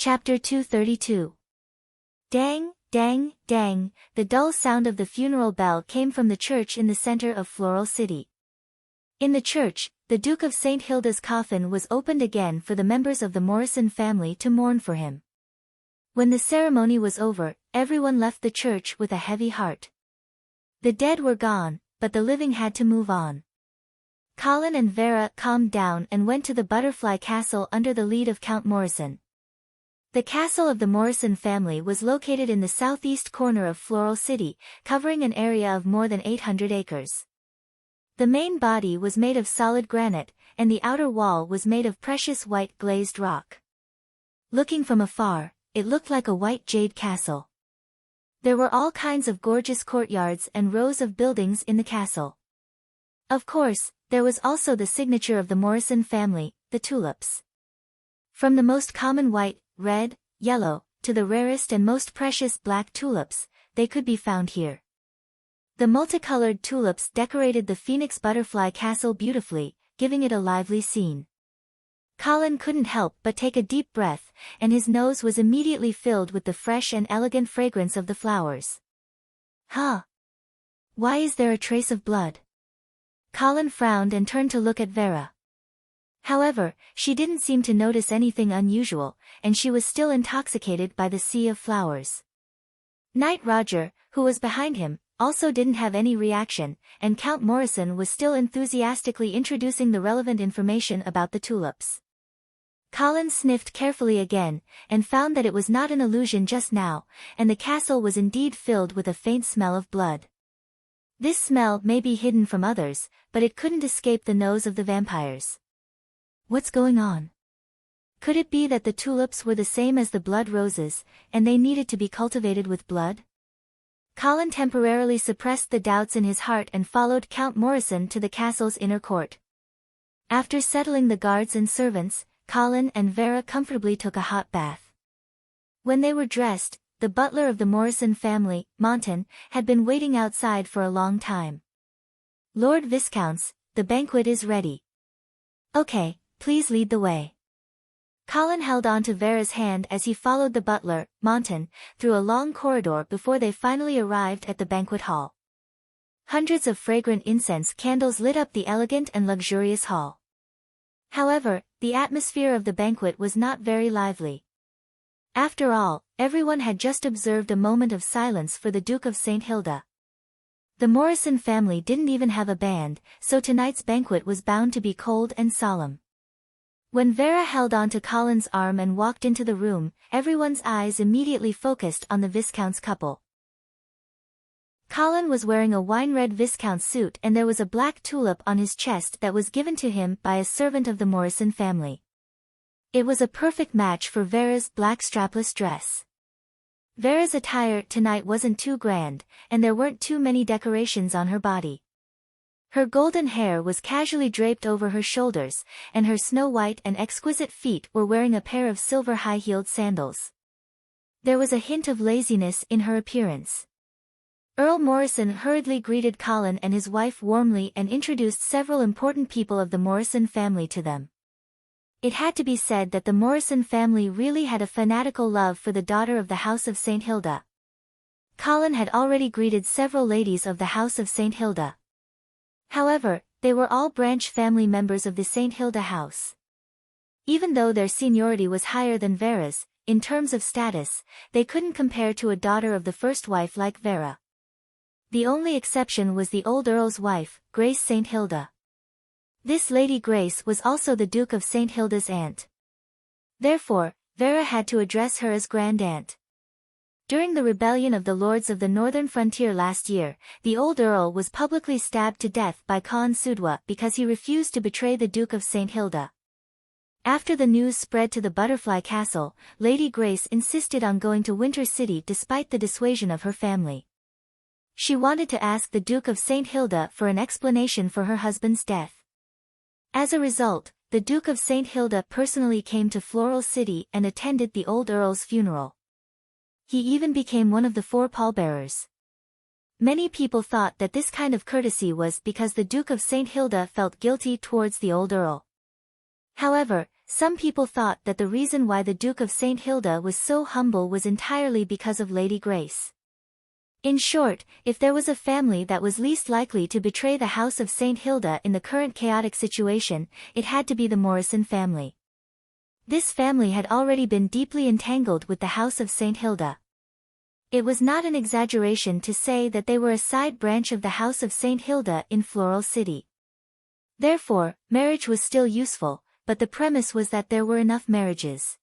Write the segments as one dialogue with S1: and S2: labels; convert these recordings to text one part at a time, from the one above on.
S1: Chapter 232. Dang, dang, dang, the dull sound of the funeral bell came from the church in the center of Floral City. In the church, the Duke of St. Hilda's coffin was opened again for the members of the Morrison family to mourn for him. When the ceremony was over, everyone left the church with a heavy heart. The dead were gone, but the living had to move on. Colin and Vera calmed down and went to the Butterfly Castle under the lead of Count Morrison. The castle of the Morrison family was located in the southeast corner of Floral City, covering an area of more than 800 acres. The main body was made of solid granite, and the outer wall was made of precious white glazed rock. Looking from afar, it looked like a white jade castle. There were all kinds of gorgeous courtyards and rows of buildings in the castle. Of course, there was also the signature of the Morrison family, the tulips. From the most common white, red, yellow, to the rarest and most precious black tulips, they could be found here. The multicolored tulips decorated the Phoenix Butterfly Castle beautifully, giving it a lively scene. Colin couldn't help but take a deep breath, and his nose was immediately filled with the fresh and elegant fragrance of the flowers. Huh? Why is there a trace of blood? Colin frowned and turned to look at Vera. However, she didn't seem to notice anything unusual, and she was still intoxicated by the sea of flowers. Knight Roger, who was behind him, also didn't have any reaction, and Count Morrison was still enthusiastically introducing the relevant information about the tulips. Colin sniffed carefully again, and found that it was not an illusion just now, and the castle was indeed filled with a faint smell of blood. This smell may be hidden from others, but it couldn't escape the nose of the vampires. What's going on? Could it be that the tulips were the same as the blood roses, and they needed to be cultivated with blood? Colin temporarily suppressed the doubts in his heart and followed Count Morrison to the castle's inner court. After settling the guards and servants, Colin and Vera comfortably took a hot bath. When they were dressed, the butler of the Morrison family, Monton, had been waiting outside for a long time. "Lord Viscounts, the banquet is ready. Okay, please lead the way." Colin held on to Vera's hand as he followed the butler, Monton, through a long corridor before they finally arrived at the banquet hall. Hundreds of fragrant incense candles lit up the elegant and luxurious hall. However, the atmosphere of the banquet was not very lively. After all, everyone had just observed a moment of silence for the Duke of St. Hilda. The Morrison family didn't even have a band, so tonight's banquet was bound to be cold and solemn. When Vera held onto Colin's arm and walked into the room, everyone's eyes immediately focused on the Viscount's couple. Colin was wearing a wine-red Viscount suit and there was a black tulip on his chest that was given to him by a servant of the Morrison family. It was a perfect match for Vera's black strapless dress. Vera's attire tonight wasn't too grand, and there weren't too many decorations on her body. Her golden hair was casually draped over her shoulders, and her snow-white and exquisite feet were wearing a pair of silver high-heeled sandals. There was a hint of laziness in her appearance. Earl Morrison hurriedly greeted Colin and his wife warmly and introduced several important people of the Morrison family to them. It had to be said that the Morrison family really had a fanatical love for the daughter of the House of St. Hilda. Colin had already greeted several ladies of the House of St. Hilda. However, they were all branch family members of the St. Hilda house. Even though their seniority was higher than Vera's, in terms of status, they couldn't compare to a daughter of the first wife like Vera. The only exception was the old Earl's wife, Grace St. Hilda. This Lady Grace was also the Duke of St. Hilda's aunt. Therefore, Vera had to address her as Grand Aunt. During the rebellion of the lords of the northern frontier last year, the old Earl was publicly stabbed to death by Khan Sudwa because he refused to betray the Duke of St. Hilda. After the news spread to the Butterfly Castle, Lady Grace insisted on going to Winter City despite the dissuasion of her family. She wanted to ask the Duke of St. Hilda for an explanation for her husband's death. As a result, the Duke of St. Hilda personally came to Floral City and attended the old Earl's funeral. He even became one of the 4 pallbearers. Many people thought that this kind of courtesy was because the Duke of St. Hilda felt guilty towards the old Earl. However, some people thought that the reason why the Duke of St. Hilda was so humble was entirely because of Lady Grace. In short, if there was a family that was least likely to betray the House of St. Hilda in the current chaotic situation, it had to be the Morrison family. This family had already been deeply entangled with the House of St. Hilda. It was not an exaggeration to say that they were a side branch of the House of St. Hilda in Floral City. Therefore, marriage was still useful, but the premise was that there were enough marriages.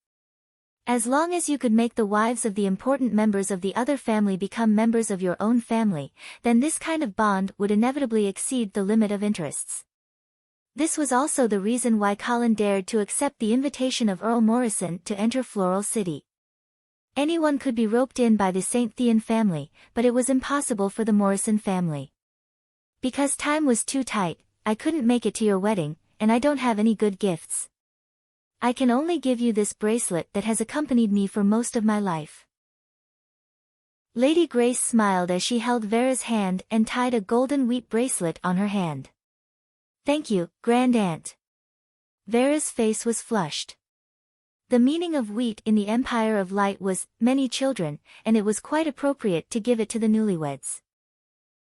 S1: As long as you could make the wives of the important members of the other family become members of your own family, then this kind of bond would inevitably exceed the limit of interests. This was also the reason why Colin dared to accept the invitation of Earl Morrison to enter Floral City. Anyone could be roped in by the St. Thean family, but it was impossible for the Morrison family. Because time was too tight, I couldn't make it to your wedding, and I don't have any good gifts. I can only give you this bracelet that has accompanied me for most of my life. Lady Grace smiled as she held Vera's hand and tied a golden wheat bracelet on her hand. Thank you, Grand Aunt. Vera's face was flushed. The meaning of wheat in the Empire of Light was many children, and it was quite appropriate to give it to the newlyweds.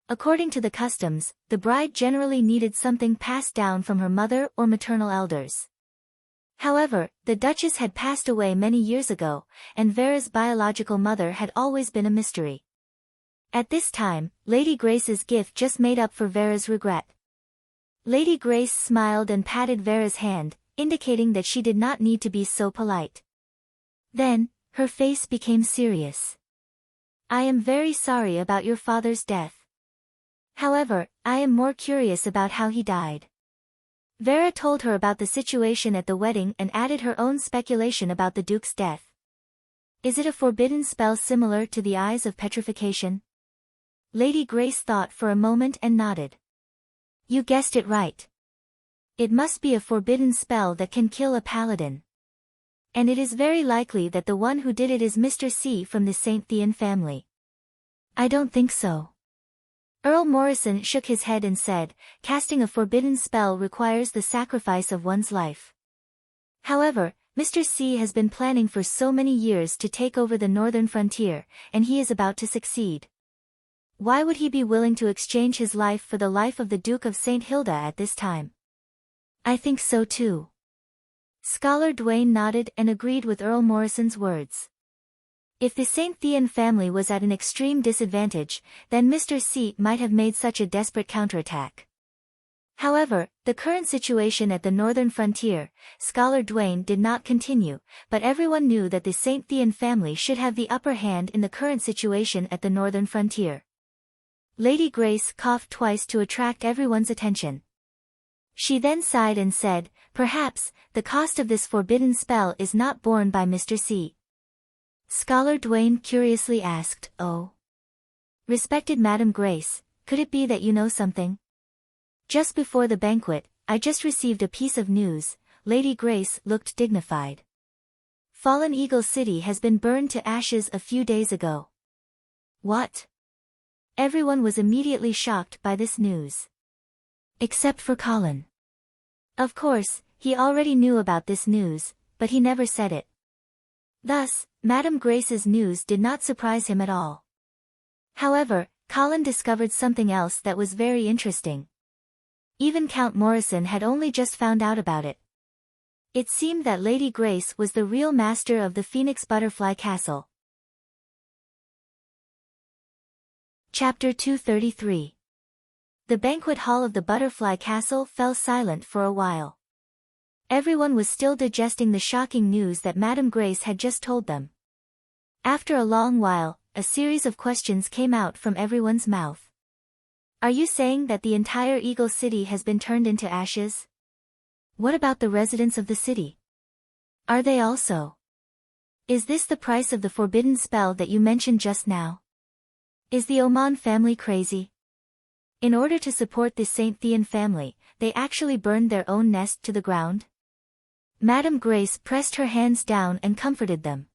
S1: According to the customs, the bride generally needed something passed down from her mother or maternal elders. However, the Duchess had passed away many years ago, and Vera's biological mother had always been a mystery. At this time, Lady Grace's gift just made up for Vera's regret. Lady Grace smiled and patted Vera's hand, indicating that she did not need to be so polite. Then, her face became serious. I am very sorry about your father's death. However, I am more curious about how he died. Vera told her about the situation at the wedding and added her own speculation about the Duke's death. Is it a forbidden spell similar to the Eyes of Petrification? Lady Grace thought for a moment and nodded. You guessed it right. It must be a forbidden spell that can kill a paladin. And it is very likely that the one who did it is Mr. C from the St. Thean family. I don't think so. Earl Morrison shook his head and said, casting a forbidden spell requires the sacrifice of one's life. However, Mr. C has been planning for so many years to take over the northern frontier, and he is about to succeed. Why would he be willing to exchange his life for the life of the Duke of St. Hilda at this time? I think so too. Scholar Dwayne nodded and agreed with Earl Morrison's words. If the St. Thean family was at an extreme disadvantage, then Mr. C might have made such a desperate counterattack. However, the current situation at the northern frontier, Scholar Dwayne did not continue, but everyone knew that the St. Thean family should have the upper hand in the current situation at the northern frontier. Lady Grace coughed twice to attract everyone's attention. She then sighed and said, perhaps, the cost of this forbidden spell is not borne by Mr. C. Scholar Dwayne curiously asked, oh. Respected Madam Grace, could it be that you know something? Just before the banquet, I just received a piece of news. Lady Grace looked dignified. Fallen Eagle City has been burned to ashes a few days ago. What? Everyone was immediately shocked by this news. Except for Colin. Of course, he already knew about this news, but he never said it. Thus, Madam Grace's news did not surprise him at all. However, Colin discovered something else that was very interesting. Even Count Morrison had only just found out about it. It seemed that Lady Grace was the real master of the Phoenix Butterfly Castle. Chapter 233. The banquet hall of the Butterfly Castle fell silent for a while. Everyone was still digesting the shocking news that Madame Grace had just told them. After a long while, a series of questions came out from everyone's mouth. Are you saying that the entire Eagle City has been turned into ashes? What about the residents of the city? Are they also? Is this the price of the forbidden spell that you mentioned just now? Is the Oman family crazy? In order to support this St. Thean family, they actually burned their own nest to the ground? Madame Grace pressed her hands down and comforted them.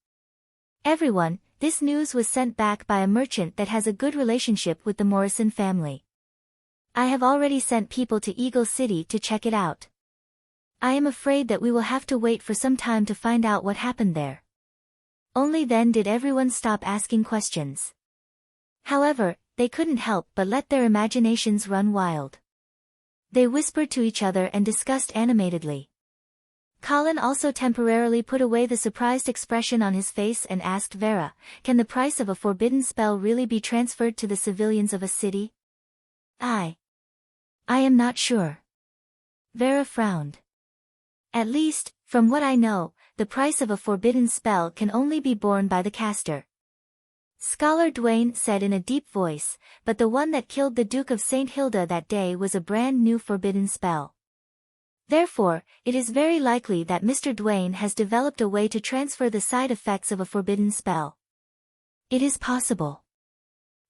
S1: Everyone, this news was sent back by a merchant that has a good relationship with the Morrison family. I have already sent people to Eagle City to check it out. I am afraid that we will have to wait for some time to find out what happened there. Only then did everyone stop asking questions. However, they couldn't help but let their imaginations run wild. They whispered to each other and discussed animatedly. Colin also temporarily put away the surprised expression on his face and asked Vera, "Can the price of a forbidden spell really be transferred to the civilians of a city?" I am not sure." Vera frowned. "At least, from what I know, the price of a forbidden spell can only be borne by the caster." Scholar Dwayne said in a deep voice, "But the one that killed the Duke of St. Hilda that day was a brand new forbidden spell. Therefore, it is very likely that Mr. Dwayne has developed a way to transfer the side effects of a forbidden spell." "It is possible."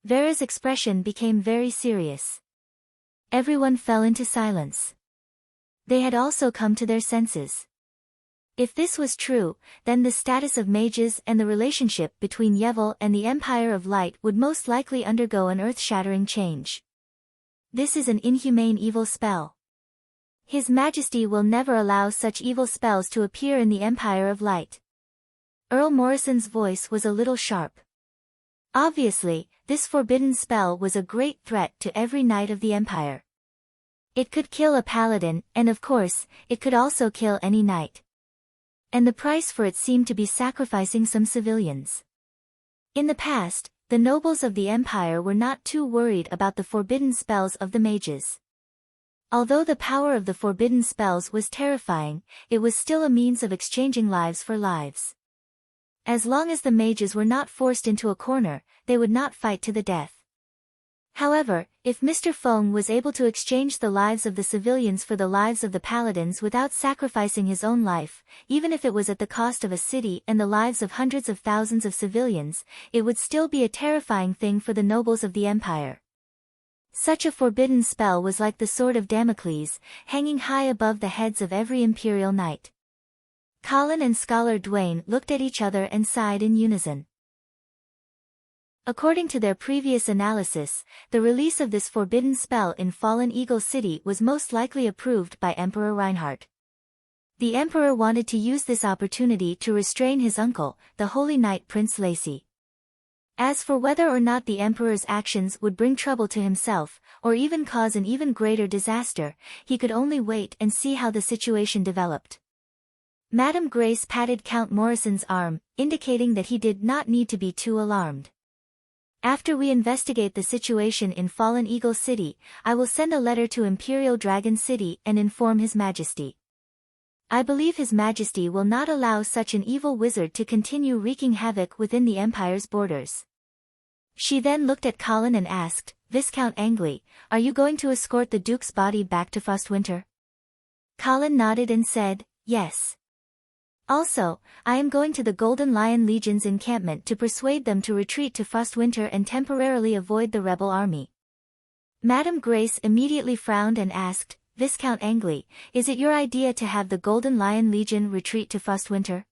S1: Vera's expression became very serious. Everyone fell into silence. They had also come to their senses. If this was true, then the status of mages and the relationship between Yevil and the Empire of Light would most likely undergo an earth-shattering change. This is an inhumane evil spell. His Majesty will never allow such evil spells to appear in the Empire of Light. Earl Morrison's voice was a little sharp. Obviously, this forbidden spell was a great threat to every knight of the Empire. It could kill a paladin, and of course, it could also kill any knight. And the price for it seemed to be sacrificing some civilians. In the past, the nobles of the Empire were not too worried about the forbidden spells of the mages. Although the power of the forbidden spells was terrifying, it was still a means of exchanging lives for lives. As long as the mages were not forced into a corner, they would not fight to the death. However, if Mr. Feng was able to exchange the lives of the civilians for the lives of the paladins without sacrificing his own life, even if it was at the cost of a city and the lives of hundreds of thousands of civilians, it would still be a terrifying thing for the nobles of the Empire. Such a forbidden spell was like the sword of Damocles, hanging high above the heads of every imperial knight. Colin and Scholar Dwayne looked at each other and sighed in unison. According to their previous analysis, the release of this forbidden spell in Fallen Eagle City was most likely approved by Emperor Reinhardt. The Emperor wanted to use this opportunity to restrain his uncle, the Holy Knight Prince Lacey. As for whether or not the Emperor's actions would bring trouble to himself, or even cause an even greater disaster, he could only wait and see how the situation developed. Madame Grace patted Count Morrison's arm, indicating that he did not need to be too alarmed. "After we investigate the situation in Fallen Eagle City, I will send a letter to Imperial Dragon City and inform His Majesty. I believe His Majesty will not allow such an evil wizard to continue wreaking havoc within the Empire's borders." She then looked at Colin and asked, "Viscount Angley, are you going to escort the Duke's body back to Frostwinter?" Colin nodded and said, "Yes. Also, I am going to the Golden Lion Legion's encampment to persuade them to retreat to Frostwinter and temporarily avoid the rebel army." Madame Grace immediately frowned and asked, "Viscount Angley, is it your idea to have the Golden Lion Legion retreat to Frostwinter?"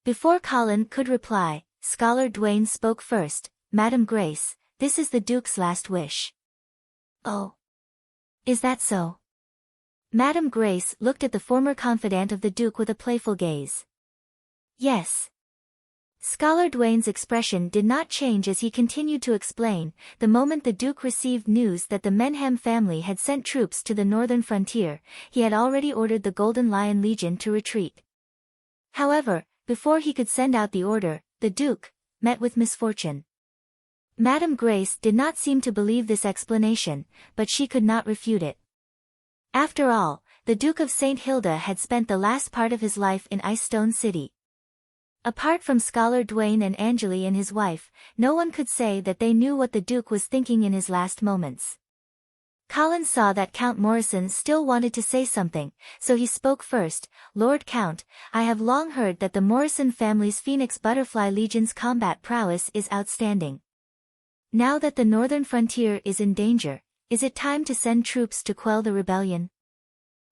S1: Before Colin could reply, Scholar Dwayne spoke first. "Madame Grace, this is the Duke's last wish." "Oh. Is that so?" Madame Grace looked at the former confidant of the Duke with a playful gaze. "Yes." Scholar Dwayne's expression did not change as he continued to explain. The moment the Duke received news that the Menham family had sent troops to the northern frontier, he had already ordered the Golden Lion Legion to retreat. However, before he could send out the order, the Duke met with misfortune. Madame Grace did not seem to believe this explanation, but she could not refute it. After all, the Duke of St. Hilda had spent the last part of his life in Icestone City. Apart from Scholar Dwayne and Angeli and his wife, no one could say that they knew what the Duke was thinking in his last moments. Colin saw that Count Morrison still wanted to say something, so he spoke first. "Lord Count, I have long heard that the Morrison family's Phoenix Butterfly Legion's combat prowess is outstanding. Now that the northern frontier is in danger, is it time to send troops to quell the rebellion?"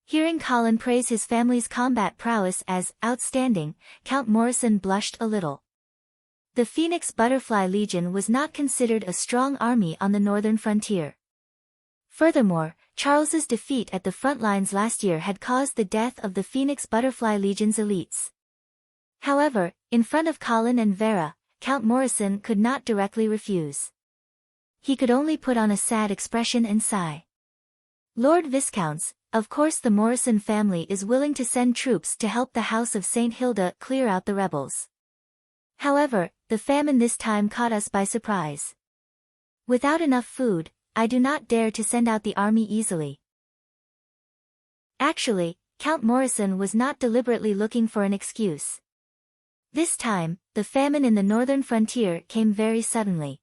S1: Hearing Colin praise his family's combat prowess as outstanding, Count Morrison blushed a little. The Phoenix Butterfly Legion was not considered a strong army on the northern frontier. Furthermore, Charles's defeat at the front lines last year had caused the death of the Phoenix Butterfly Legion's elites. However, in front of Colin and Vera, Count Morrison could not directly refuse. He could only put on a sad expression and sigh. Lord Viscounts, of course the Morrison family is willing to send troops to help the House of St. Hilda clear out the rebels. However, the famine this time caught us by surprise. Without enough food, I do not dare to send out the army easily. Actually, Count Morrison was not deliberately looking for an excuse. This time, the famine in the northern frontier came very suddenly.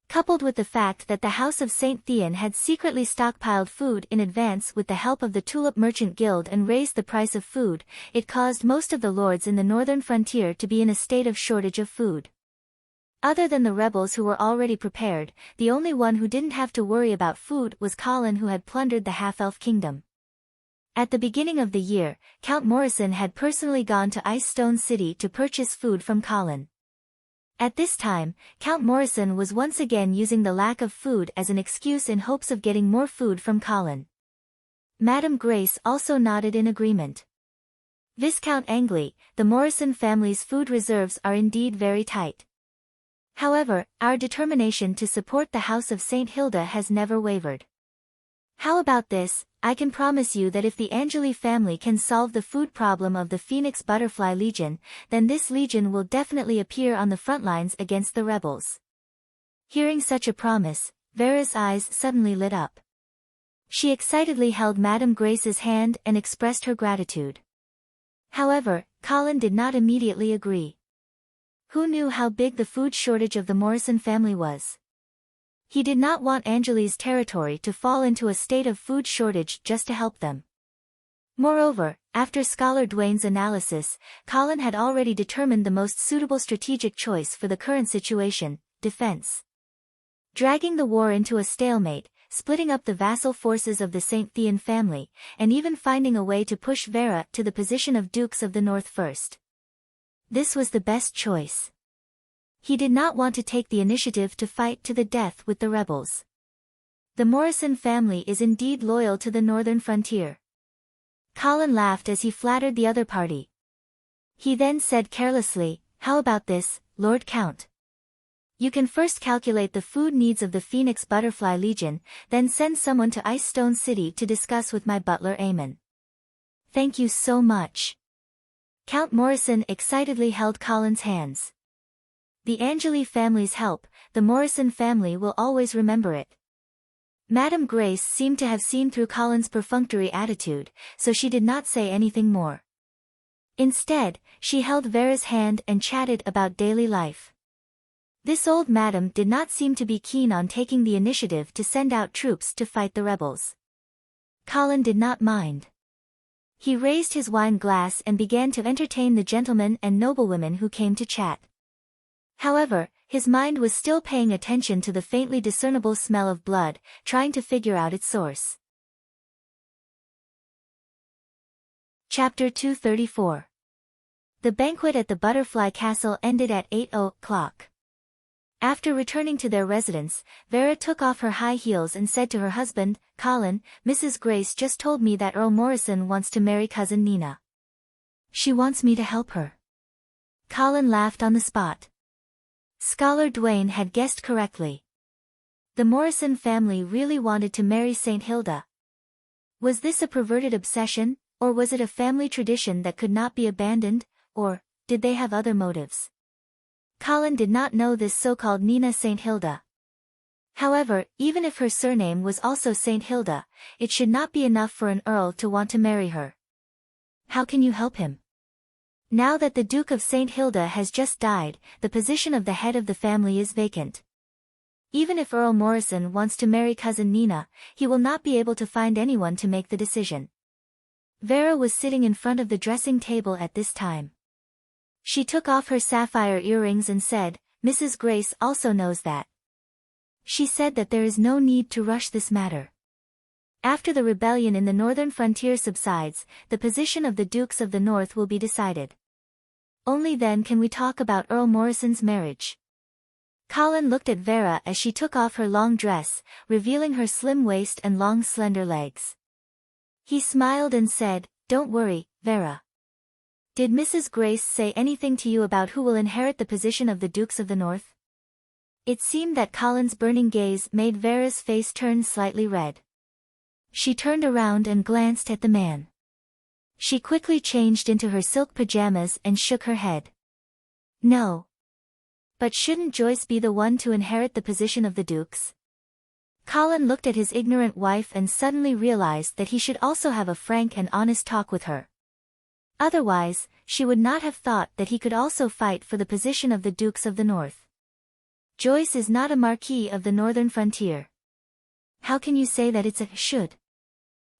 S1: Coupled with the fact that the House of St. Theon had secretly stockpiled food in advance with the help of the Tulip Merchant Guild and raised the price of food, it caused most of the lords in the northern frontier to be in a state of shortage of food. Other than the rebels who were already prepared, the only one who didn't have to worry about food was Colin, who had plundered the half-elf kingdom. At the beginning of the year, Count Morrison had personally gone to Ice Stone City to purchase food from Colin. At this time, Count Morrison was once again using the lack of food as an excuse in hopes of getting more food from Colin. Madame Grace also nodded in agreement. Viscount Angley, the Morrison family's food reserves are indeed very tight. However, our determination to support the House of St. Hilda has never wavered. How about this? I can promise you that if the Angeli family can solve the food problem of the Phoenix Butterfly Legion, then this legion will definitely appear on the front lines against the rebels. Hearing such a promise, Vera's eyes suddenly lit up. She excitedly held Madame Grace's hand and expressed her gratitude. However, Colin did not immediately agree. Who knew how big the food shortage of the Morrison family was? He did not want Angeli's territory to fall into a state of food shortage just to help them. Moreover, after Scholar Dwayne's analysis, Colin had already determined the most suitable strategic choice for the current situation: defense. Dragging the war into a stalemate, splitting up the vassal forces of the St. Theon family, and even finding a way to push Vera to the position of Dukes of the North first. This was the best choice. He did not want to take the initiative to fight to the death with the rebels. The Morrison family is indeed loyal to the northern frontier. Colin laughed as he flattered the other party. He then said carelessly, "How about this, Lord Count? You can first calculate the food needs of the Phoenix Butterfly Legion, then send someone to Ice Stone City to discuss with my butler Eamon." "Thank you so much." Count Morrison excitedly held Colin's hands. The Angeli family's help, the Morrison family will always remember it. Madame Grace seemed to have seen through Colin's perfunctory attitude, so she did not say anything more. Instead, she held Vera's hand and chatted about daily life. This old madam did not seem to be keen on taking the initiative to send out troops to fight the rebels. Colin did not mind. He raised his wine glass and began to entertain the gentlemen and noblewomen who came to chat. However, his mind was still paying attention to the faintly discernible smell of blood, trying to figure out its source. Chapter 234. The banquet at the Butterfly Castle ended at 8:00. After returning to their residence, Vera took off her high heels and said to her husband, "Colin, Mrs. Grace just told me that Earl Morrison wants to marry cousin Nina. She wants me to help her." Colin laughed on the spot. Scholar Dwayne had guessed correctly. The Morrison family really wanted to marry St. Hilda. Was this a perverted obsession, or was it a family tradition that could not be abandoned, or did they have other motives? Colin did not know this so-called Nina St. Hilda. However, even if her surname was also St. Hilda, it should not be enough for an earl to want to marry her. How can you help him? Now that the Duke of St. Hilda has just died, the position of the head of the family is vacant. Even if Earl Morrison wants to marry cousin Nina, he will not be able to find anyone to make the decision. Vera was sitting in front of the dressing table at this time. She took off her sapphire earrings and said, "Mrs. Grace also knows that. She said that there is no need to rush this matter. After the rebellion in the northern frontier subsides, the position of the Dukes of the North will be decided. Only then can we talk about Earl Morrison's marriage." Colin looked at Vera as she took off her long dress, revealing her slim waist and long slender legs. He smiled and said, "Don't worry, Vera. Did Mrs. Grace say anything to you about who will inherit the position of the Dukes of the North?" It seemed that Colin's burning gaze made Vera's face turn slightly red. She turned around and glanced at the man. She quickly changed into her silk pajamas and shook her head. "No. But shouldn't Joyce be the one to inherit the position of the Dukes?" Colin looked at his ignorant wife and suddenly realized that he should also have a frank and honest talk with her. Otherwise, she would not have thought that he could also fight for the position of the Dukes of the North. Joyce is not a Marquis of the Northern Frontier. How can you say that it's a should?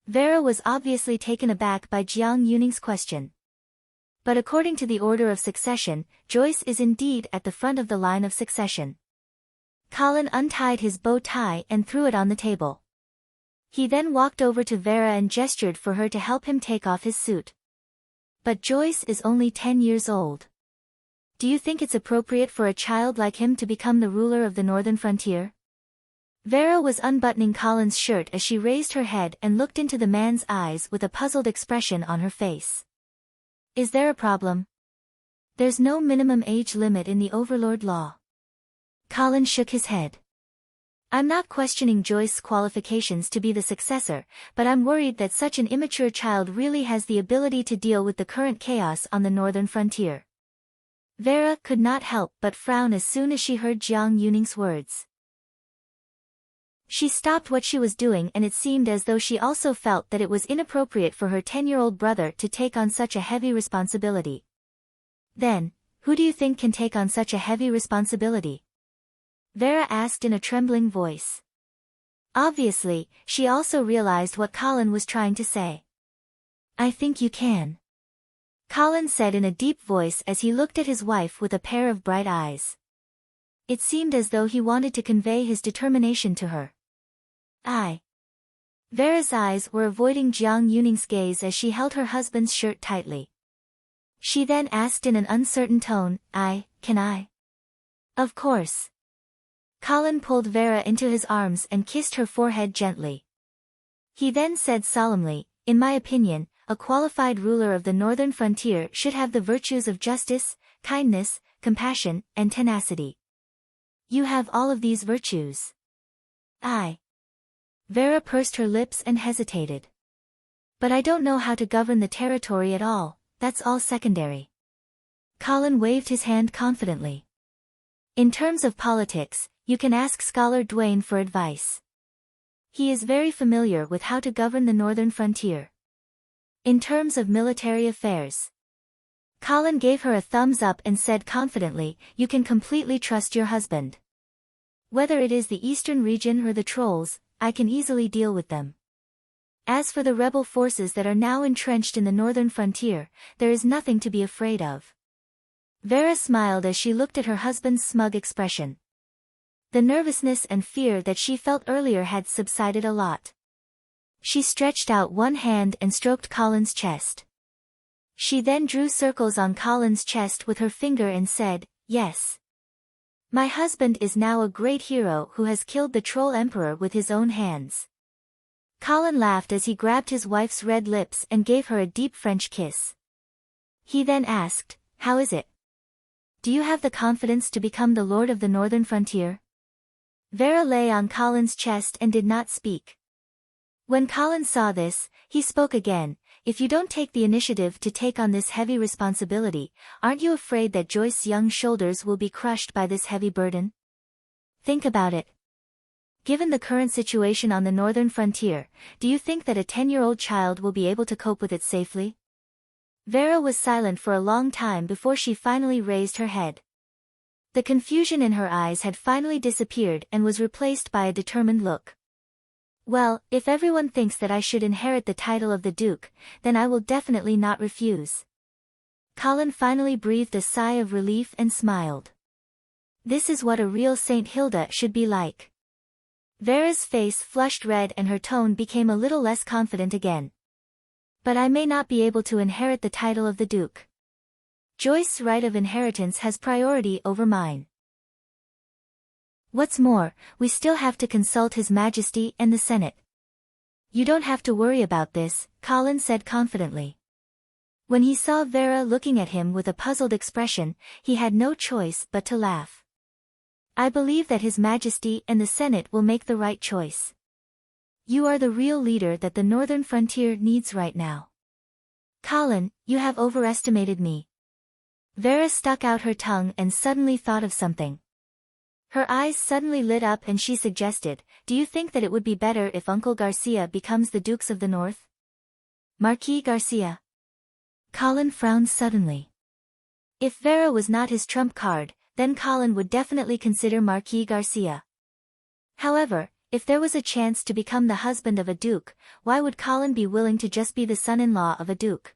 S1: Vera was obviously taken aback by Jiang Yuning's question. But according to the order of succession, Joyce is indeed at the front of the line of succession. Colin untied his bow tie and threw it on the table. He then walked over to Vera and gestured for her to help him take off his suit. But Joyce is only 10 years old. Do you think it's appropriate for a child like him to become the ruler of the Northern Frontier? Vera was unbuttoning Colin's shirt as she raised her head and looked into the man's eyes with a puzzled expression on her face. Is there a problem? There's no minimum age limit in the Overlord law. Colin shook his head. I'm not questioning Joyce's qualifications to be the successor, but I'm worried that such an immature child really has the ability to deal with the current chaos on the Northern Frontier. Vera could not help but frown as soon as she heard Jiang Yuning's words. She stopped what she was doing, and it seemed as though she also felt that it was inappropriate for her 10-year-old brother to take on such a heavy responsibility. Then, who do you think can take on such a heavy responsibility? Vera asked in a trembling voice. Obviously, she also realized what Colin was trying to say. I think you can. Colin said in a deep voice as he looked at his wife with a pair of bright eyes. It seemed as though he wanted to convey his determination to her. Vera's eyes were avoiding Jiang Yuning's gaze as she held her husband's shirt tightly. She then asked in an uncertain tone, Can I? Of course. Colin pulled Vera into his arms and kissed her forehead gently. He then said solemnly, In my opinion, a qualified ruler of the Northern Frontier should have the virtues of justice, kindness, compassion, and tenacity. You have all of these virtues. Vera pursed her lips and hesitated. But I don't know how to govern the territory at all, that's all secondary. Colin waved his hand confidently. In terms of politics, you can ask Scholar Duane for advice. He is very familiar with how to govern the Northern Frontier. In terms of military affairs, Colin gave her a thumbs up and said confidently, You can completely trust your husband. Whether it is the eastern region or the trolls, I can easily deal with them. As for the rebel forces that are now entrenched in the Northern Frontier, there is nothing to be afraid of. Vera smiled as she looked at her husband's smug expression. The nervousness and fear that she felt earlier had subsided a lot. She stretched out one hand and stroked Colin's chest. She then drew circles on Colin's chest with her finger and said, Yes. My husband is now a great hero who has killed the Troll Emperor with his own hands. Colin laughed as he grabbed his wife's red lips and gave her a deep French kiss. He then asked, How is it? Do you have the confidence to become the Lord of the Northern Frontier? Vera lay on Colin's chest and did not speak. When Colin saw this, he spoke again, If you don't take the initiative to take on this heavy responsibility, aren't you afraid that Joyce's young shoulders will be crushed by this heavy burden? Think about it. Given the current situation on the Northern Frontier, do you think that a 10-year-old child will be able to cope with it safely? Vera was silent for a long time before she finally raised her head. The confusion in her eyes had finally disappeared and was replaced by a determined look. Well, if everyone thinks that I should inherit the title of the Duke, then I will definitely not refuse. Colin finally breathed a sigh of relief and smiled. This is what a real Saint Hilda should be like. Vera's face flushed red and her tone became a little less confident again. But I may not be able to inherit the title of the Duke. Joyce's right of inheritance has priority over mine. What's more, we still have to consult His Majesty and the Senate. You don't have to worry about this, Colin said confidently. When he saw Vera looking at him with a puzzled expression, he had no choice but to laugh. I believe that His Majesty and the Senate will make the right choice. You are the real leader that the northern frontier needs right now. Colin, you have overestimated me. Vera stuck out her tongue and suddenly thought of something. Her eyes suddenly lit up and she suggested, do you think that it would be better if Uncle Garcia becomes the Dukes of the North? Marquis Garcia. Colin frowned suddenly. If Vera was not his trump card, then Colin would definitely consider Marquis Garcia. However, if there was a chance to become the husband of a duke, why would Colin be willing to just be the son-in-law of a duke?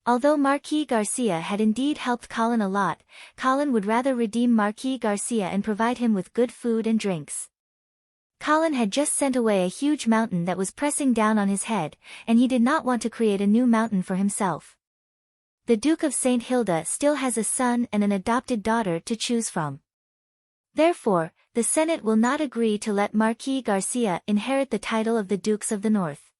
S1: Although Marquis Garcia had indeed helped Colin a lot, Colin would rather redeem Marquis Garcia and provide him with good food and drinks. Colin had just sent away a huge mountain that was pressing down on his head, and he did not want to create a new mountain for himself. The Duke of St. Hilda still has a son and an adopted daughter to choose from. Therefore, the Senate will not agree to let Marquis Garcia inherit the title of the Dukes of the North.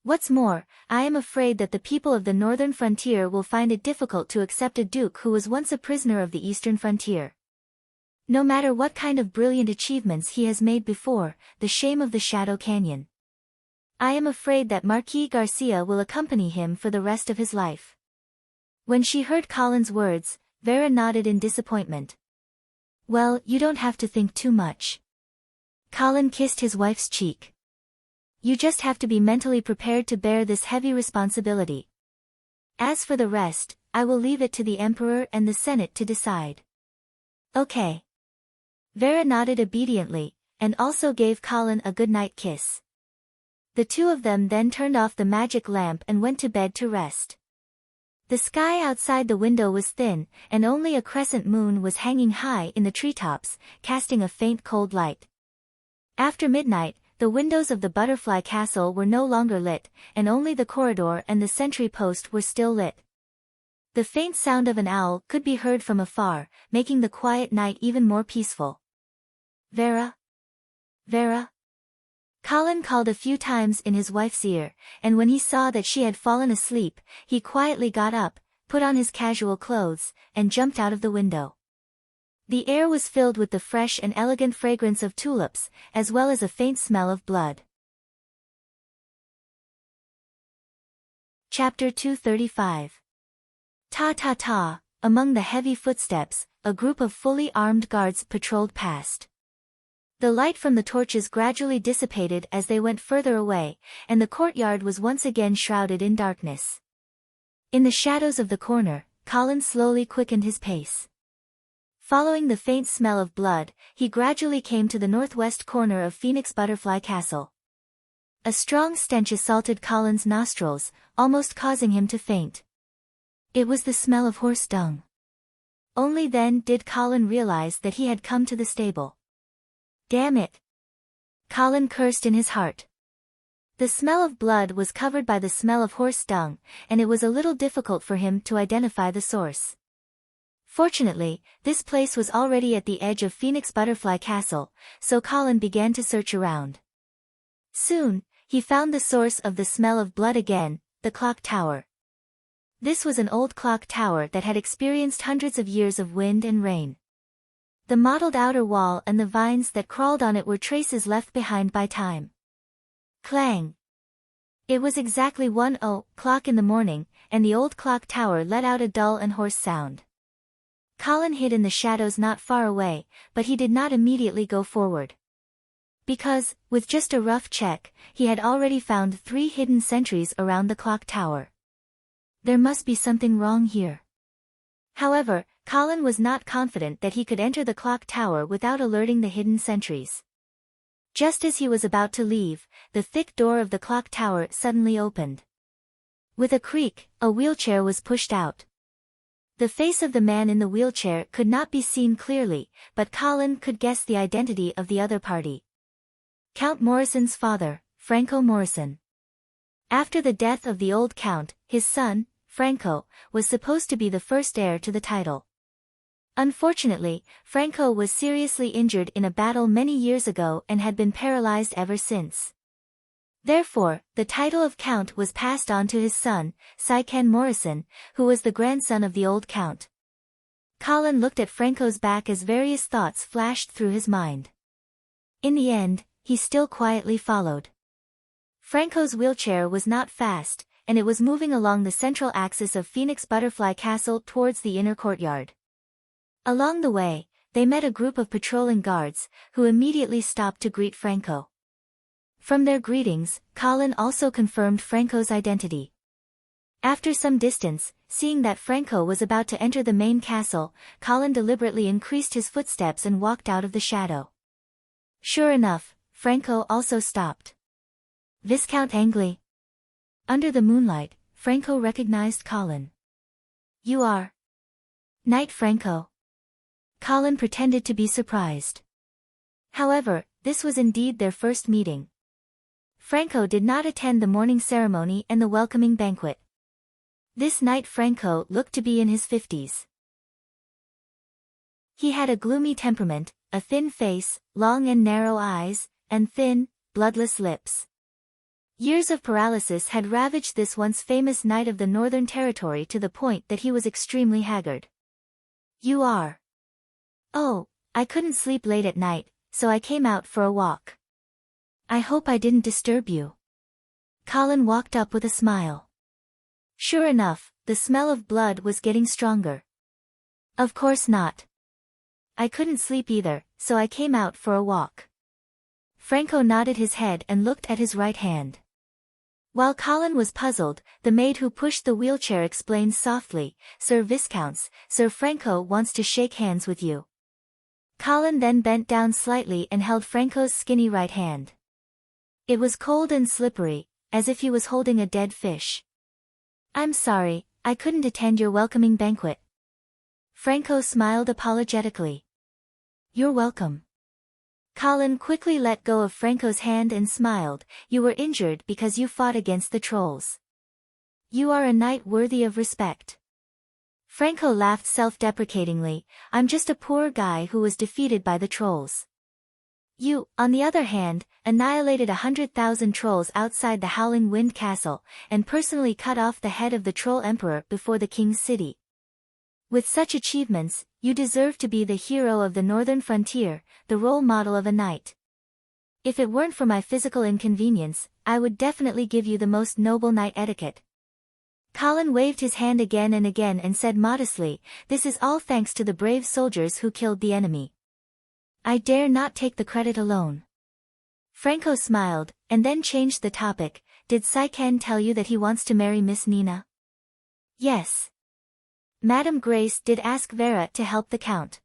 S1: What's more, I am afraid that the people of the northern frontier will find it difficult to accept a duke who was once a prisoner of the eastern frontier. No matter what kind of brilliant achievements he has made before, the shame of the Shadow Canyon. I am afraid that Marquis Garcia will accompany him for the rest of his life. When she heard Colin's words, Vera nodded in disappointment. Well, you don't have to think too much. Colin kissed his wife's cheek. You just have to be mentally prepared to bear this heavy responsibility. As for the rest, I will leave it to the Emperor and the Senate to decide. Okay. Vera nodded obediently, and also gave Colin a goodnight kiss. The two of them then turned off the magic lamp and went to bed to rest. The sky outside the window was thin, and only a crescent moon was hanging high in the treetops, casting a faint cold light. After midnight, the windows of the butterfly castle were no longer lit, and only the corridor and the sentry post were still lit. The faint sound of an owl could be heard from afar, making the quiet night even more peaceful. Vera? Vera? Colin called a few times in his wife's ear, and when he saw that she had fallen asleep, he quietly got up, put on his casual clothes, and jumped out of the window. The air was filled with the fresh and elegant fragrance of tulips, as well as a faint smell of blood. Chapter 235. Ta-ta-ta, among the heavy footsteps, a group of fully armed guards patrolled past. The light from the torches gradually dissipated as they went further away, and the courtyard was once again shrouded in darkness. In the shadows of the corner, Colin slowly quickened his pace. Following the faint smell of blood, he gradually came to the northwest corner of Phoenix Butterfly Castle. A strong stench assaulted Colin's nostrils, almost causing him to faint. It was the smell of horse dung. Only then did Colin realize that he had come to the stable. Damn it! Colin cursed in his heart. The smell of blood was covered by the smell of horse dung, and it was a little difficult for him to identify the source. Fortunately, this place was already at the edge of Phoenix Butterfly Castle, so Colin began to search around. Soon, he found the source of the smell of blood again, the clock tower. This was an old clock tower that had experienced hundreds of years of wind and rain. The mottled outer wall and the vines that crawled on it were traces left behind by time. Clang! It was exactly 1:00 in the morning, and the old clock tower let out a dull and hoarse sound. Colin hid in the shadows not far away, but he did not immediately go forward. Because, with just a rough check, he had already found 3 hidden sentries around the clock tower. There must be something wrong here. However, Colin was not confident that he could enter the clock tower without alerting the hidden sentries. Just as he was about to leave, the thick door of the clock tower suddenly opened. With a creak, a wheelchair was pushed out. The face of the man in the wheelchair could not be seen clearly, but Colin could guess the identity of the other party. Count Morrison's father, Franco Morrison. After the death of the old count, his son, Franco, was supposed to be the first heir to the title. Unfortunately, Franco was seriously injured in a battle many years ago and had been paralyzed ever since. Therefore, the title of Count was passed on to his son, Sycan Morrison, who was the grandson of the old Count. Colin looked at Franco's back as various thoughts flashed through his mind. In the end, he still quietly followed. Franco's wheelchair was not fast, and it was moving along the central axis of Phoenix Butterfly Castle towards the inner courtyard. Along the way, they met a group of patrolling guards, who immediately stopped to greet Franco. From their greetings, Colin also confirmed Franco's identity. After some distance, seeing that Franco was about to enter the main castle, Colin deliberately increased his footsteps and walked out of the shadow. Sure enough, Franco also stopped. Viscount Angley. Under the moonlight, Franco recognized Colin. You are Knight Franco. Colin pretended to be surprised. However, this was indeed their first meeting. Franco did not attend the morning ceremony and the welcoming banquet. This Knight Franco looked to be in his 50s. He had a gloomy temperament, a thin face, long and narrow eyes, and thin, bloodless lips. Years of paralysis had ravaged this once famous knight of the Northern Territory to the point that he was extremely haggard. You are. Oh, I couldn't sleep late at night, so I came out for a walk. I hope I didn't disturb you. Colin walked up with a smile. Sure enough, the smell of blood was getting stronger. Of course not. I couldn't sleep either, so I came out for a walk. Franco nodded his head and looked at his right hand. While Colin was puzzled, the maid who pushed the wheelchair explained softly, Sir Viscounts, Sir Franco wants to shake hands with you. Colin then bent down slightly and held Franco's skinny right hand. It was cold and slippery, as if he was holding a dead fish. I'm sorry, I couldn't attend your welcoming banquet. Franco smiled apologetically. You're welcome. Colin quickly let go of Franco's hand and smiled. You were injured because you fought against the trolls. You are a knight worthy of respect. Franco laughed self-deprecatingly. I'm just a poor guy who was defeated by the trolls. You, on the other hand, annihilated 100,000 trolls outside the Howling Wind Castle, and personally cut off the head of the Troll Emperor before the king's city. With such achievements, you deserve to be the hero of the northern frontier, the role model of a knight. If it weren't for my physical inconvenience, I would definitely give you the most noble knight etiquette. Colin waved his hand again and said modestly, this is all thanks to the brave soldiers who killed the enemy. I dare not take the credit alone. Franco smiled, and then changed the topic. Did Sycan tell you that he wants to marry Miss Nina? Yes. Madame Grace did ask Vera to help the Count.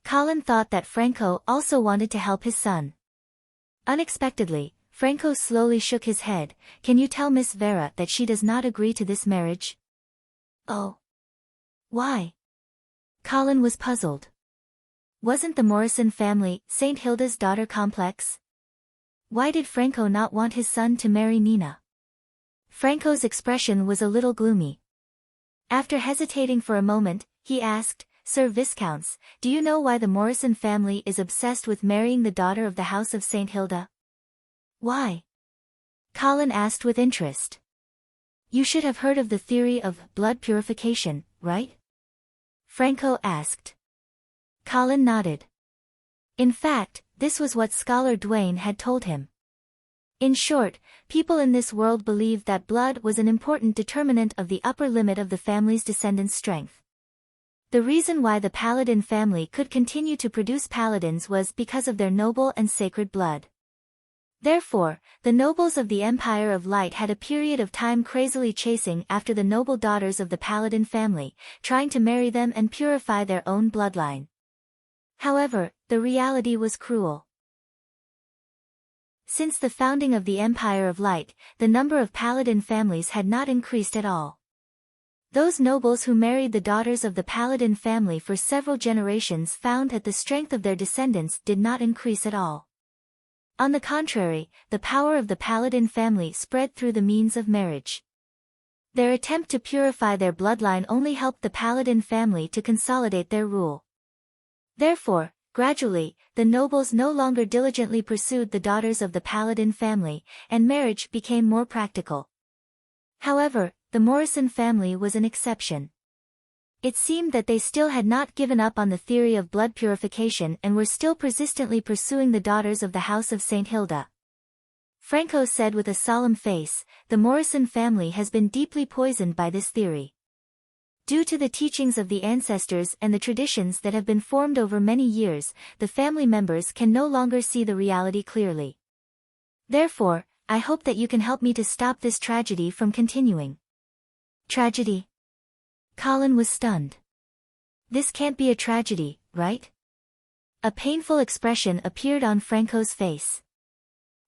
S1: Colin thought that Franco also wanted to help his son. Unexpectedly, Franco slowly shook his head. Can you tell Miss Vera that she does not agree to this marriage? Oh. Why? Colin was puzzled. Wasn't the Morrison family St. Hilda's daughter complex? Why did Franco not want his son to marry Nina? Franco's expression was a little gloomy. After hesitating for a moment, he asked, Sir Viscounts, do you know why the Morrison family is obsessed with marrying the daughter of the House of St. Hilda? Why? Colin asked with interest. You should have heard of the theory of blood purification, right? Franco asked. Colin nodded. In fact, this was what Scholar Dwayne had told him. In short, people in this world believed that blood was an important determinant of the upper limit of the family's descendants' strength. The reason why the Paladin family could continue to produce paladins was because of their noble and sacred blood. Therefore, the nobles of the Empire of Light had a period of time crazily chasing after the noble daughters of the Paladin family, trying to marry them and purify their own bloodline. However, the reality was cruel. Since the founding of the Empire of Light, the number of Paladin families had not increased at all. Those nobles who married the daughters of the Paladin family for several generations found that the strength of their descendants did not increase at all. On the contrary, the power of the Paladin family spread through the means of marriage. Their attempt to purify their bloodline only helped the Paladin family to consolidate their rule. Therefore, gradually, the nobles no longer diligently pursued the daughters of the Paladin family, and marriage became more practical. However, the Morrison family was an exception. It seemed that they still had not given up on the theory of blood purification and were still persistently pursuing the daughters of the House of St. Hilda. Franco said with a solemn face, "The Morrison family has been deeply poisoned by this theory. Due to the teachings of the ancestors and the traditions that have been formed over many years, the family members can no longer see the reality clearly. Therefore, I hope that you can help me to stop this tragedy from continuing." Tragedy? Colin was stunned. This can't be a tragedy, right? A painful expression appeared on Franco's face.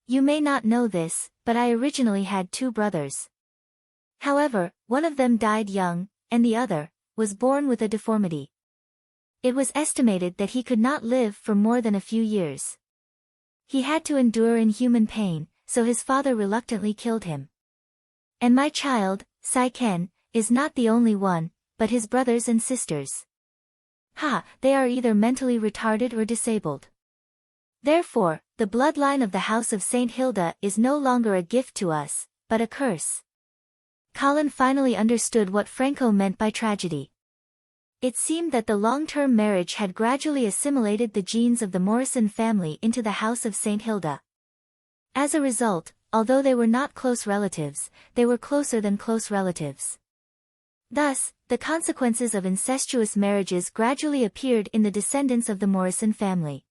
S1: You may not know this, but I originally had 2 brothers. However, one of them died young, and the other was born with a deformity. It was estimated that he could not live for more than a few years. He had to endure inhuman pain, so his father reluctantly killed him. And my child, Sai-Ken, is not the only one, but his brothers and sisters. They are either mentally retarded or disabled. Therefore, the bloodline of the House of St. Hilda is no longer a gift to us, but a curse. Colin finally understood what Franco meant by tragedy. It seemed that the long-term marriage had gradually assimilated the genes of the Morrison family into the House of St. Hilda. As a result, although they were not close relatives, they were closer than close relatives. Thus, the consequences of incestuous marriages gradually appeared in the descendants of the Morrison family.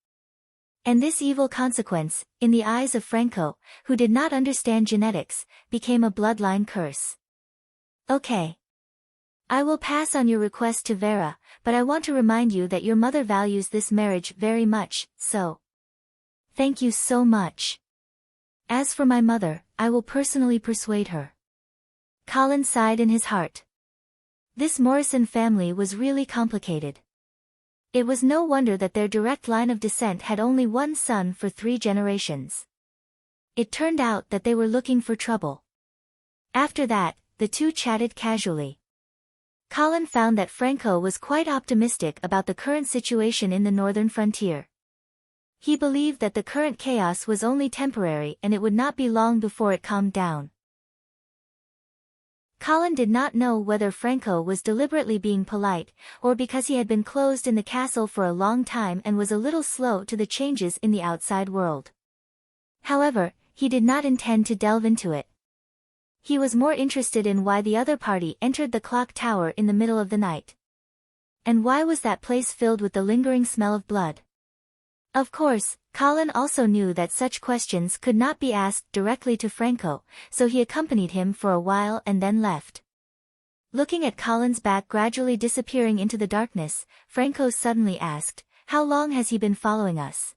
S1: And this evil consequence, in the eyes of Franco, who did not understand genetics, became a bloodline curse. Okay. I will pass on your request to Vera, but I want to remind you that your mother values this marriage very much, so. Thank you so much. As for my mother, I will personally persuade her. Colin sighed in his heart. This Morrison family was really complicated. It was no wonder that their direct line of descent had only one son for 3 generations. It turned out that they were looking for trouble. After that, the 2 chatted casually. Colin found that Franco was quite optimistic about the current situation in the northern frontier. He believed that the current chaos was only temporary and it would not be long before it calmed down. Colin did not know whether Franco was deliberately being polite, or because he had been closed in the castle for a long time and was a little slow to the changes in the outside world. However, he did not intend to delve into it. He was more interested in why the other party entered the clock tower in the middle of the night. And why was that place filled with the lingering smell of blood? Of course, Colin also knew that such questions could not be asked directly to Franco, so he accompanied him for a while and then left. Looking at Colin's back gradually disappearing into the darkness, Franco suddenly asked, "How long has he been following us?"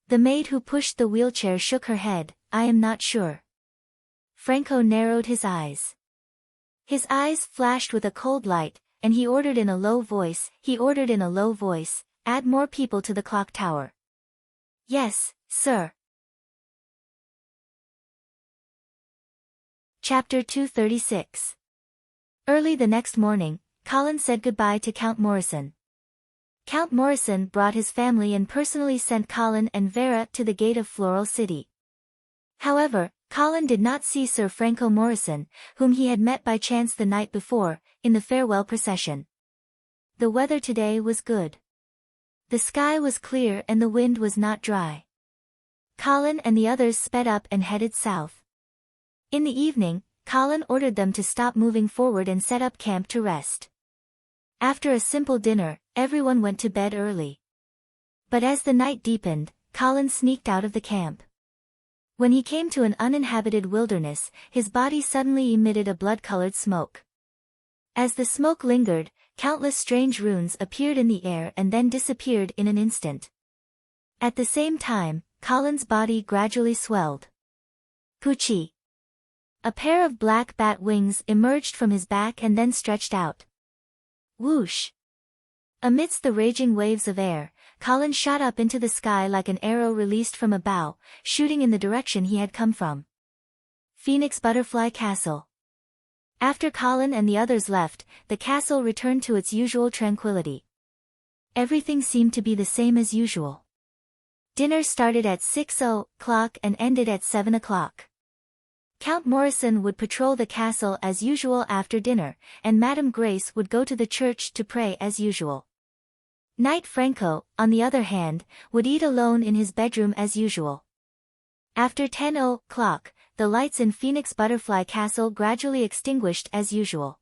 S1: The maid who pushed the wheelchair shook her head, "I am not sure." Franco narrowed his eyes. His eyes flashed with a cold light, and he ordered in a low voice, "Add more people to the clock tower." "Yes, sir." Chapter 236. Early the next morning, Colin said goodbye to Count Morrison. Count Morrison brought his family and personally sent Colin and Vera to the gate of Floral City. However, Colin did not see Sir Franco Morrison, whom he had met by chance the night before, in the farewell procession. The weather today was good. The sky was clear and the wind was not dry. Colin and the others sped up and headed south. In the evening, Colin ordered them to stop moving forward and set up camp to rest. After a simple dinner, everyone went to bed early. But as the night deepened, Colin sneaked out of the camp. When he came to an uninhabited wilderness, his body suddenly emitted a blood-colored smoke. As the smoke lingered, countless strange runes appeared in the air and then disappeared in an instant. At the same time, Colin's body gradually swelled. Poochie. A pair of black bat wings emerged from his back and then stretched out. Whoosh! Amidst the raging waves of air, Colin shot up into the sky like an arrow released from a bow, shooting in the direction he had come from. Phoenix Butterfly Castle. After Colin and the others left, the castle returned to its usual tranquility. Everything seemed to be the same as usual. Dinner started at 6 o'clock and ended at 7 o'clock. Count Morrison would patrol the castle as usual after dinner, and Madame Grace would go to the church to pray as usual. Knight Franco, on the other hand, would eat alone in his bedroom as usual. After 10 o'clock, the lights in Phoenix Butterfly Castle gradually extinguished as usual.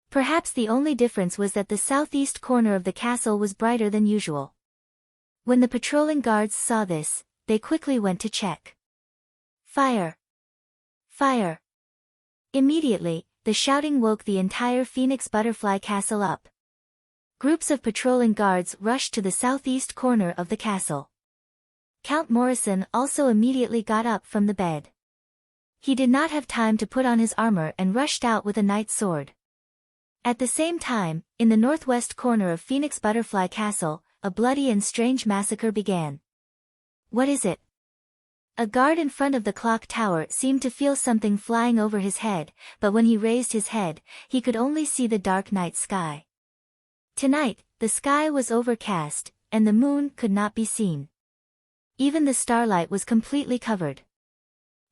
S1: Perhaps the only difference was that the southeast corner of the castle was brighter than usual. When the patrolling guards saw this, they quickly went to check. Fire! Fire! Immediately, the shouting woke the entire Phoenix Butterfly Castle up. Groups of patrolling guards rushed to the southeast corner of the castle. Count Morrison also immediately got up from the bed. He did not have time to put on his armor and rushed out with a knight's sword. At the same time, in the northwest corner of Phoenix Butterfly Castle, a bloody and strange massacre began. What is it? A guard in front of the clock tower seemed to feel something flying over his head, but when he raised his head, he could only see the dark night sky. Tonight, the sky was overcast, and the moon could not be seen. Even the starlight was completely covered.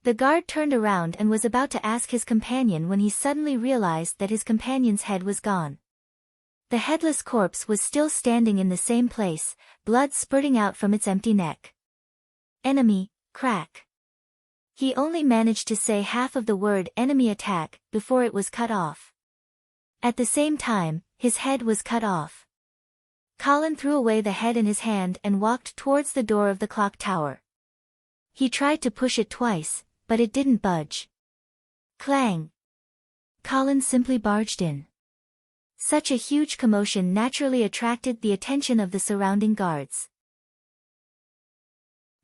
S1: The guard turned around and was about to ask his companion when he suddenly realized that his companion's head was gone. The headless corpse was still standing in the same place, blood spurting out from its empty neck. Enemy, crack. He only managed to say half of the word enemy attack before it was cut off. At the same time, his head was cut off. Colin threw away the head in his hand and walked towards the door of the clock tower. He tried to push it twice, but it didn't budge. Clang! Colin simply barged in. Such a huge commotion naturally attracted the attention of the surrounding guards.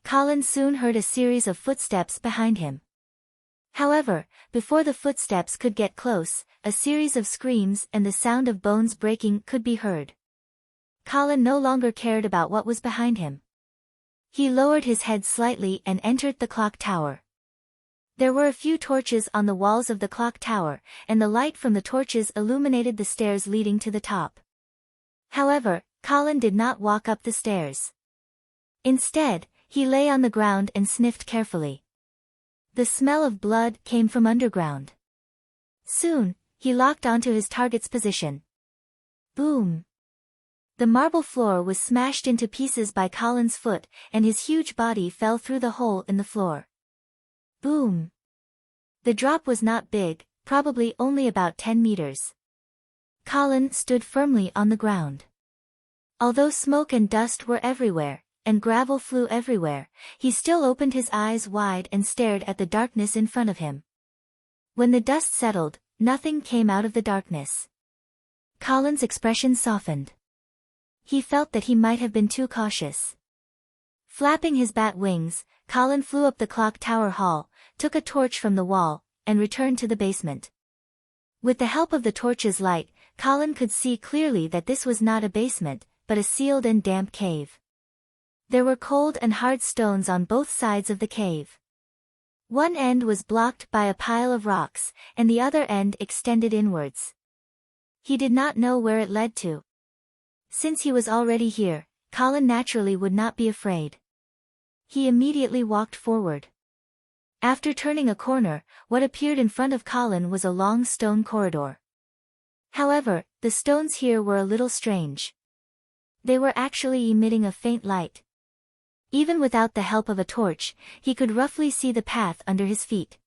S1: Colin soon heard a series of footsteps behind him. However, before the footsteps could get close, a series of screams and the sound of bones breaking could be heard. Colin no longer cared about what was behind him. He lowered his head slightly and entered the clock tower. There were a few torches on the walls of the clock tower, and the light from the torches illuminated the stairs leading to the top. However, Colin did not walk up the stairs. Instead, he lay on the ground and sniffed carefully. The smell of blood came from underground. Soon, he locked onto his target's position. Boom! The marble floor was smashed into pieces by Colin's foot, and his huge body fell through the hole in the floor. Boom! The drop was not big, probably only about 10 meters. Colin stood firmly on the ground. Although smoke and dust were everywhere, and gravel flew everywhere, he still opened his eyes wide and stared at the darkness in front of him. When the dust settled, nothing came out of the darkness. Colin's expression softened. He felt that he might have been too cautious. Flapping his bat wings, Colin flew up the clock tower hall, took a torch from the wall, and returned to the basement. With the help of the torch's light, Colin could see clearly that this was not a basement, but a sealed and damp cave. There were cold and hard stones on both sides of the cave. One end was blocked by a pile of rocks, and the other end extended inwards. He did not know where it led to. Since he was already here, Colin naturally would not be afraid. He immediately walked forward. After turning a corner, what appeared in front of Colin was a long stone corridor. However, the stones here were a little strange. They were actually emitting a faint light. Even without the help of a torch, he could roughly see the path under his feet.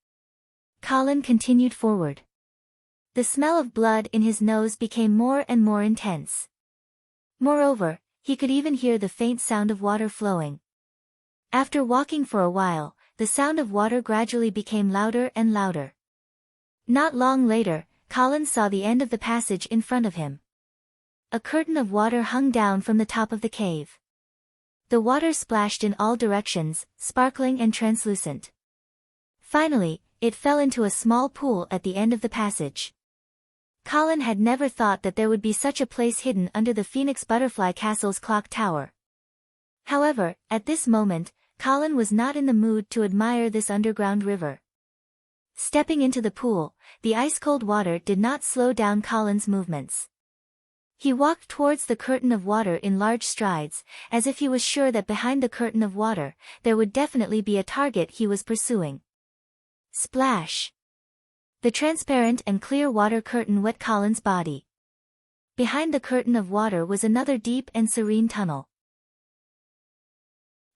S1: Colin continued forward. The smell of blood in his nose became more and more intense. Moreover, he could even hear the faint sound of water flowing. After walking for a while, the sound of water gradually became louder and louder. Not long later, Colin saw the end of the passage in front of him. A curtain of water hung down from the top of the cave. The water splashed in all directions, sparkling and translucent. Finally, it fell into a small pool at the end of the passage. Colin had never thought that there would be such a place hidden under the Phoenix Butterfly Castle's clock tower. However, at this moment, Colin was not in the mood to admire this underground river. Stepping into the pool, the ice-cold water did not slow down Colin's movements. He walked towards the curtain of water in large strides, as if he was sure that behind the curtain of water, there would definitely be a target he was pursuing. Splash! The transparent and clear water curtain wet Colin's body. Behind the curtain of water was another deep and serene tunnel.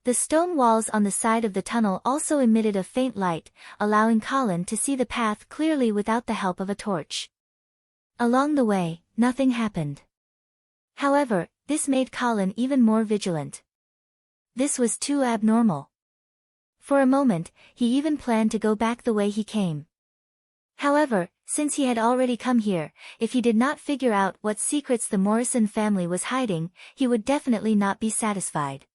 S1: The stone walls on the side of the tunnel also emitted a faint light, allowing Colin to see the path clearly without the help of a torch. Along the way, nothing happened. However, this made Colin even more vigilant. This was too abnormal. For a moment, he even planned to go back the way he came. However, since he had already come here, if he did not figure out what secrets the Morrison family was hiding, he would definitely not be satisfied.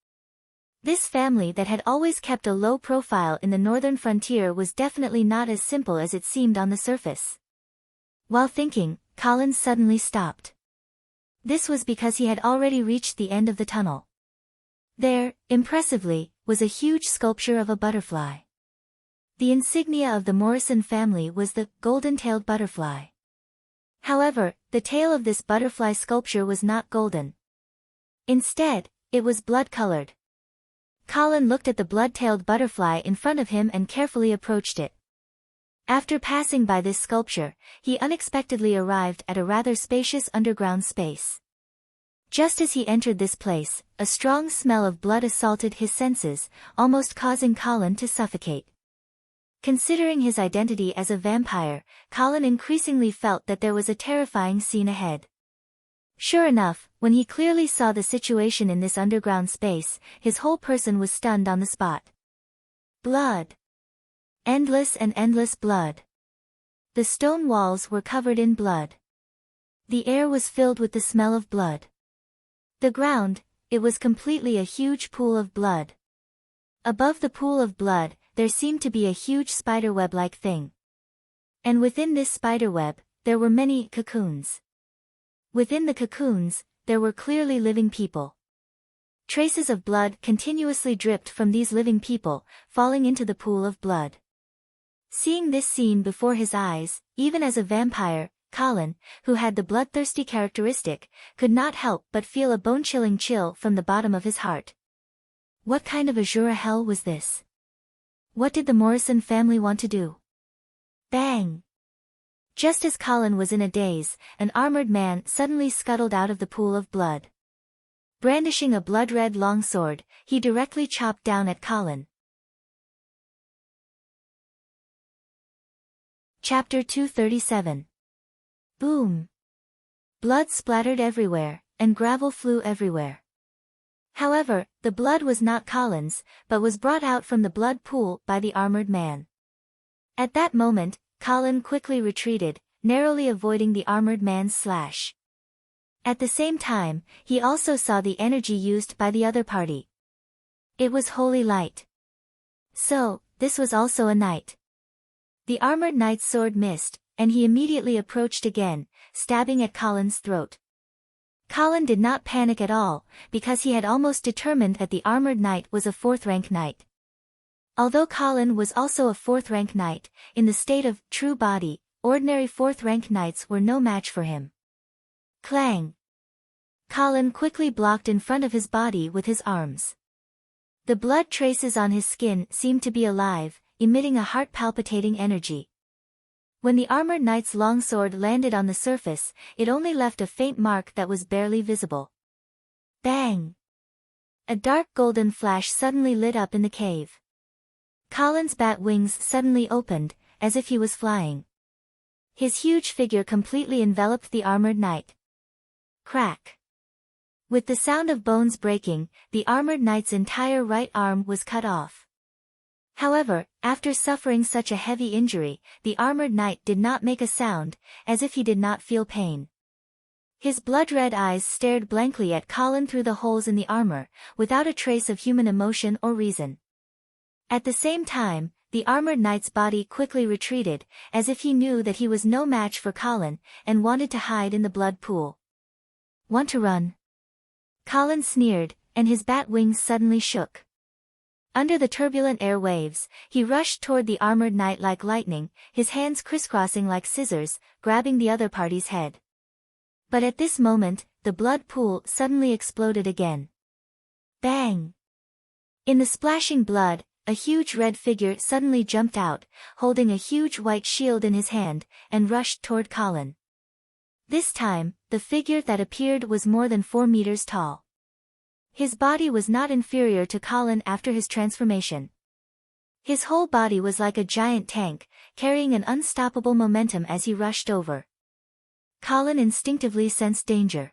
S1: This family that had always kept a low profile in the northern frontier was definitely not as simple as it seemed on the surface. While thinking, Colin suddenly stopped. This was because he had already reached the end of the tunnel. There, impressively, was a huge sculpture of a butterfly. The insignia of the Morrison family was the golden-tailed butterfly. However, the tail of this butterfly sculpture was not golden. Instead, it was blood-colored. Colin looked at the blood-tailed butterfly in front of him and carefully approached it. After passing by this sculpture, he unexpectedly arrived at a rather spacious underground space. Just as he entered this place, a strong smell of blood assaulted his senses, almost causing Colin to suffocate. Considering his identity as a vampire, Colin increasingly felt that there was a terrifying scene ahead. Sure enough, when he clearly saw the situation in this underground space, his whole person was stunned on the spot. Blood. Endless and endless blood. The stone walls were covered in blood. The air was filled with the smell of blood. The ground, it was completely a huge pool of blood. Above the pool of blood, there seemed to be a huge spiderweb-like thing. And within this spiderweb, there were many cocoons. Within the cocoons, there were clearly living people. Traces of blood continuously dripped from these living people, falling into the pool of blood. Seeing this scene before his eyes, even as a vampire, Colin, who had the bloodthirsty characteristic, could not help but feel a bone-chilling chill from the bottom of his heart. What kind of azure hell was this? What did the Morrison family want to do? Bang! Just as Colin was in a daze, an armored man suddenly scuttled out of the pool of blood. Brandishing a blood-red longsword, he directly chopped down at Colin. Chapter 237. Boom! Blood splattered everywhere, and gravel flew everywhere. However, the blood was not Colin's, but was brought out from the blood pool by the armored man. At that moment, Colin quickly retreated, narrowly avoiding the armored man's slash. At the same time, he also saw the energy used by the other party. It was holy light. So, this was also a knight. The armored knight's sword missed, and he immediately approached again, stabbing at Colin's throat. Colin did not panic at all, because he had almost determined that the armored knight was a fourth-rank knight. Although Colin was also a fourth-rank knight, in the state of true body, ordinary fourth-rank knights were no match for him. Clang! Colin quickly blocked in front of his body with his arms. The blood traces on his skin seemed to be alive, emitting a heart-palpitating energy. When the armored knight's longsword landed on the surface, it only left a faint mark that was barely visible. Bang! A dark golden flash suddenly lit up in the cave. Colin's bat wings suddenly opened, as if he was flying. His huge figure completely enveloped the armored knight. Crack! With the sound of bones breaking, the armored knight's entire right arm was cut off. However, after suffering such a heavy injury, the armored knight did not make a sound, as if he did not feel pain. His blood-red eyes stared blankly at Colin through the holes in the armor, without a trace of human emotion or reason. At the same time, the armored knight's body quickly retreated, as if he knew that he was no match for Colin, and wanted to hide in the blood pool. Want to run? Colin sneered, and his bat wings suddenly shook. Under the turbulent air waves, he rushed toward the armored knight like lightning, his hands crisscrossing like scissors, grabbing the other party's head. But at this moment, the blood pool suddenly exploded again. Bang! In the splashing blood, a huge red figure suddenly jumped out, holding a huge white shield in his hand, and rushed toward Colin. This time, the figure that appeared was more than 4 meters tall. His body was not inferior to Colin after his transformation. His whole body was like a giant tank, carrying an unstoppable momentum as he rushed over. Colin instinctively sensed danger.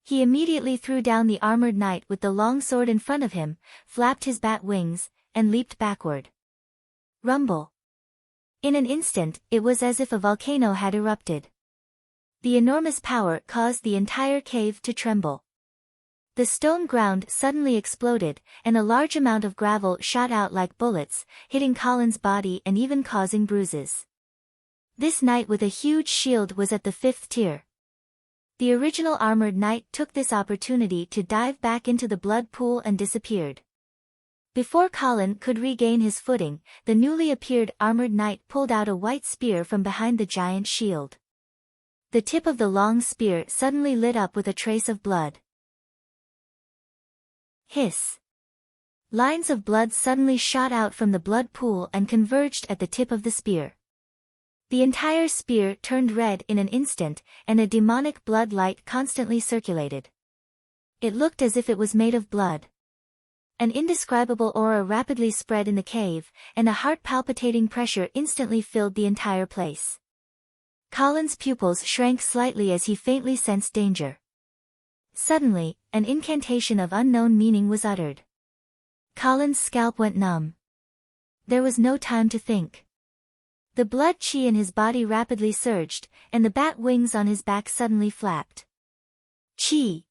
S1: He immediately threw down the armored knight with the long sword in front of him, flapped his bat wings, and leaped backward. Rumble! In an instant, it was as if a volcano had erupted. The enormous power caused the entire cave to tremble. The stone ground suddenly exploded, and a large amount of gravel shot out like bullets, hitting Colin's body and even causing bruises. This knight with a huge shield was at the 5th tier. The original armored knight took this opportunity to dive back into the blood pool and disappeared. Before Colin could regain his footing, the newly appeared armored knight pulled out a white spear from behind the giant shield. The tip of the long spear suddenly lit up with a trace of blood. Hiss! Lines of blood suddenly shot out from the blood pool and converged at the tip of the spear. The entire spear turned red in an instant, and a demonic blood light constantly circulated. It looked as if it was made of blood. An indescribable aura rapidly spread in the cave, and a heart-palpitating pressure instantly filled the entire place. Colin's pupils shrank slightly as he faintly sensed danger. Suddenly, an incantation of unknown meaning was uttered. Colin's scalp went numb. There was no time to think. The blood chi in his body rapidly surged, and the bat wings on his back suddenly flapped. Chi!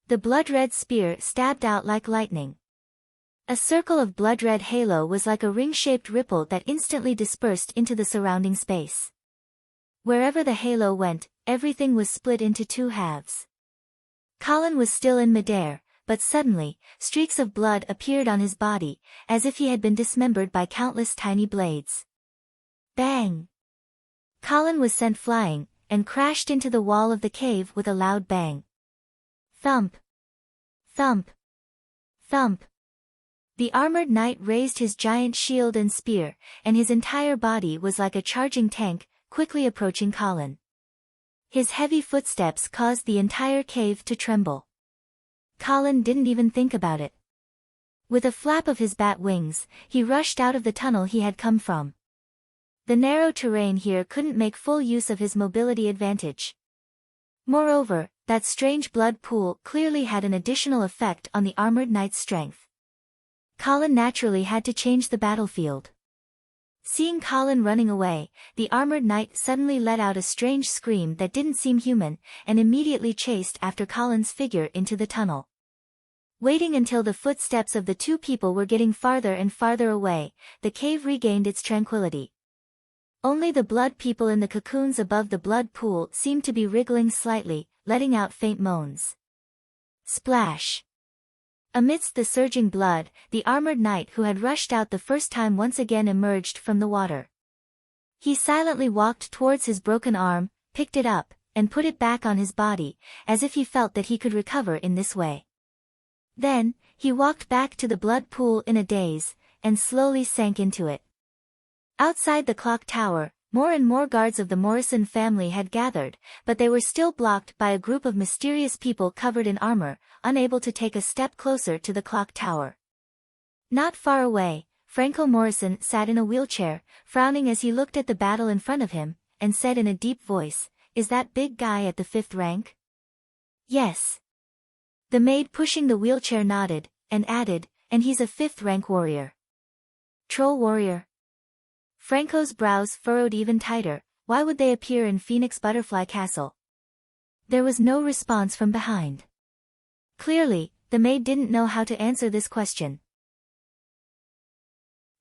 S1: The blood-red spear stabbed out like lightning. A circle of blood-red halo was like a ring-shaped ripple that instantly dispersed into the surrounding space. Wherever the halo went, everything was split into 2 halves. Colin was still in midair, but suddenly, streaks of blood appeared on his body, as if he had been dismembered by countless tiny blades. Bang! Colin was sent flying, and crashed into the wall of the cave with a loud bang. Thump! Thump! Thump! The armored knight raised his giant shield and spear, and his entire body was like a charging tank, quickly approaching Colin. His heavy footsteps caused the entire cave to tremble. Colin didn't even think about it. With a flap of his bat wings, he rushed out of the tunnel he had come from. The narrow terrain here couldn't make full use of his mobility advantage. Moreover, that strange blood pool clearly had an additional effect on the armored knight's strength. Colin naturally had to change the battlefield. Seeing Colin running away, the armored knight suddenly let out a strange scream that didn't seem human, and immediately chased after Colin's figure into the tunnel. Waiting until the footsteps of the 2 people were getting farther and farther away, the cave regained its tranquility. Only the blood people in the cocoons above the blood pool seemed to be wriggling slightly, letting out faint moans. Splash! Amidst the surging blood, the armored knight who had rushed out the first time once again emerged from the water. He silently walked towards his broken arm, picked it up, and put it back on his body, as if he felt that he could recover in this way. Then, he walked back to the blood pool in a daze, and slowly sank into it. Outside the clock tower, more and more guards of the Morrison family had gathered, but they were still blocked by a group of mysterious people covered in armor, unable to take a step closer to the clock tower. Not far away, Franco Morrison sat in a wheelchair, frowning as he looked at the battle in front of him, and said in a deep voice, "Is that big guy at the 5th rank?" "Yes." The maid pushing the wheelchair nodded, and added, "And he's a 5th rank warrior." "Troll warrior?" Franco's brows furrowed even tighter. Why would they appear in Phoenix Butterfly Castle? There was no response from behind. Clearly, the maid didn't know how to answer this question.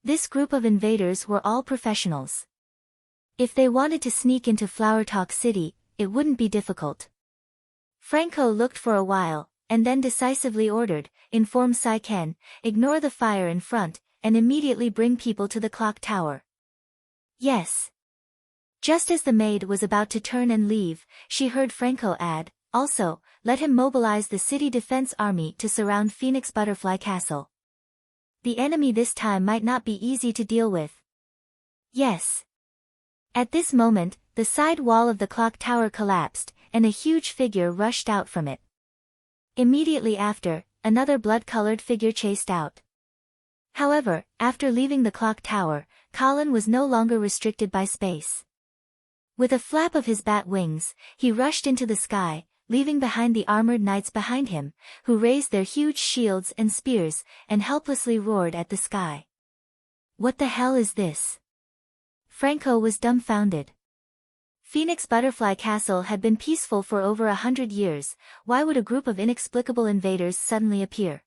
S1: This group of invaders were all professionals. If they wanted to sneak into Flower Talk City, it wouldn't be difficult. Franco looked for a while, and then decisively ordered, "Inform Sai-ken, ignore the fire in front, and immediately bring people to the clock tower." "Yes." Just as the maid was about to turn and leave, she heard Franco add, "Also, let him mobilize the city defense army to surround Phoenix Butterfly Castle. The enemy this time might not be easy to deal with." "Yes." At this moment, the side wall of the clock tower collapsed, and a huge figure rushed out from it. Immediately after, another blood-colored figure chased out. However, after leaving the clock tower, Colin was no longer restricted by space. With a flap of his bat wings, he rushed into the sky, leaving behind the armored knights behind him, who raised their huge shields and spears, and helplessly roared at the sky. "What the hell is this?" Franco was dumbfounded. Phoenix Butterfly Castle had been peaceful for over 100 years, why would a group of inexplicable invaders suddenly appear?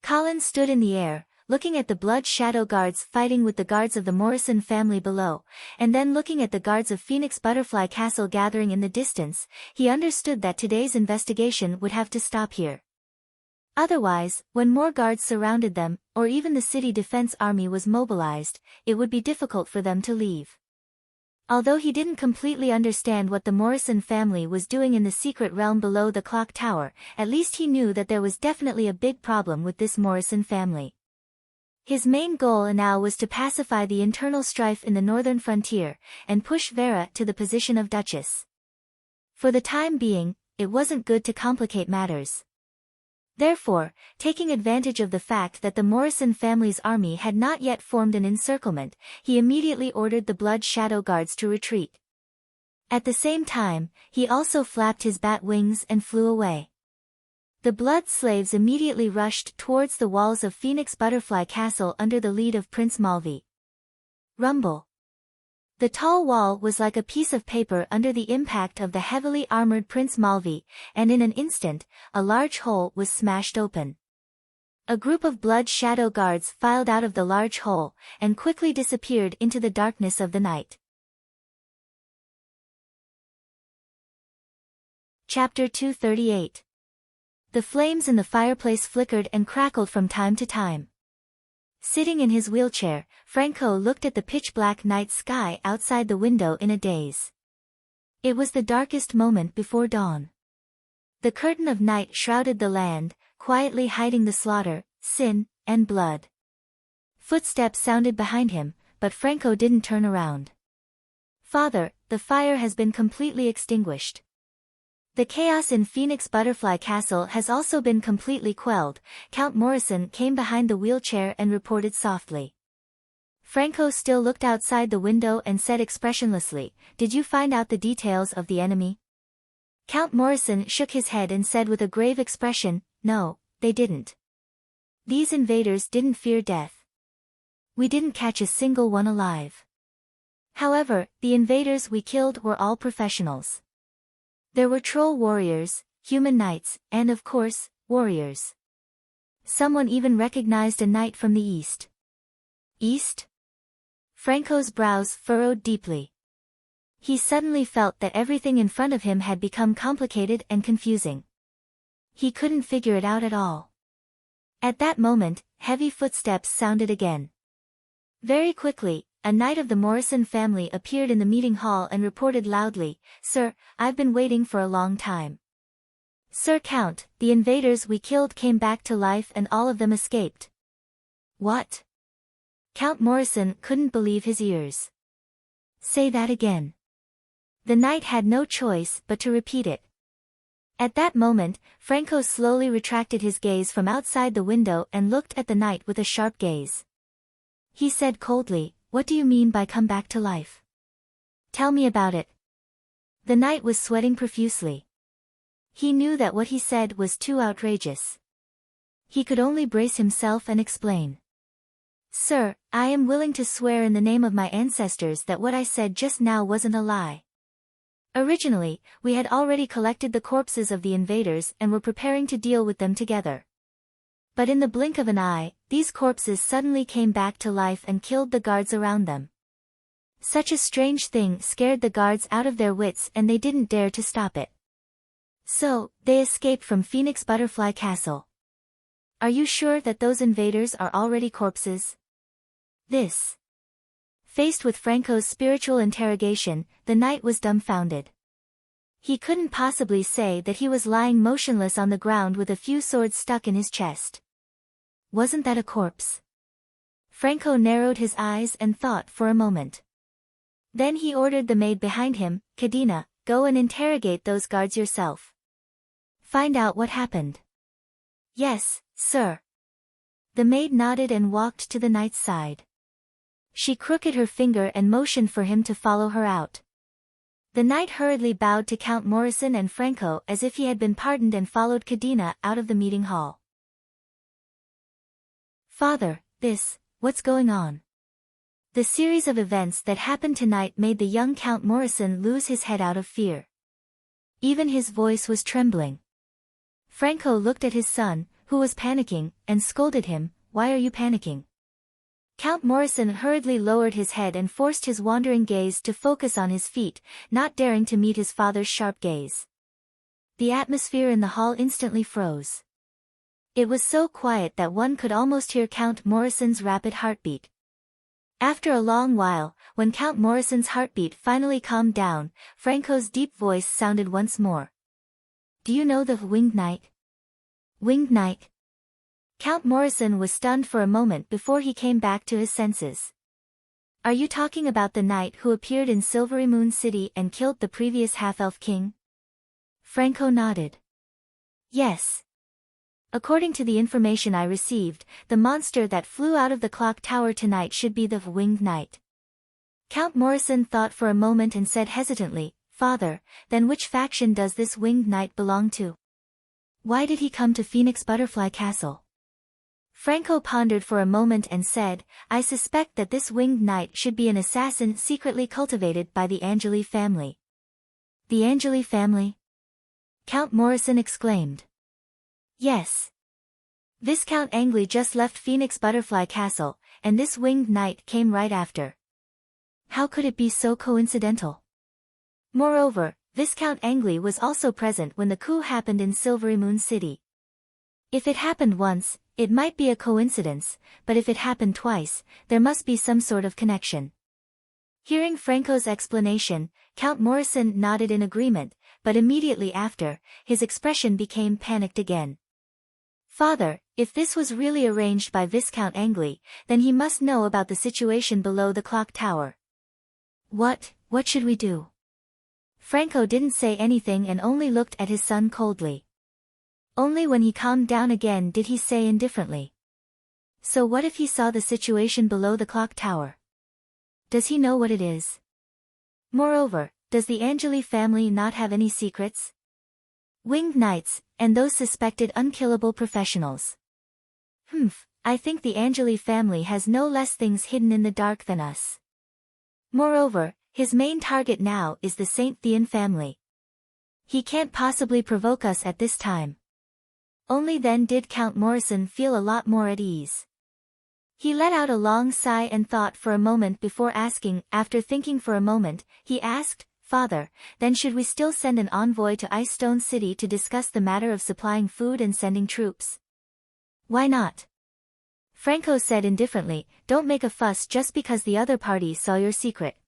S1: Colin stood in the air, looking at the Blood Shadow Guards fighting with the guards of the Morrison family below, and then looking at the guards of Phoenix Butterfly Castle gathering in the distance. He understood that today's investigation would have to stop here. Otherwise, when more guards surrounded them, or even the city defense army was mobilized, it would be difficult for them to leave. Although he didn't completely understand what the Morrison family was doing in the secret realm below the clock tower, at least he knew that there was definitely a big problem with this Morrison family. His main goal now was to pacify the internal strife in the northern frontier, and push Vera to the position of Duchess. For the time being, it wasn't good to complicate matters. Therefore, taking advantage of the fact that the Morrison family's army had not yet formed an encirclement, he immediately ordered the Blood Shadow Guards to retreat. At the same time, he also flapped his bat wings and flew away. The Blood Slaves immediately rushed towards the walls of Phoenix Butterfly Castle under the lead of Prince Malvi. Rumble. The tall wall was like a piece of paper under the impact of the heavily armored Prince Malvi, and in an instant, a large hole was smashed open. A group of Blood Shadow Guards filed out of the large hole, and quickly disappeared into the darkness of the night. Chapter 238. The flames in the fireplace flickered and crackled from time to time. Sitting in his wheelchair, Franco looked at the pitch-black night sky outside the window in a daze. It was the darkest moment before dawn. The curtain of night shrouded the land, quietly hiding the slaughter, sin, and blood. Footsteps sounded behind him, but Franco didn't turn around. "Father, the fire has been completely extinguished. The chaos in Phoenix Butterfly Castle has also been completely quelled." Count Morrison came behind the wheelchair and reported softly. Franco still looked outside the window and said expressionlessly, "Did you find out the details of the enemy?" Count Morrison shook his head and said with a grave expression, "No, they didn't. These invaders didn't fear death. We didn't catch a single one alive. However, the invaders we killed were all professionals. There were troll warriors, human knights, and of course, warriors. Someone even recognized a knight from the east." "East?" Franco's brows furrowed deeply. He suddenly felt that everything in front of him had become complicated and confusing. He couldn't figure it out at all. At that moment, heavy footsteps sounded again. Very quickly, a knight of the Morrison family appeared in the meeting hall and reported loudly, "Sir, I've been waiting for a long time. Sir Count, the invaders we killed came back to life and all of them escaped." "What?" Count Morrison couldn't believe his ears. "Say that again." The knight had no choice but to repeat it. At that moment, Franco slowly retracted his gaze from outside the window and looked at the knight with a sharp gaze. He said coldly, "What do you mean by come back to life? Tell me about it." The knight was sweating profusely. He knew that what he said was too outrageous. He could only brace himself and explain. "Sir, I am willing to swear in the name of my ancestors that what I said just now wasn't a lie. Originally, we had already collected the corpses of the invaders and were preparing to deal with them together. But in the blink of an eye, these corpses suddenly came back to life and killed the guards around them. Such a strange thing scared the guards out of their wits and they didn't dare to stop it. So, they escaped from Phoenix Butterfly Castle. Are you sure that those invaders are already corpses? This. Faced with Franco's spiritual interrogation, the knight was dumbfounded. He couldn't possibly say that he was lying motionless on the ground with a few swords stuck in his chest. Wasn't that a corpse? Franco narrowed his eyes and thought for a moment. Then he ordered the maid behind him, Cadina, go and interrogate those guards yourself. Find out what happened. Yes, sir. The maid nodded and walked to the knight's side. She crooked her finger and motioned for him to follow her out. The knight hurriedly bowed to Count Morrison and Franco as if he had been pardoned and followed Cadina out of the meeting hall. Father, what's going on? The series of events that happened tonight made the young Count Morrison lose his head out of fear. Even his voice was trembling. Franco looked at his son, who was panicking, and scolded him, "Why are you panicking?" Count Morrison hurriedly lowered his head and forced his wandering gaze to focus on his feet, not daring to meet his father's sharp gaze. The atmosphere in the hall instantly froze. It was so quiet that one could almost hear Count Morrison's rapid heartbeat. After a long while, when Count Morrison's heartbeat finally calmed down, Franco's deep voice sounded once more. "Do you know the Winged Knight?" "Winged Knight?" Count Morrison was stunned for a moment before he came back to his senses. "Are you talking about the knight who appeared in Silvery Moon City and killed the previous half-elf king?" Franco nodded. "Yes. According to the information I received, the monster that flew out of the clock tower tonight should be the Winged Knight." Count Morrison thought for a moment and said hesitantly, "Father, then which faction does this Winged Knight belong to? Why did he come to Phoenix Butterfly Castle?" Franco pondered for a moment and said, "I suspect that this Winged Knight should be an assassin secretly cultivated by the Angeli family." "The Angeli family?" Count Morrison exclaimed. "Yes. Viscount Angeli just left Phoenix Butterfly Castle, and this Winged Knight came right after. How could it be so coincidental? Moreover, Viscount Angeli was also present when the coup happened in Silvery Moon City. If it happened once, it might be a coincidence, but if it happened twice, there must be some sort of connection." Hearing Franco's explanation, Count Morrison nodded in agreement, but immediately after, his expression became panicked again. "Father, if this was really arranged by Viscount Angeli, then he must know about the situation below the clock tower. What should we do?" Franco didn't say anything and only looked at his son coldly. Only when he calmed down again did he say indifferently, "So what if he saw the situation below the clock tower? Does he know what it is? Moreover, does the Angeli family not have any secrets? Winged Knights, and those suspected unkillable professionals. I think the Angeli family has no less things hidden in the dark than us. Moreover, his main target now is the Saint Thean family. He can't possibly provoke us at this time." Only then did Count Morrison feel a lot more at ease. He let out a long sigh and thought for a moment before asking. After thinking for a moment, he asked, "Father, then should we still send an envoy to Ice Stone City to discuss the matter of supplying food and sending troops?" "Why not?" Franco said indifferently, "Don't make a fuss just because the other party saw your secret.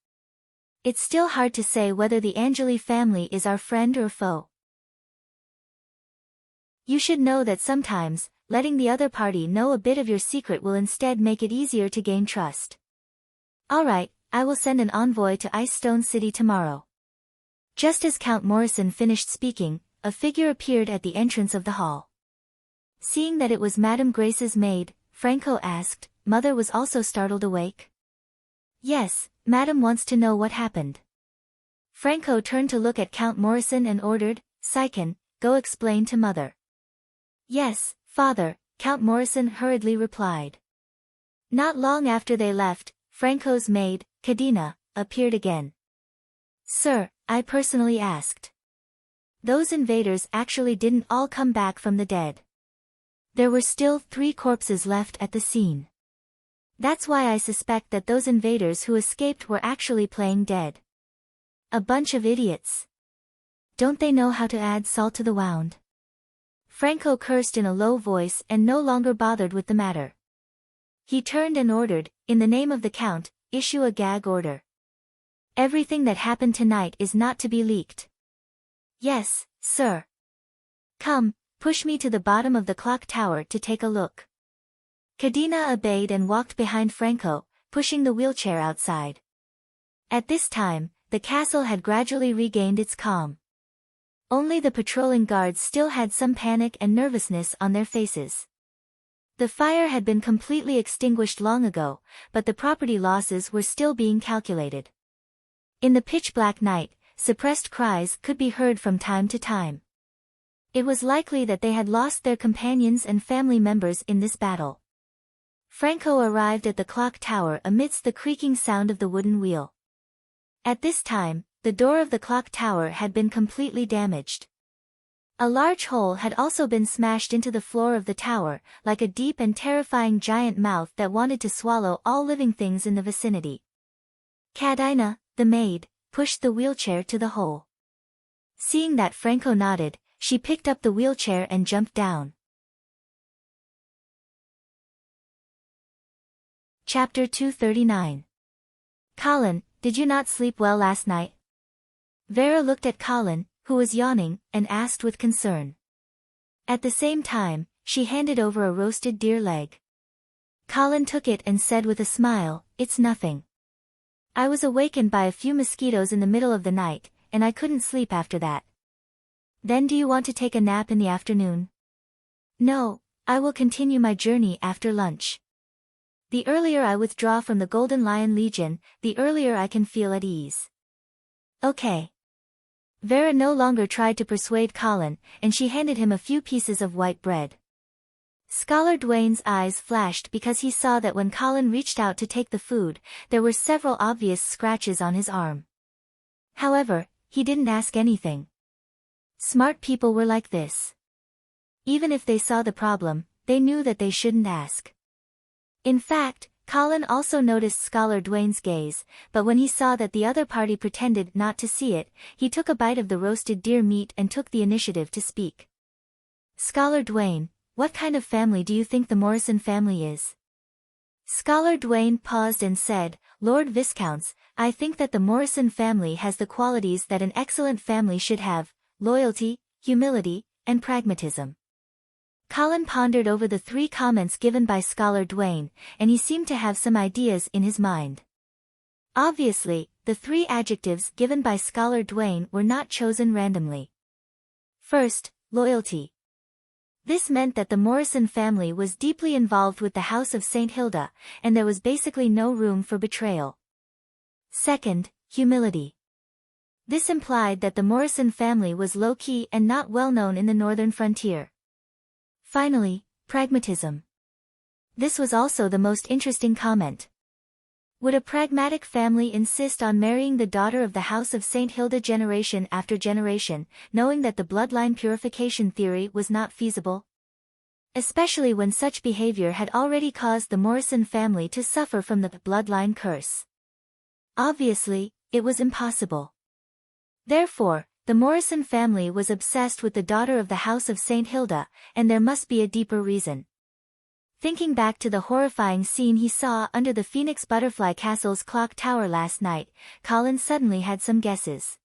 S1: It's still hard to say whether the Angeli family is our friend or foe. You should know that sometimes, letting the other party know a bit of your secret will instead make it easier to gain trust. All right, I will send an envoy to Ice Stone City tomorrow." Just as Count Morrison finished speaking, a figure appeared at the entrance of the hall. Seeing that it was Madame Grace's maid, Franco asked, "Mother was also startled awake?" "Yes, Madame wants to know what happened." Franco turned to look at Count Morrison and ordered, "Sycan, go explain to Mother." "Yes, Father," Count Morrison hurriedly replied. Not long after they left, Franco's maid, Cadina, appeared again. "Sir, I personally asked. Those invaders actually didn't all come back from the dead. There were still 3 corpses left at the scene. That's why I suspect that those invaders who escaped were actually playing dead. A bunch of idiots." don't they know how to add salt to the wound? Franco cursed in a low voice and no longer bothered with the matter. He turned and ordered, in the name of the Count, issue a gag order. Everything that happened tonight is not to be leaked. Yes, sir. Come, push me to the bottom of the clock tower to take a look. Cadena obeyed and walked behind Franco, pushing the wheelchair outside. At this time, the castle had gradually regained its calm. Only the patrolling guards still had some panic and nervousness on their faces. The fire had been completely extinguished long ago, but the property losses were still being calculated. In the pitch-black night, suppressed cries could be heard from time to time. It was likely that they had lost their companions and family members in this battle. Franco arrived at the clock tower amidst the creaking sound of the wooden wheel. At this time, the door of the clock tower had been completely damaged. A large hole had also been smashed into the floor of the tower, like a deep and terrifying giant mouth that wanted to swallow all living things in the vicinity. Cadena, the maid, pushed the wheelchair to the hole. Seeing that Franco nodded, she picked up the wheelchair and jumped down. Chapter 239. Colin, did you not sleep well last night? Vera looked at Colin, who was yawning, and asked with concern. At the same time, she handed over a roasted deer leg. Colin took it and said with a smile, "It's nothing. I was awakened by a few mosquitoes in the middle of the night, and I couldn't sleep after that." "Then do you want to take a nap in the afternoon?" "No, I will continue my journey after lunch. The earlier I withdraw from the Golden Lion Legion, the earlier I can feel at ease." "Okay." Vera no longer tried to persuade Colin, and she handed him a few pieces of white bread. Scholar Dwayne's eyes flashed because he saw that when Colin reached out to take the food, there were several obvious scratches on his arm. However, he didn't ask anything. Smart people were like this. Even if they saw the problem, they knew that they shouldn't ask. In fact, Colin also noticed Scholar Dwayne's gaze, but when he saw that the other party pretended not to see it, he took a bite of the roasted deer meat and took the initiative to speak. "Scholar Dwayne, what kind of family do you think the Morrison family is?" Scholar Dwayne paused and said, "Lord Viscounts, I think that the Morrison family has the qualities that an excellent family should have: loyalty, humility, and pragmatism." Colin pondered over the three comments given by Scholar Dwayne, and he seemed to have some ideas in his mind. Obviously, the three adjectives given by Scholar Dwayne were not chosen randomly. First, loyalty. This meant that the Morrison family was deeply involved with the House of St. Hilda, and there was basically no room for betrayal. Second, humility. This implied that the Morrison family was low-key and not well-known in the northern frontier. Finally, pragmatism. This was also the most interesting comment. Would a pragmatic family insist on marrying the daughter of the House of St. Hilda generation after generation, knowing that the bloodline purification theory was not feasible? Especially when such behavior had already caused the Morrison family to suffer from the bloodline curse. Obviously, it was impossible. Therefore, the Morrison family was obsessed with the daughter of the House of St. Hilda, and there must be a deeper reason. Thinking back to the horrifying scene he saw under the Phoenix Butterfly Castle's clock tower last night, Colin suddenly had some guesses.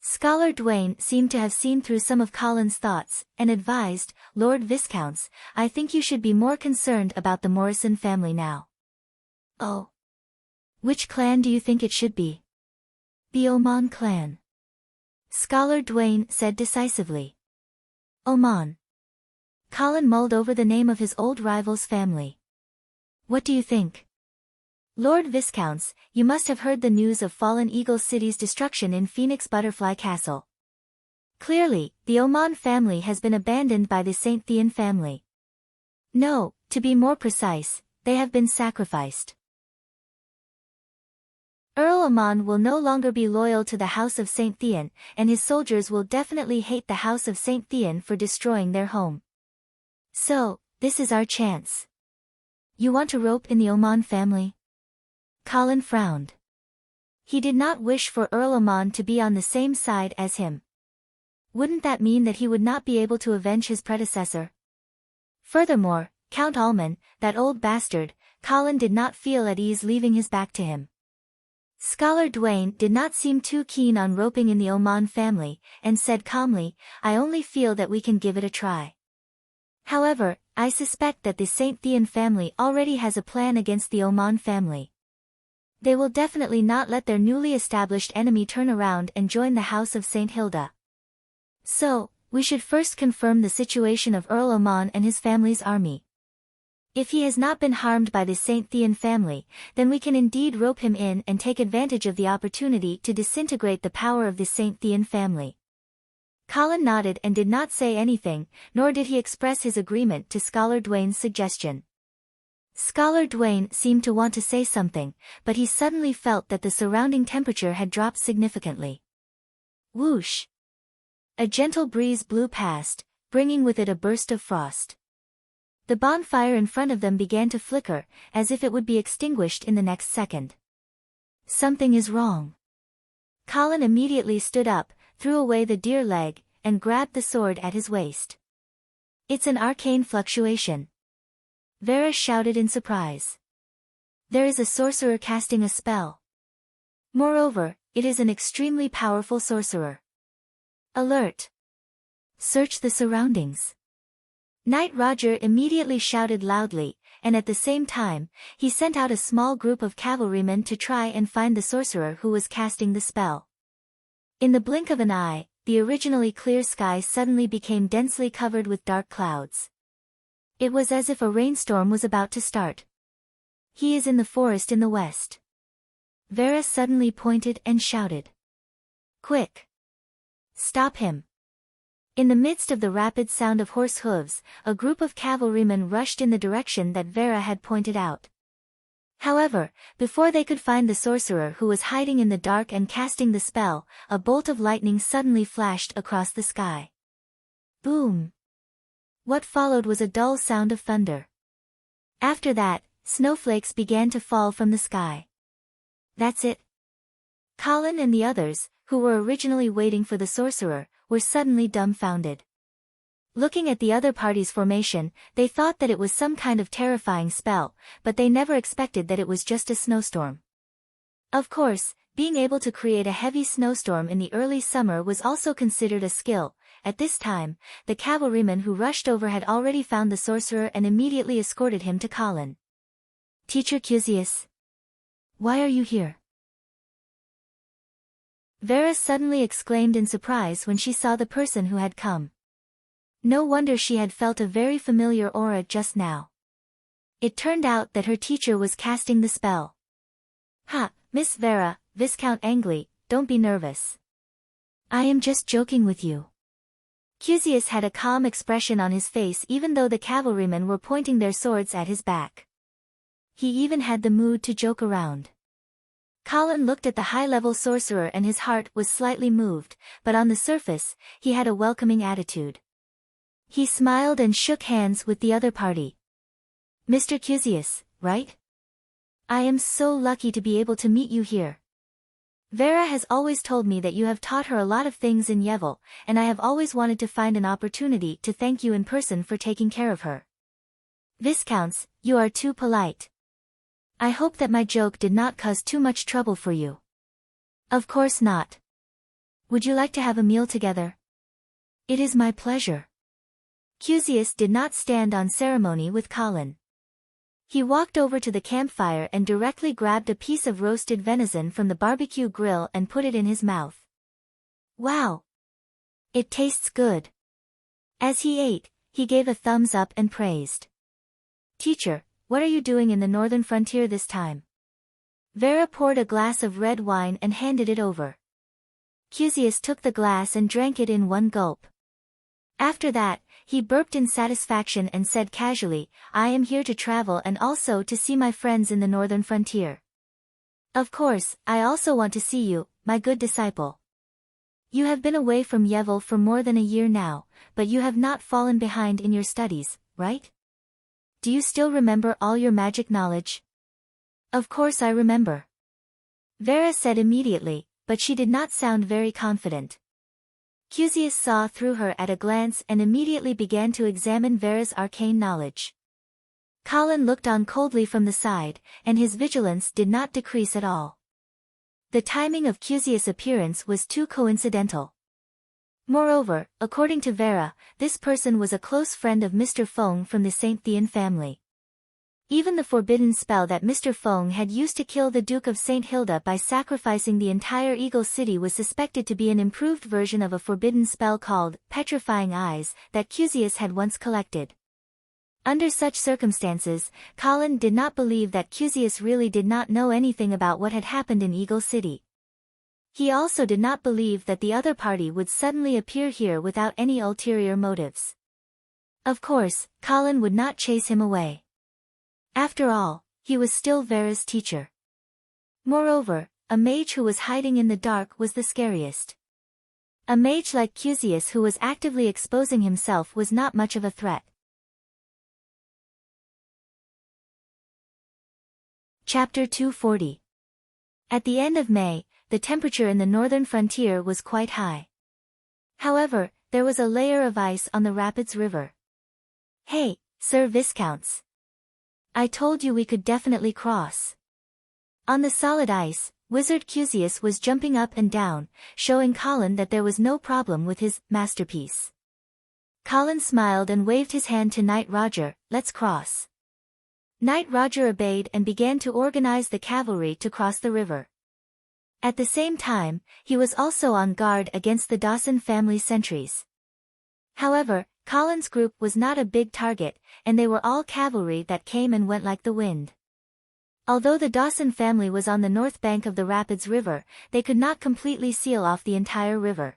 S1: Scholar Dwayne seemed to have seen through some of Colin's thoughts, and advised, "Lord Viscounts, I think you should be more concerned about the Morrison family now." "Oh. Which clan do you think it should be?" "The Oman clan," Scholar Dwayne said decisively. Oman. Colin mulled over the name of his old rival's family. "What do you think?" "Lord Viscounts, you must have heard the news of Fallen Eagle City's destruction in Phoenix Butterfly Castle. Clearly, the Oman family has been abandoned by the St. Thean family. No, to be more precise, they have been sacrificed. Earl Oman will no longer be loyal to the House of St. Thean, and his soldiers will definitely hate the House of St. Thean for destroying their home. So, this is our chance." "You want to rope in the Oman family?" Colin frowned. He did not wish for Earl Oman to be on the same side as him. Wouldn't that mean that he would not be able to avenge his predecessor? Furthermore, Count Alman, that old bastard, Colin did not feel at ease leaving his back to him. Scholar Duane did not seem too keen on roping in the Oman family, and said calmly, I only feel that we can give it a try. However, I suspect that the St. Thean family already has a plan against the Oman family. They will definitely not let their newly established enemy turn around and join the House of St. Hilda. So, we should first confirm the situation of Earl Oman and his family's army. If he has not been harmed by the St. Thean family, then we can indeed rope him in and take advantage of the opportunity to disintegrate the power of the St. Thean family. Colin nodded and did not say anything, nor did he express his agreement to Scholar Duane's suggestion. Scholar Duane seemed to want to say something, but he suddenly felt that the surrounding temperature had dropped significantly. Whoosh! A gentle breeze blew past, bringing with it a burst of frost. The bonfire in front of them began to flicker, as if it would be extinguished in the next second. Something is wrong. Colin immediately stood up, threw away the deer leg, and grabbed the sword at his waist. It's an arcane fluctuation. Vera shouted in surprise. There is a sorcerer casting a spell. Moreover, it is an extremely powerful sorcerer. Alert! Search the surroundings. Knight Roger immediately shouted loudly, and at the same time, he sent out a small group of cavalrymen to try and find the sorcerer who was casting the spell. In the blink of an eye, the originally clear sky suddenly became densely covered with dark clouds. It was as if a rainstorm was about to start. He is in the forest in the west. Vera suddenly pointed and shouted. Quick! Stop him! In the midst of the rapid sound of horse hooves, a group of cavalrymen rushed in the direction that Vera had pointed out. However, before they could find the sorcerer who was hiding in the dark and casting the spell, a bolt of lightning suddenly flashed across the sky. Boom! What followed was a dull sound of thunder. After that, snowflakes began to fall from the sky. That's it. Colin and the others, who were originally waiting for the sorcerer, were suddenly dumbfounded. Looking at the other party's formation, they thought that it was some kind of terrifying spell, but they never expected that it was just a snowstorm. Of course, being able to create a heavy snowstorm in the early summer was also considered a skill. At this time, the cavalrymen who rushed over had already found the sorcerer and immediately escorted him to Colin. Teacher Cusius, why are you here? Vera suddenly exclaimed in surprise when she saw the person who had come. No wonder she had felt a very familiar aura just now. It turned out that her teacher was casting the spell. Ha, Miss Vera, Viscount Angley, don't be nervous. I am just joking with you. Cusius had a calm expression on his face even though the cavalrymen were pointing their swords at his back. He even had the mood to joke around. Colin looked at the high-level sorcerer and his heart was slightly moved, but on the surface, he had a welcoming attitude. He smiled and shook hands with the other party. Mr. Cusius, right? I am so lucky to be able to meet you here. Vera has always told me that you have taught her a lot of things in Yevil, and I have always wanted to find an opportunity to thank you in person for taking care of her. Viscounts, you are too polite. I hope that my joke did not cause too much trouble for you. Of course not. Would you like to have a meal together? It is my pleasure. Cusius did not stand on ceremony with Colin. He walked over to the campfire and directly grabbed a piece of roasted venison from the barbecue grill and put it in his mouth. Wow! It tastes good. As he ate, he gave a thumbs up and praised. Teacher, what are you doing in the northern frontier this time? Vera poured a glass of red wine and handed it over. Cusius took the glass and drank it in one gulp. After that, he burped in satisfaction and said casually, I am here to travel and also to see my friends in the northern frontier. Of course, I also want to see you, my good disciple. You have been away from Yevil for more than a year now, but you have not fallen behind in your studies, right? Do you still remember all your magic knowledge? Of course I remember. Vera said immediately, but she did not sound very confident. Cusius saw through her at a glance and immediately began to examine Vera's arcane knowledge. Colin looked on coldly from the side, and his vigilance did not decrease at all. The timing of Cusius' appearance was too coincidental. Moreover, according to Vera, this person was a close friend of Mr. Feng from the St. Thean family. Even the forbidden spell that Mr. Feng had used to kill the Duke of St. Hilda by sacrificing the entire Eagle City was suspected to be an improved version of a forbidden spell called Petrifying Eyes that Cusius had once collected. Under such circumstances, Colin did not believe that Cusius really did not know anything about what had happened in Eagle City. He also did not believe that the other party would suddenly appear here without any ulterior motives. Of course, Colin would not chase him away. After all, he was still Vera's teacher. Moreover, a mage who was hiding in the dark was the scariest. A mage like Cusius who was actively exposing himself was not much of a threat. Chapter 240. At the end of May, the temperature in the northern frontier was quite high. However, there was a layer of ice on the Rapids River. "Hey, Sir Viscounts. I told you we could definitely cross." On the solid ice, Wizard Cusius was jumping up and down, showing Colin that there was no problem with his masterpiece. Colin smiled and waved his hand to Knight Roger. "Let's cross." Knight Roger obeyed and began to organize the cavalry to cross the river. At the same time, he was also on guard against the Dawson family sentries. However, Colin's group was not a big target, and they were all cavalry that came and went like the wind. Although the Dawson family was on the north bank of the Rapids River, they could not completely seal off the entire river.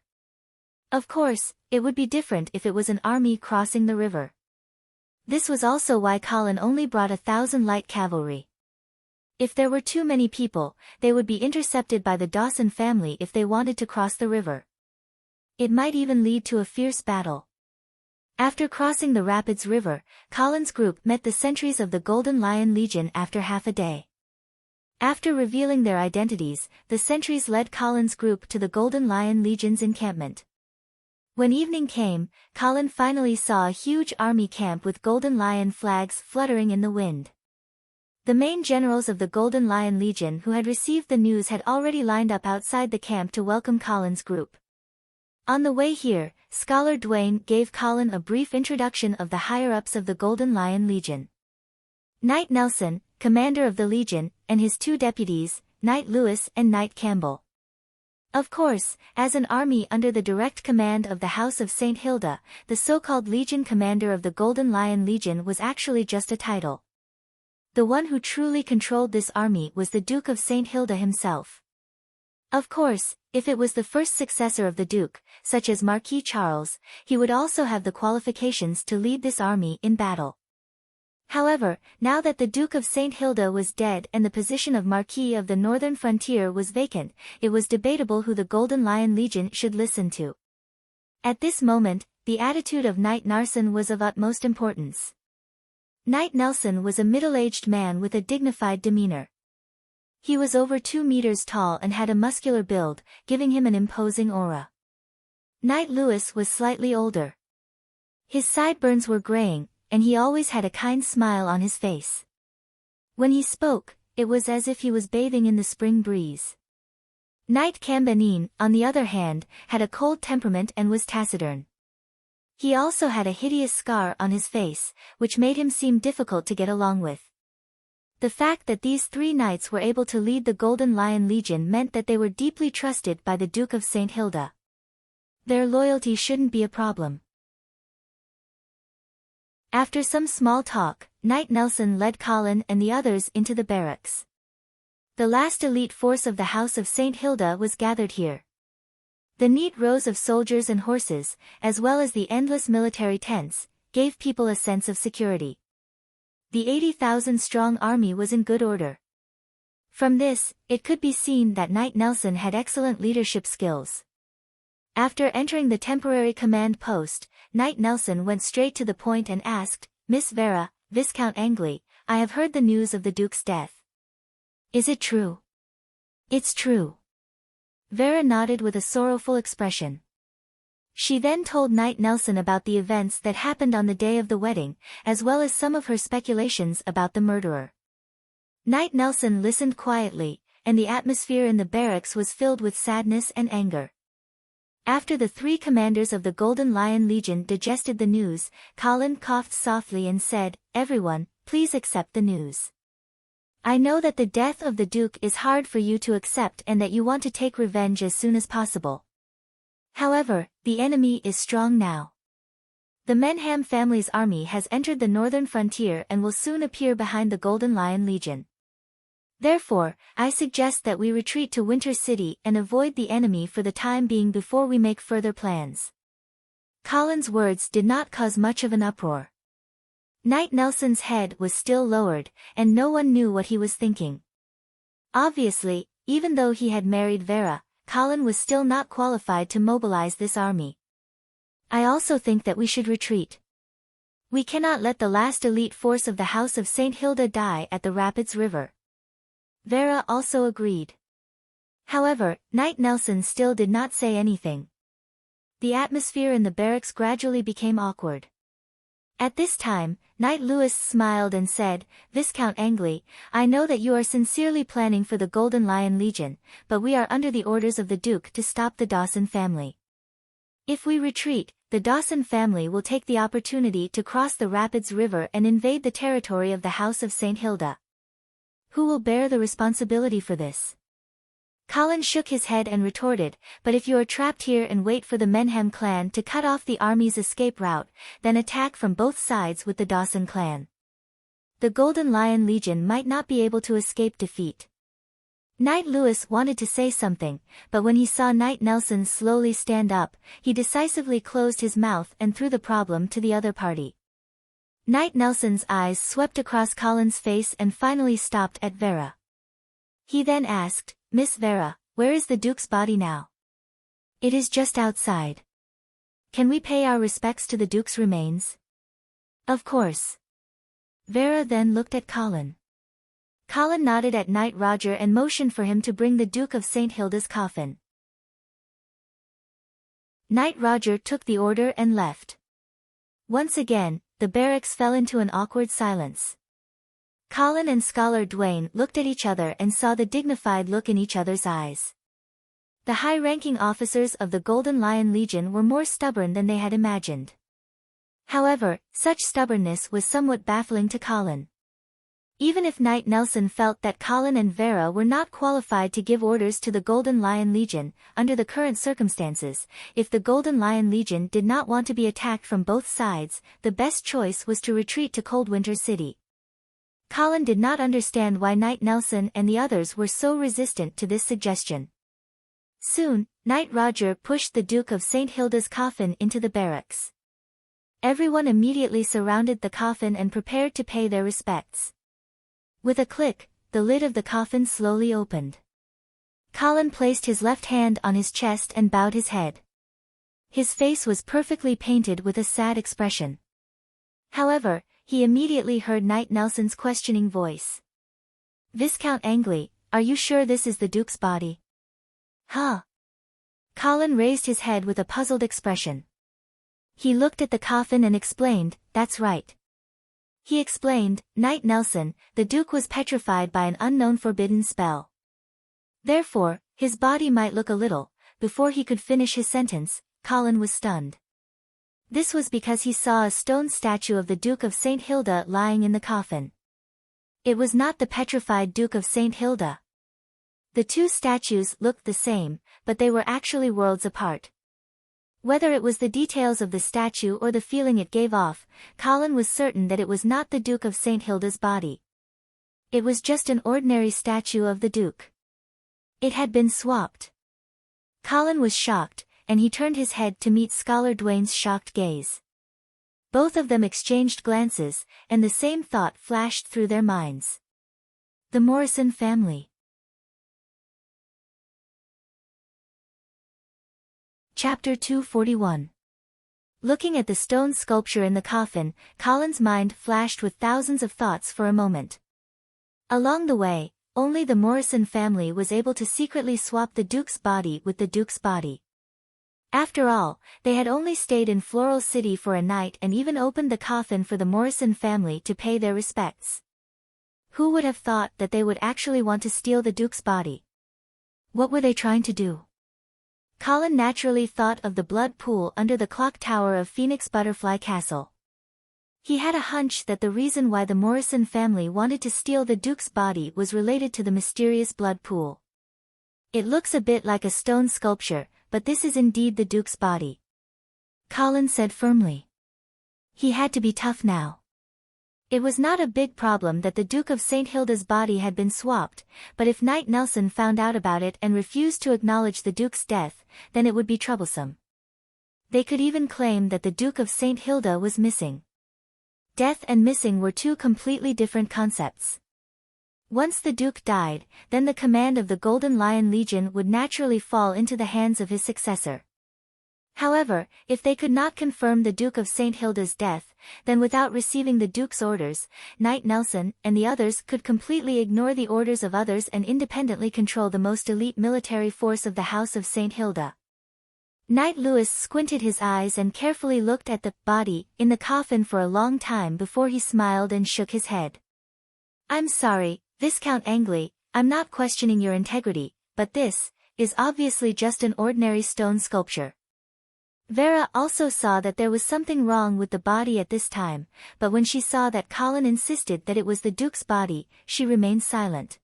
S1: Of course, it would be different if it was an army crossing the river. This was also why Colin only brought 1,000 light cavalry. If there were too many people, they would be intercepted by the Dawson family if they wanted to cross the river. It might even lead to a fierce battle. After crossing the Rapids River, Colin's group met the sentries of the Golden Lion Legion after half a day. After revealing their identities, the sentries led Colin's group to the Golden Lion Legion's encampment. When evening came, Colin finally saw a huge army camp with Golden Lion flags fluttering in the wind. The main generals of the Golden Lion Legion who had received the news had already lined up outside the camp to welcome Colin's group. On the way here, Scholar Dwayne gave Colin a brief introduction of the higher-ups of the Golden Lion Legion. Knight Nelson, commander of the Legion, and his two deputies, Knight Lewis and Knight Campbell. Of course, as an army under the direct command of the House of St. Hilda, the so-called Legion commander of the Golden Lion Legion was actually just a title. The one who truly controlled this army was the Duke of St. Hilda himself. Of course, if it was the first successor of the Duke, such as Marquis Charles, he would also have the qualifications to lead this army in battle. However, now that the Duke of St. Hilda was dead and the position of Marquis of the Northern Frontier was vacant, it was debatable who the Golden Lion Legion should listen to. At this moment, the attitude of Knight Narson was of utmost importance. Knight Nelson was a middle-aged man with a dignified demeanor. He was over 2 meters tall and had a muscular build, giving him an imposing aura. Knight Lewis was slightly older. His sideburns were graying, and he always had a kind smile on his face. When he spoke, it was as if he was bathing in the spring breeze. Knight Cambanine, on the other hand, had a cold temperament and was taciturn. He also had a hideous scar on his face, which made him seem difficult to get along with. The fact that these 3 knights were able to lead the Golden Lion Legion meant that they were deeply trusted by the Duke of St. Hilda. Their loyalty shouldn't be a problem. After some small talk, Knight Nelson led Colin and the others into the barracks. The last elite force of the House of St. Hilda was gathered here. The neat rows of soldiers and horses, as well as the endless military tents, gave people a sense of security. The 80,000-strong army was in good order. From this, it could be seen that Knight Nelson had excellent leadership skills. After entering the temporary command post, Knight Nelson went straight to the point and asked, "Miss Vera, Viscount Angley, I have heard the news of the Duke's death. Is it true?" "It's true." Vera nodded with a sorrowful expression. She then told Knight Nelson about the events that happened on the day of the wedding, as well as some of her speculations about the murderer. Knight Nelson listened quietly, and the atmosphere in the barracks was filled with sadness and anger. After the three commanders of the Golden Lion Legion digested the news, Colin coughed softly and said, "Everyone, please accept the news. I know that the death of the Duke is hard for you to accept and that you want to take revenge as soon as possible. However, the enemy is strong now. The Menham family's army has entered the northern frontier and will soon appear behind the Golden Lion Legion. Therefore, I suggest that we retreat to Winter City and avoid the enemy for the time being before we make further plans." Colin's words did not cause much of an uproar. Knight Nelson's head was still lowered, and no one knew what he was thinking. Obviously, even though he had married Vera, Colin was still not qualified to mobilize this army. "I also think that we should retreat. We cannot let the last elite force of the House of St. Hilda die at the Rapids River." Vera also agreed. However, Knight Nelson still did not say anything. The atmosphere in the barracks gradually became awkward. At this time, Knight Lewis smiled and said, "Viscount Angley, I know that you are sincerely planning for the Golden Lion Legion, but we are under the orders of the Duke to stop the Dawson family. If we retreat, the Dawson family will take the opportunity to cross the Rapids River and invade the territory of the House of St. Hilda. Who will bear the responsibility for this?" Colin shook his head and retorted, "But if you are trapped here and wait for the Menham clan to cut off the army's escape route, then attack from both sides with the Dawson clan. The Golden Lion Legion might not be able to escape defeat." Knight Lewis wanted to say something, but when he saw Knight Nelson slowly stand up, he decisively closed his mouth and threw the problem to the other party. Knight Nelson's eyes swept across Colin's face and finally stopped at Vera. He then asked, "Miss Vera, where is the Duke's body now?" "It is just outside. Can we pay our respects to the Duke's remains?" "Of course." Vera then looked at Colin. Colin nodded at Knight Roger and motioned for him to bring the Duke of St. Hilda's coffin. Knight Roger took the order and left. Once again, the barracks fell into an awkward silence. Colin and Scholar Dwayne looked at each other and saw the dignified look in each other's eyes. The high-ranking officers of the Golden Lion Legion were more stubborn than they had imagined. However, such stubbornness was somewhat baffling to Colin. Even if Knight Nelson felt that Colin and Vera were not qualified to give orders to the Golden Lion Legion, under the current circumstances, if the Golden Lion Legion did not want to be attacked from both sides, the best choice was to retreat to Coldwinter City. Colin did not understand why Knight Nelson and the others were so resistant to this suggestion. Soon, Knight Roger pushed the Duke of St. Hilda's coffin into the barracks. Everyone immediately surrounded the coffin and prepared to pay their respects. With a click, the lid of the coffin slowly opened. Colin placed his left hand on his chest and bowed his head. His face was perfectly painted with a sad expression. However, he immediately heard Knight Nelson's questioning voice. "Viscount Angley, are you sure this is the Duke's body?" "Huh?" Colin raised his head with a puzzled expression. He looked at the coffin and explained, "That's right." He explained, "Knight Nelson, the Duke was petrified by an unknown forbidden spell. Therefore, his body might look a little." Before he could finish his sentence, Colin was stunned. This was because he saw a stone statue of the Duke of St. Hilda lying in the coffin. It was not the petrified Duke of St. Hilda. The two statues looked the same, but they were actually worlds apart. Whether it was the details of the statue or the feeling it gave off, Colin was certain that it was not the Duke of St. Hilda's body. It was just an ordinary statue of the Duke. It had been swapped. Colin was shocked, and he turned his head to meet Scholar Dwayne's shocked gaze. Both of them exchanged glances, and the same thought flashed through their minds. The Morrison family. Chapter 241. Looking at the stone sculpture in the coffin, Colin's mind flashed with thousands of thoughts for a moment. Along the way, only the Morrison family was able to secretly swap the Duke's body with the Duke's body. After all, they had only stayed in Floral City for a night and even opened the coffin for the Morrison family to pay their respects. Who would have thought that they would actually want to steal the Duke's body? What were they trying to do? Colin naturally thought of the blood pool under the clock tower of Phoenix Butterfly Castle. He had a hunch that the reason why the Morrison family wanted to steal the Duke's body was related to the mysterious blood pool. It looks a bit like a stone sculpture, but this is indeed the Duke's body, Colin said firmly. He had to be tough now. It was not a big problem that the Duke of St. Hilda's body had been swapped, but if Knight Nelson found out about it and refused to acknowledge the Duke's death, then it would be troublesome. They could even claim that the Duke of St. Hilda was missing. Death and missing were two completely different concepts. Once the Duke died, then the command of the Golden Lion Legion would naturally fall into the hands of his successor. However, if they could not confirm the Duke of St. Hilda's death, then without receiving the Duke's orders, Knight Nelson and the others could completely ignore the orders of others and independently control the most elite military force of the House of St. Hilda. Knight Louis squinted his eyes and carefully looked at the body in the coffin for a long time before he smiled and shook his head. "I'm sorry, Viscount Angley, I'm not questioning your integrity, but this is obviously just an ordinary stone sculpture." Vera also saw that there was something wrong with the body at this time, but when she saw that Colin insisted that it was the Duke's body, she remained silent.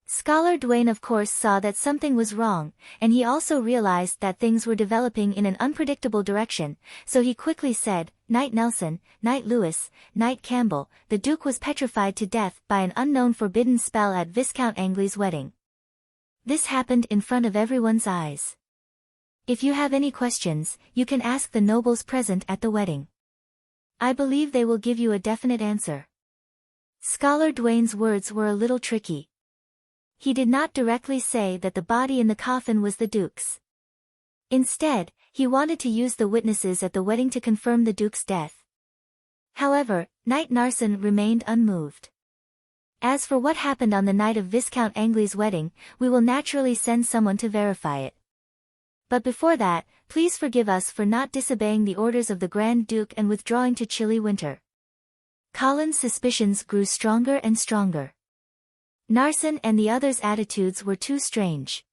S1: Scholar Dwayne of course saw that something was wrong, and he also realized that things were developing in an unpredictable direction, so he quickly said, "Knight Nelson, Knight Louis, Knight Campbell, the Duke was petrified to death by an unknown forbidden spell at Viscount Angley's wedding. This happened in front of everyone's eyes. If you have any questions, you can ask the nobles present at the wedding. I believe they will give you a definite answer." Scholar Dwayne's words were a little tricky. He did not directly say that the body in the coffin was the Duke's. Instead, he wanted to use the witnesses at the wedding to confirm the Duke's death. However, Knight Narson remained unmoved. "As for what happened on the night of Viscount Angley's wedding, we will naturally send someone to verify it. But before that, please forgive us for not disobeying the orders of the Grand Duke and withdrawing to chilly winter." Colin's suspicions grew stronger and stronger. Narson and the others' attitudes were too strange.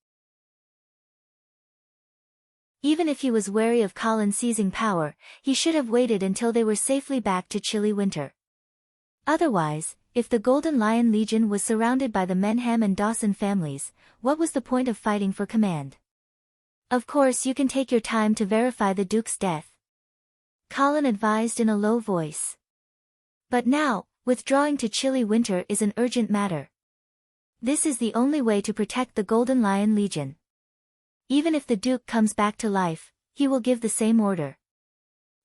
S1: Even if he was wary of Colin seizing power, he should have waited until they were safely back to chilly winter. Otherwise, if the Golden Lion Legion was surrounded by the Menham and Dawson families, what was the point of fighting for command? "Of course you can take your time to verify the Duke's death," Colin advised in a low voice. "But now, withdrawing to chilly winter is an urgent matter. This is the only way to protect the Golden Lion Legion. Even if the Duke comes back to life, he will give the same order."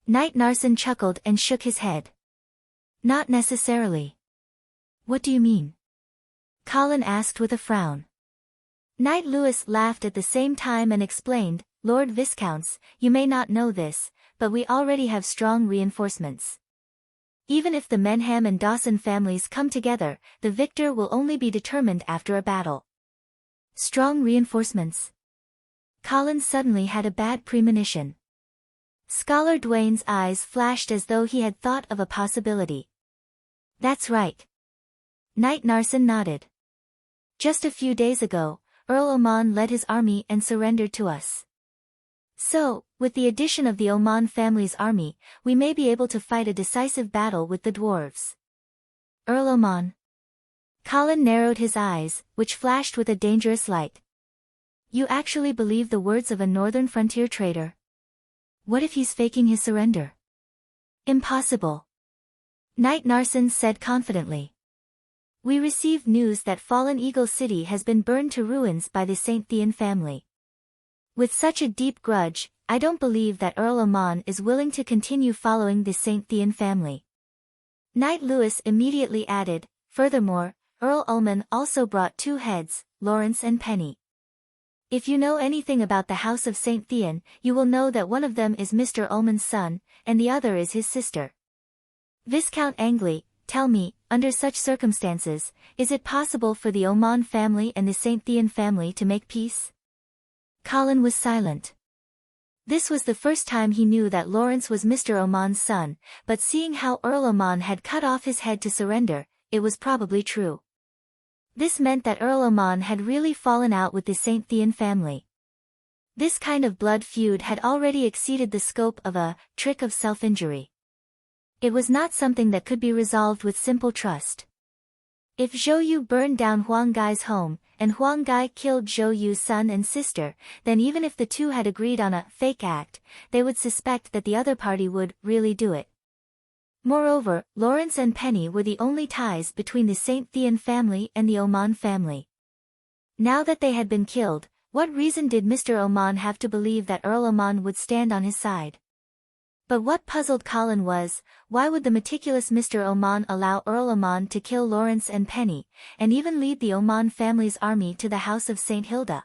S1: Knight Narson chuckled and shook his head. "Not necessarily." "What do you mean?" Colin asked with a frown. Knight Louis laughed at the same time and explained, "Lord Viscounts, you may not know this, but we already have strong reinforcements. Even if the Menham and Dawson families come together, the victor will only be determined after a battle." Strong reinforcements. Colin suddenly had a bad premonition. Scholar Dwayne's eyes flashed as though he had thought of a possibility. "That's right." Knight Narson nodded. "Just a few days ago, Earl Oman led his army and surrendered to us. So, with the addition of the Oman family's army, we may be able to fight a decisive battle with the dwarves." "Earl Oman?" Colin narrowed his eyes, which flashed with a dangerous light. "You actually believe the words of a northern frontier trader? What if he's faking his surrender?" "Impossible," Knight Narson said confidently. "We received news that Fallen Eagle City has been burned to ruins by the St. Thean family. With such a deep grudge, I don't believe that Earl Oman is willing to continue following the St. Thean family." Knight Louis immediately added, "Furthermore, Earl Ullman also brought two heads, Lawrence and Penny. If you know anything about the House of St. Thean, you will know that one of them is Mr. Ullman's son, and the other is his sister. Viscount Angley, tell me, under such circumstances, is it possible for the Oman family and the St. Thean family to make peace?" Colin was silent. This was the first time he knew that Lawrence was Mr. Oman's son, but seeing how Earl Oman had cut off his head to surrender, it was probably true. This meant that Earl Oman had really fallen out with the St. Thean family. This kind of blood feud had already exceeded the scope of a trick of self-injury. It was not something that could be resolved with simple trust. If Zhou Yu burned down Huang Gai's home, and Huang Gai killed Zhou Yu's son and sister, then even if the two had agreed on a fake act, they would suspect that the other party would really do it. Moreover, Lawrence and Penny were the only ties between the St. Thean family and the Oman family. Now that they had been killed, what reason did Mr. Oman have to believe that Earl Oman would stand on his side? But what puzzled Colin was, why would the meticulous Mr. Oman allow Earl Oman to kill Lawrence and Penny, and even lead the Oman family's army to the house of St. Hilda?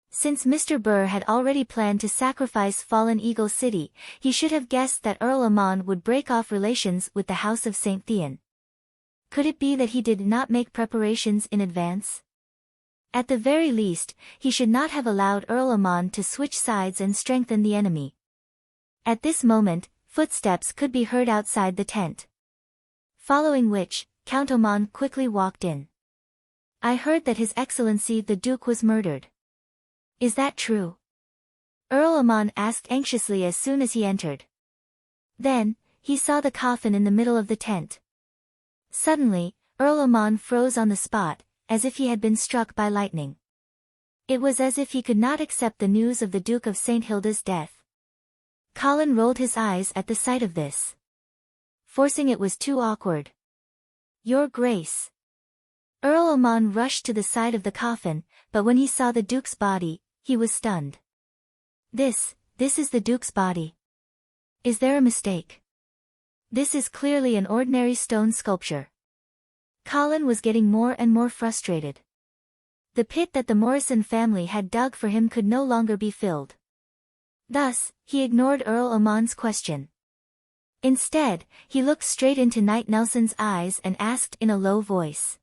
S1: Since Mr. Burr had already planned to sacrifice Fallen Eagle City, he should have guessed that Earl Oman would break off relations with the house of St. Thean. Could it be that he did not make preparations in advance? At the very least, he should not have allowed Earl Oman to switch sides and strengthen the enemy. At this moment, footsteps could be heard outside the tent. Following which, Count Oman quickly walked in. "I heard that His Excellency the Duke was murdered. Is that true?" Earl Oman asked anxiously as soon as he entered. Then, he saw the coffin in the middle of the tent. Suddenly, Earl Oman froze on the spot, as if he had been struck by lightning. It was as if he could not accept the news of the Duke of St. Hilda's death. Colin rolled his eyes at the sight of this. Forcing it was too awkward. "Your Grace." Earl Oman rushed to the side of the coffin, but when he saw the Duke's body, he was stunned. This is the Duke's body. Is there a mistake? This is clearly an ordinary stone sculpture. Colin was getting more and more frustrated. The pit that the Morrison family had dug for him could no longer be filled. Thus, he ignored Earl Oman's question. Instead, he looked straight into Knight Nelson's eyes and asked in a low voice.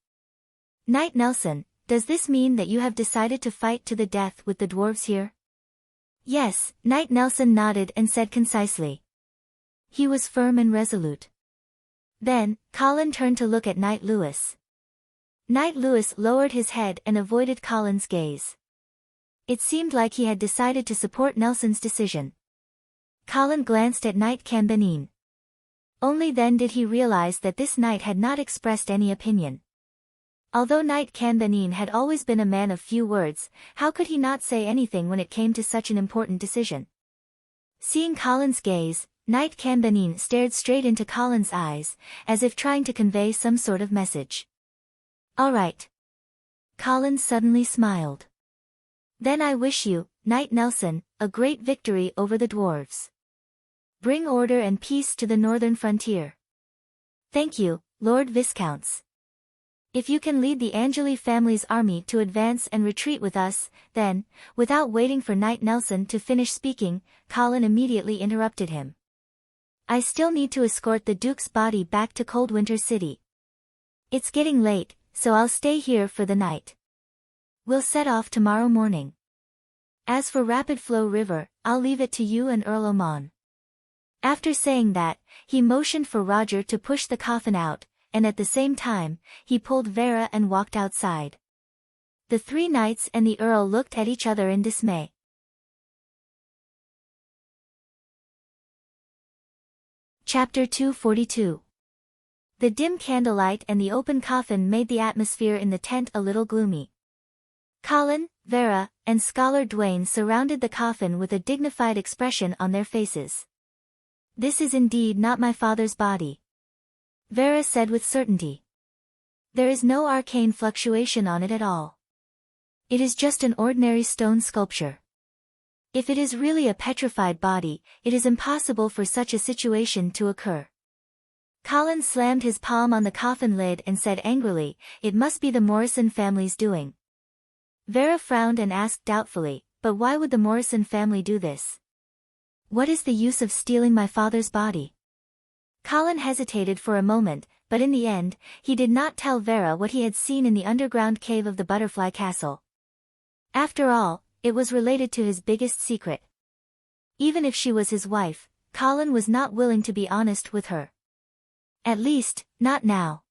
S1: "Knight Nelson, does this mean that you have decided to fight to the death with the dwarves here?" "Yes," Knight Nelson nodded and said concisely. He was firm and resolute. Then, Colin turned to look at Knight Lewis. Knight Lewis lowered his head and avoided Colin's gaze. It seemed like he had decided to support Nelson's decision. Colin glanced at Knight Cambenin. Only then did he realize that this knight had not expressed any opinion. Although Knight Cambenin had always been a man of few words, how could he not say anything when it came to such an important decision? Seeing Colin's gaze, Knight Cambenin stared straight into Colin's eyes, as if trying to convey some sort of message. "All right." Colin suddenly smiled. "Then I wish you, Knight Nelson, a great victory over the dwarves. Bring order and peace to the northern frontier." "Thank you, Lord Viscounts. If you can lead the Angeli family's army to advance and retreat with us, then," without waiting for Knight Nelson to finish speaking, Colin immediately interrupted him. "I still need to escort the Duke's body back to Coldwinter City. It's getting late, so I'll stay here for the night. We'll set off tomorrow morning. As for Rapid Flow River, I'll leave it to you and Earl Oman." After saying that, he motioned for Roger to push the coffin out, and at the same time, he pulled Vera and walked outside. The three knights and the Earl looked at each other in dismay. Chapter 242. The dim candlelight and the open coffin made the atmosphere in the tent a little gloomy. Colin, Vera, and Scholar Dwayne surrounded the coffin with a dignified expression on their faces. "This is indeed not my father's body," Vera said with certainty. "There is no arcane fluctuation on it at all. It is just an ordinary stone sculpture. If it is really a petrified body, it is impossible for such a situation to occur." Colin slammed his palm on the coffin lid and said angrily, "It must be the Morrison family's doing." Vera frowned and asked doubtfully, "But why would the Morrison family do this? What is the use of stealing my father's body?" Colin hesitated for a moment, but in the end, he did not tell Vera what he had seen in the underground cave of the Butterfly Castle. After all, it was related to his biggest secret. Even if she was his wife, Colin was not willing to be honest with her. At least, not now.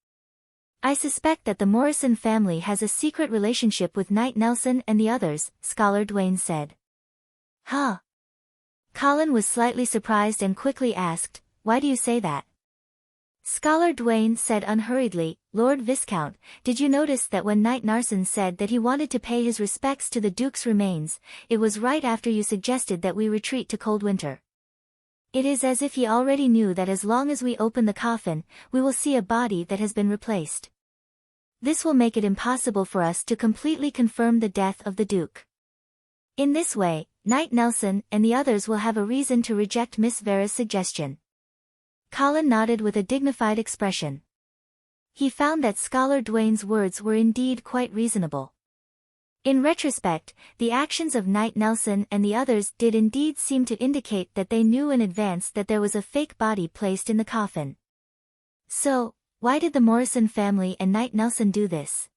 S1: I suspect that the Morrison family has a secret relationship with Knight Nelson and the others, Scholar Dwayne said. Huh? Colin was slightly surprised and quickly asked, why do you say that? Scholar Dwayne said unhurriedly, Lord Viscount, did you notice that when Knight Narson said that he wanted to pay his respects to the Duke's remains, it was right after you suggested that we retreat to Coldwinter. It is as if he already knew that as long as we open the coffin, we will see a body that has been replaced. This will make it impossible for us to completely confirm the death of the Duke. In this way, Knight Nelson and the others will have a reason to reject Miss Vera's suggestion. Colin nodded with a dignified expression. He found that Scholar Dwayne's words were indeed quite reasonable. In retrospect, the actions of Knight Nelson and the others did indeed seem to indicate that they knew in advance that there was a fake body placed in the coffin. So, why did the Morrison family and Knight Nelson do this?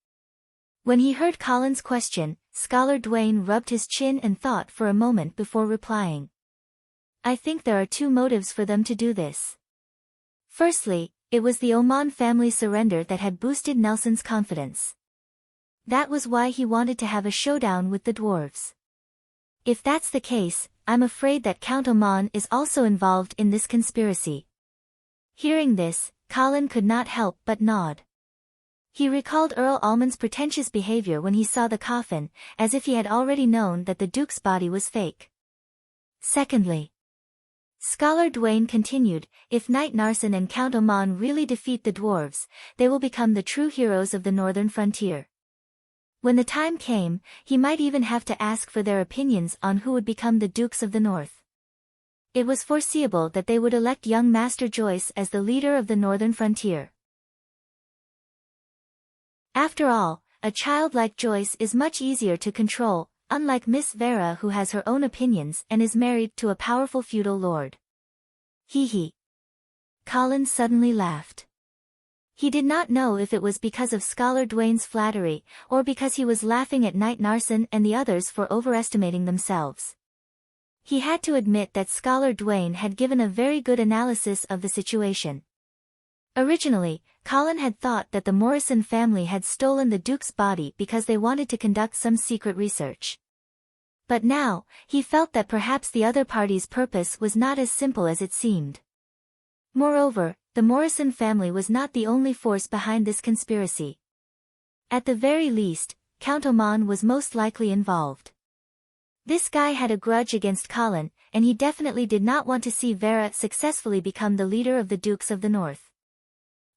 S1: When he heard Colin's question, Scholar Dwayne rubbed his chin and thought for a moment before replying. I think there are two motives for them to do this. Firstly, it was the Oman family surrender that had boosted Nelson's confidence. That was why he wanted to have a showdown with the dwarves. If that's the case, I'm afraid that Count Oman is also involved in this conspiracy. Hearing this, Colin could not help but nod. He recalled Earl Almond's pretentious behavior when he saw the coffin, as if he had already known that the Duke's body was fake. Secondly, Scholar Dwayne continued, if Knight Narson and Count Oman really defeat the dwarves, they will become the true heroes of the northern frontier. When the time came, he might even have to ask for their opinions on who would become the Dukes of the North. It was foreseeable that they would elect young Master Joyce as the leader of the northern frontier. After all, a child like Joyce is much easier to control, unlike Miss Vera who has her own opinions and is married to a powerful feudal lord. Hee hee. Colin suddenly laughed. He did not know if it was because of Scholar Dwayne's flattery, or because he was laughing at Knight Narson and the others for overestimating themselves. He had to admit that Scholar Dwayne had given a very good analysis of the situation. Originally, Colin had thought that the Morrison family had stolen the Duke's body because they wanted to conduct some secret research. But now, he felt that perhaps the other party's purpose was not as simple as it seemed. Moreover, the Morrison family was not the only force behind this conspiracy. At the very least, Count Oman was most likely involved. This guy had a grudge against Colin, and he definitely did not want to see Vera successfully become the leader of the Dukes of the North.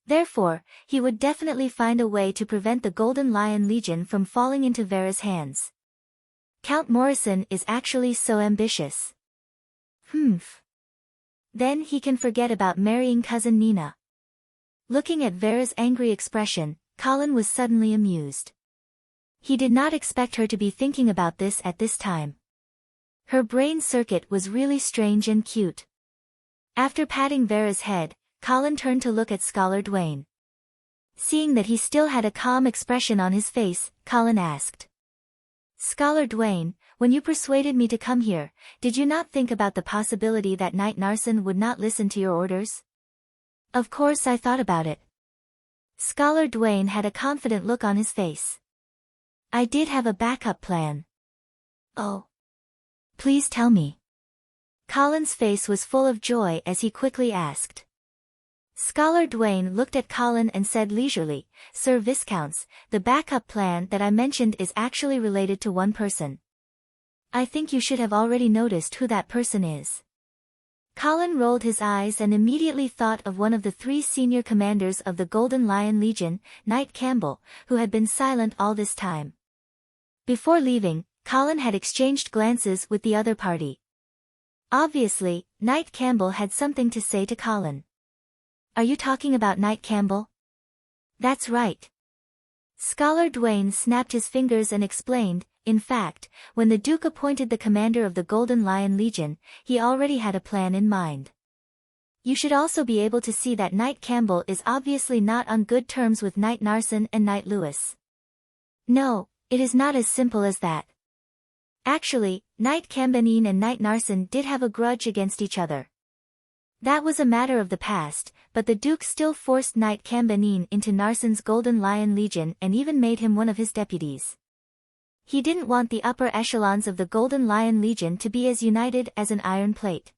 S1: Therefore, he would definitely find a way to prevent the Golden Lion Legion from falling into Vera's hands. Count Morrison is actually so ambitious. Then he can forget about marrying cousin Nina. Looking at Vera's angry expression, Colin was suddenly amused. He did not expect her to be thinking about this at this time. Her brain circuit was really strange and cute. After patting Vera's head, Colin turned to look at Scholar Dwayne. Seeing that he still had a calm expression on his face, Colin asked. Scholar Dwayne, when you persuaded me to come here, did you not think about the possibility that Knight Narson would not listen to your orders? Of course I thought about it. Scholar Dwayne had a confident look on his face. I did have a backup plan. Oh. Please tell me. Colin's face was full of joy as he quickly asked. Scholar Dwayne looked at Colin and said leisurely, Sir Viscounts, the backup plan that I mentioned is actually related to one person. I think you should have already noticed who that person is. Colin rolled his eyes and immediately thought of one of the 3 senior commanders of the Golden Lion Legion, Knight Campbell, who had been silent all this time. Before leaving, Colin had exchanged glances with the other party. Obviously, Knight Campbell had something to say to Colin. Are you talking about Knight Campbell? That's right. Scholar Dwayne snapped his fingers and explained, in fact, when the Duke appointed the commander of the Golden Lion Legion, he already had a plan in mind. You should also be able to see that Knight Campbell is obviously not on good terms with Knight Narson and Knight Lewis. No, it is not as simple as that. Actually, Knight Cambanine and Knight Narsen did have a grudge against each other. That was a matter of the past, but the Duke still forced Knight Cambanine into Narsen's Golden Lion Legion and even made him one of his deputies. He didn't want the upper echelons of the Golden Lion Legion to be as united as an iron plate.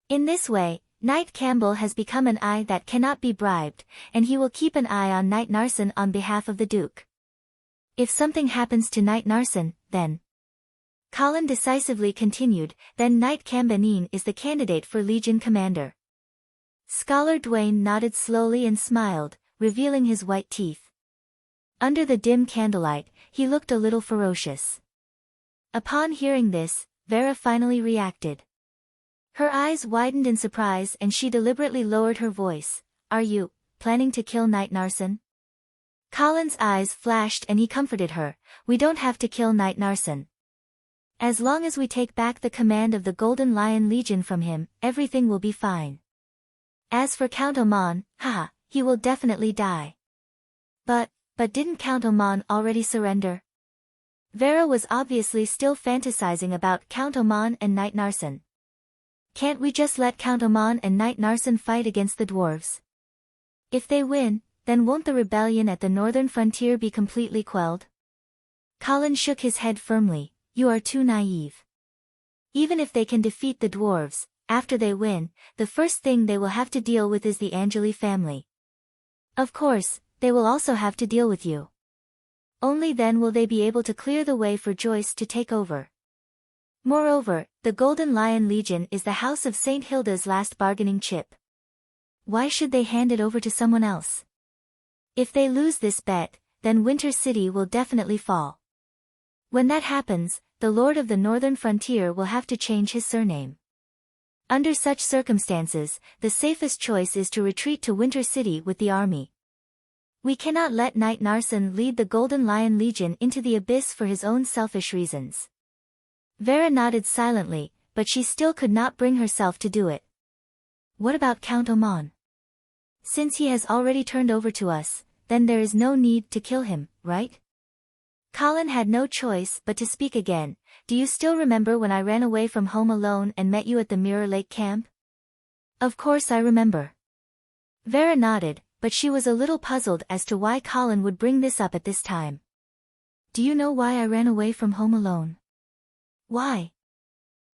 S1: In this way, Knight Campbell has become an eye that cannot be bribed, and he will keep an eye on Knight Narsen on behalf of the Duke. If something happens to Knight Narsen, then... Colin decisively continued, then Knight Cambanine is the candidate for Legion Commander. Scholar Dwayne nodded slowly and smiled, revealing his white teeth. Under the dim candlelight, he looked a little ferocious. Upon hearing this, Vera finally reacted. Her eyes widened in surprise and she deliberately lowered her voice. Are you planning to kill Knight Narsen? Colin's eyes flashed and he comforted her. We don't have to kill Knight Narsen. As long as we take back the command of the Golden Lion Legion from him, everything will be fine. As for Count Oman, haha, he will definitely die. But didn't Count Oman already surrender? Vera was obviously still fantasizing about Count Oman and Knight Narsen. Can't we just let Count Oman and Knight Narsen fight against the dwarves? If they win, then won't the rebellion at the northern frontier be completely quelled? Colin shook his head firmly. You are too naive. Even if they can defeat the dwarves, after they win, the first thing they will have to deal with is the Angeli family. Of course, they will also have to deal with you. Only then will they be able to clear the way for Joyce to take over. Moreover, the Golden Lion Legion is the House of St. Hilda's last bargaining chip. Why should they hand it over to someone else? If they lose this bet, then Winter City will definitely fall. When that happens, the Lord of the Northern Frontier will have to change his surname. Under such circumstances, the safest choice is to retreat to Winter City with the army. We cannot let Knight Narsen lead the Golden Lion Legion into the abyss for his own selfish reasons. Vera nodded silently, but she still could not bring herself to do it. What about Count Oman? Since he has already turned over to us, then there is no need to kill him, right? Colin had no choice but to speak again. Do you still remember when I ran away from home alone and met you at the Mirror Lake camp? Of course I remember. Vera nodded, but she was a little puzzled as to why Colin would bring this up at this time. Do you know why I ran away from home alone? Why?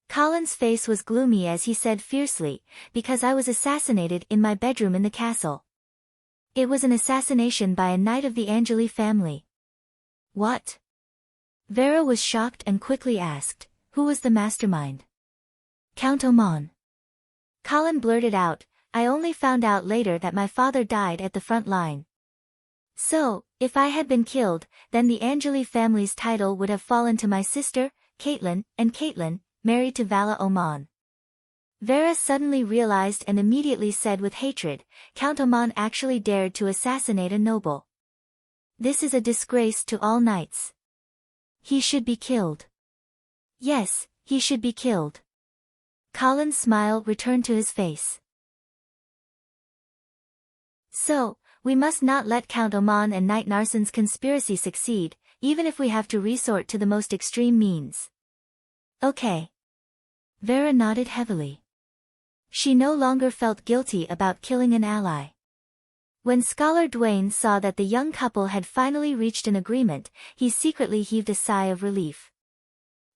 S1: Colin's face was gloomy as he said fiercely, because I was assassinated in my bedroom in the castle. It was an assassination by a knight of the Angeli family. What? Vera was shocked and quickly asked, who was the mastermind? Count Oman. Colin blurted out, I only found out later that my father died at the front line. So, if I had been killed, then the Angeli family's title would have fallen to my sister, Caitlin, and Caitlin, married to Vala Oman. Vera suddenly realized and immediately said with hatred, Count Oman actually dared to assassinate a noble. This is a disgrace to all knights. He should be killed. Yes, he should be killed. Colin's smile returned to his face. So, we must not let Count Oman and Knight Narsen's conspiracy succeed, even if we have to resort to the most extreme means. Okay. Vera nodded heavily. She no longer felt guilty about killing an ally. When Scholar Dwayne saw that the young couple had finally reached an agreement, he secretly heaved a sigh of relief.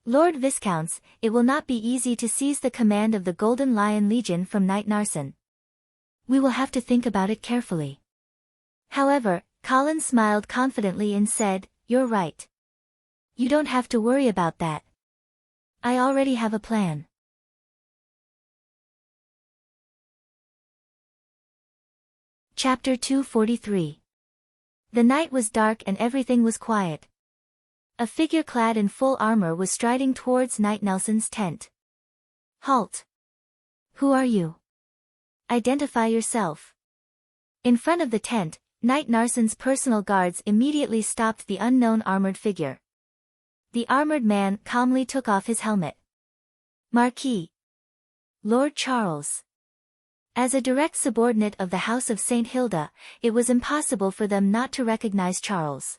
S1: Lord Viscounts, it will not be easy to seize the command of the Golden Lion Legion from Knight Narsen. We will have to think about it carefully. However, Colin smiled confidently and said, You're right. You don't have to worry about that. I already have a plan. Chapter 243. The night was dark and everything was quiet. A figure clad in full armor was striding towards Knight Nelson's tent. Halt! Who are you? Identify yourself. In front of the tent, Knight Narsen's personal guards immediately stopped the unknown armored figure. The armored man calmly took off his helmet. Marquis. Lord Charles. As a direct subordinate of the House of St. Hilda, it was impossible for them not to recognize Charles.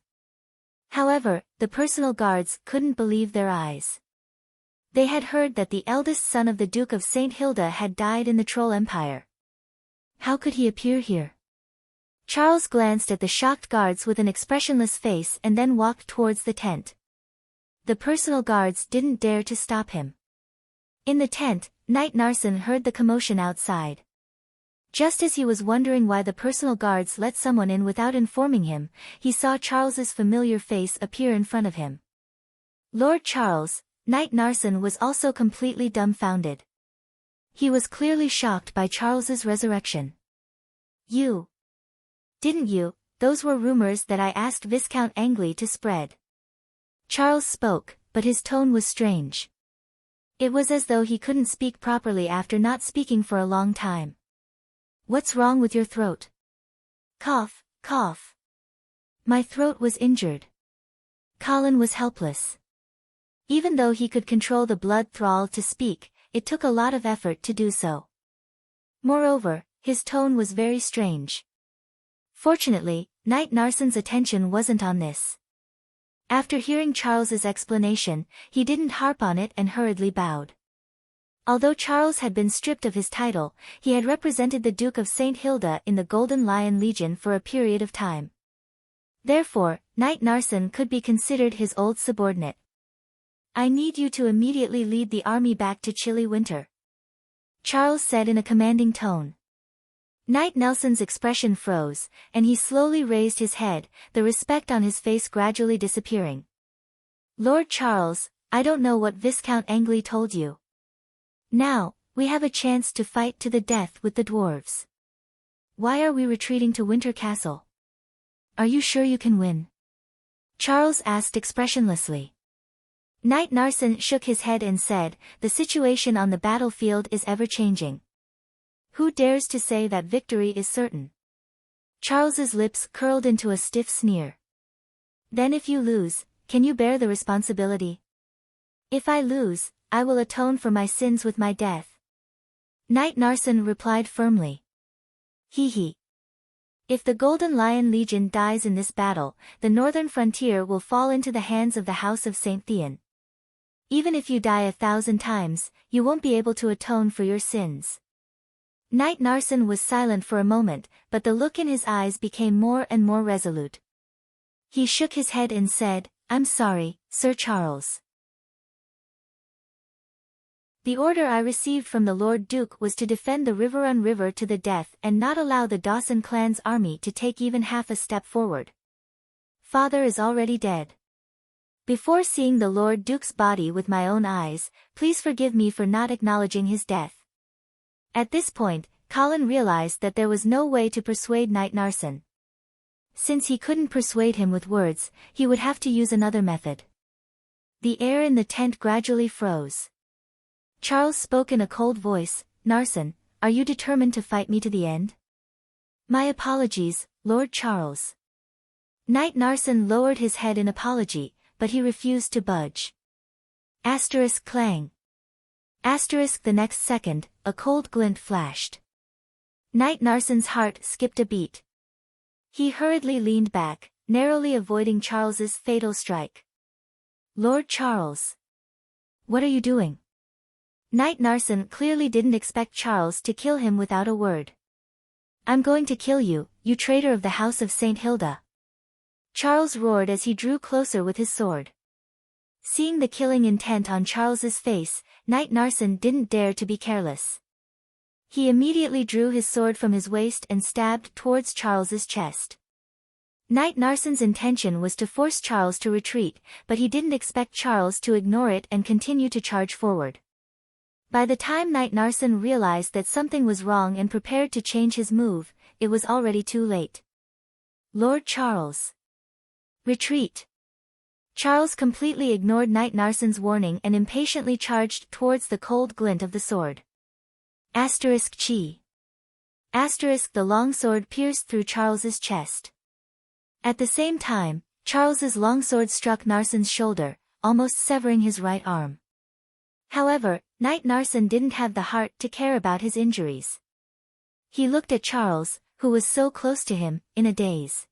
S1: However, the personal guards couldn't believe their eyes. They had heard that the eldest son of the Duke of St. Hilda had died in the Troll Empire. How could he appear here? Charles glanced at the shocked guards with an expressionless face and then walked towards the tent. The personal guards didn't dare to stop him. In the tent, Knight Narsen heard the commotion outside. Just as he was wondering why the personal guards let someone in without informing him, he saw Charles's familiar face appear in front of him. Lord Charles, Knight Narsen was also completely dumbfounded. He was clearly shocked by Charles's resurrection. You. Didn't you? Those were rumors that I asked Viscount Angley to spread. Charles spoke, but his tone was strange. It was as though he couldn't speak properly after not speaking for a long time. What's wrong with your throat? Cough, cough. My throat was injured. Colin was helpless. Even though he could control the blood thrall to speak, it took a lot of effort to do so. Moreover, his tone was very strange. Fortunately, Knight Narsen's attention wasn't on this. After hearing Charles's explanation, he didn't harp on it and hurriedly bowed. Although Charles had been stripped of his title, he had represented the Duke of St. Hilda in the Golden Lion Legion for a period of time. Therefore, Knight Narsen could be considered his old subordinate. I need you to immediately lead the army back to Chilly Winter, Charles said in a commanding tone. Knight Nelson's expression froze, and he slowly raised his head, the respect on his face gradually disappearing. Lord Charles, I don't know what Viscount Angley told you. Now, we have a chance to fight to the death with the dwarves. Why are we retreating to Winter Castle? Are you sure you can win? Charles asked expressionlessly. Knight Narsen shook his head and said, the situation on the battlefield is ever-changing. Who dares to say that victory is certain? Charles's lips curled into a stiff sneer. Then if you lose, can you bear the responsibility? If I lose, I will atone for my sins with my death. Knight Narsen replied firmly. He. If the Golden Lion Legion dies in this battle, the northern frontier will fall into the hands of the House of St. Theon. Even if you die 1,000 times, you won't be able to atone for your sins. Knight Narsen was silent for a moment, but the look in his eyes became more and more resolute. He shook his head and said, I'm sorry, Sir Charles. The order I received from the Lord Duke was to defend the Riverrun River to the death and not allow the Dawson clan's army to take even half a step forward. Father is already dead. Before seeing the Lord Duke's body with my own eyes, please forgive me for not acknowledging his death. At this point, Colin realized that there was no way to persuade Knight Narsen. Since he couldn't persuade him with words, he would have to use another method. The air in the tent gradually froze. Charles spoke in a cold voice, Narsen, are you determined to fight me to the end? My apologies, Lord Charles. Knight Narsen lowered his head in apology, but he refused to budge. Asterisk clang. Asterisk the next second, a cold glint flashed. Knight Narsen's heart skipped a beat. He hurriedly leaned back, narrowly avoiding Charles's fatal strike. Lord Charles. What are you doing? Knight Narsen clearly didn't expect Charles to kill him without a word. I'm going to kill you, you traitor of the House of St. Hilda. Charles roared as he drew closer with his sword. Seeing the killing intent on Charles's face, Knight Narsen didn't dare to be careless. He immediately drew his sword from his waist and stabbed towards Charles's chest. Knight Narsen's intention was to force Charles to retreat, but he didn't expect Charles to ignore it and continue to charge forward. By the time Knight Narsen realized that something was wrong and prepared to change his move, it was already too late. Lord Charles. Retreat. Charles completely ignored Knight Narsen's warning and impatiently charged towards the cold glint of the sword. Asterisk chi. Asterisk the long sword pierced through Charles's chest. At the same time, Charles's long sword struck Narsen's shoulder, almost severing his right arm. However, Knight Narsen didn't have the heart to care about his injuries. He looked at Charles, who was so close to him, in a daze.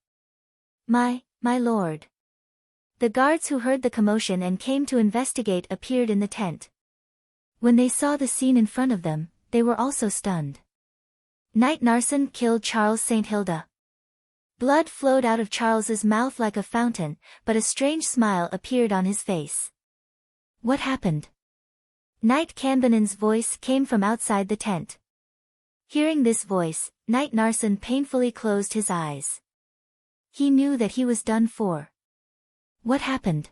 S1: My lord. The guards who heard the commotion and came to investigate appeared in the tent. When they saw the scene in front of them, they were also stunned. Knight Narsen killed Charles St. Hilda. Blood flowed out of Charles's mouth like a fountain, but a strange smile appeared on his face. What happened? Knight Canbanon's voice came from outside the tent. Hearing this voice, Knight Narsen painfully closed his eyes. He knew that he was done for. What happened?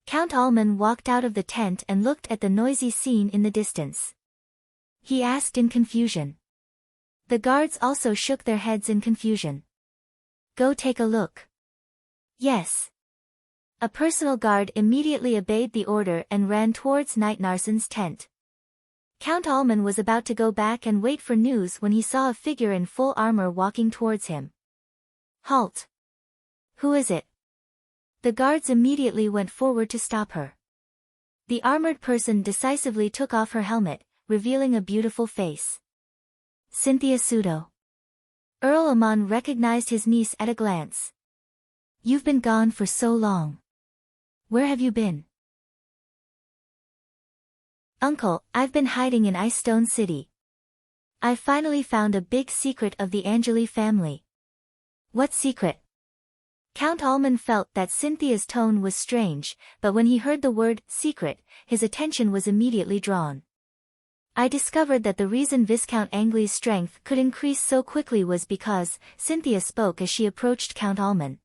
S1: Count Alman walked out of the tent and looked at the noisy scene in the distance. He asked in confusion. The guards also shook their heads in confusion. Go take a look. Yes. A personal guard immediately obeyed the order and ran towards Knight Narsen's tent. Count Alman was about to go back and wait for news when he saw a figure in full armor walking towards him. Halt! Who is it? The guards immediately went forward to stop her. The armored person decisively took off her helmet, revealing a beautiful face. Cynthia Sudo. Earl Amon recognized his niece at a glance. You've been gone for so long. Where have you been? Uncle, I've been hiding in Ice Stone City. I finally found a big secret of the Angeli family. What secret? Count Alman felt that Cynthia's tone was strange, but when he heard the word secret, his attention was immediately drawn. I discovered that the reason Viscount Angley's strength could increase so quickly was because, Cynthia spoke as she approached Count Alman.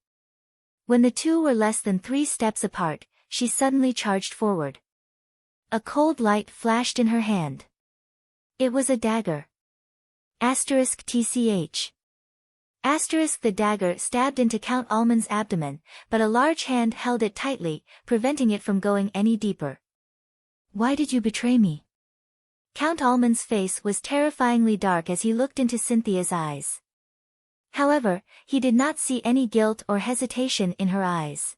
S1: When the two were less than 3 steps apart, she suddenly charged forward. A cold light flashed in her hand. It was a dagger. *TCH. The dagger stabbed into Count Alman's abdomen, but a large hand held it tightly, preventing it from going any deeper. Why did you betray me? Count Alman's face was terrifyingly dark as he looked into Cynthia's eyes. However, he did not see any guilt or hesitation in her eyes.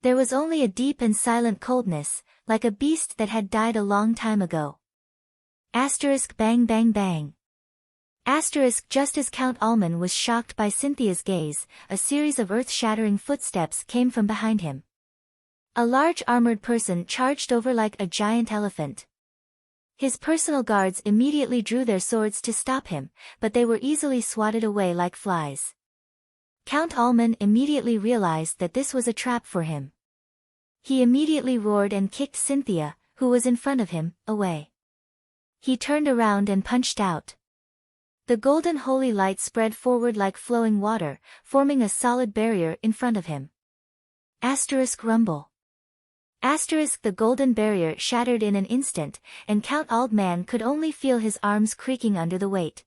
S1: There was only a deep and silent coldness, like a beast that had died a long time ago. Bang bang bang. Just as Count Alman was shocked by Cynthia's gaze, a series of earth-shattering footsteps came from behind him. A large armored person charged over like a giant elephant. His personal guards immediately drew their swords to stop him, but they were easily swatted away like flies. Count Alman immediately realized that this was a trap for him. He immediately roared and kicked Cynthia, who was in front of him, away. He turned around and punched out. The golden holy light spread forward like flowing water, forming a solid barrier in front of him. Rumble. The golden barrier shattered in an instant, and Count Alman could only feel his arms creaking under the weight.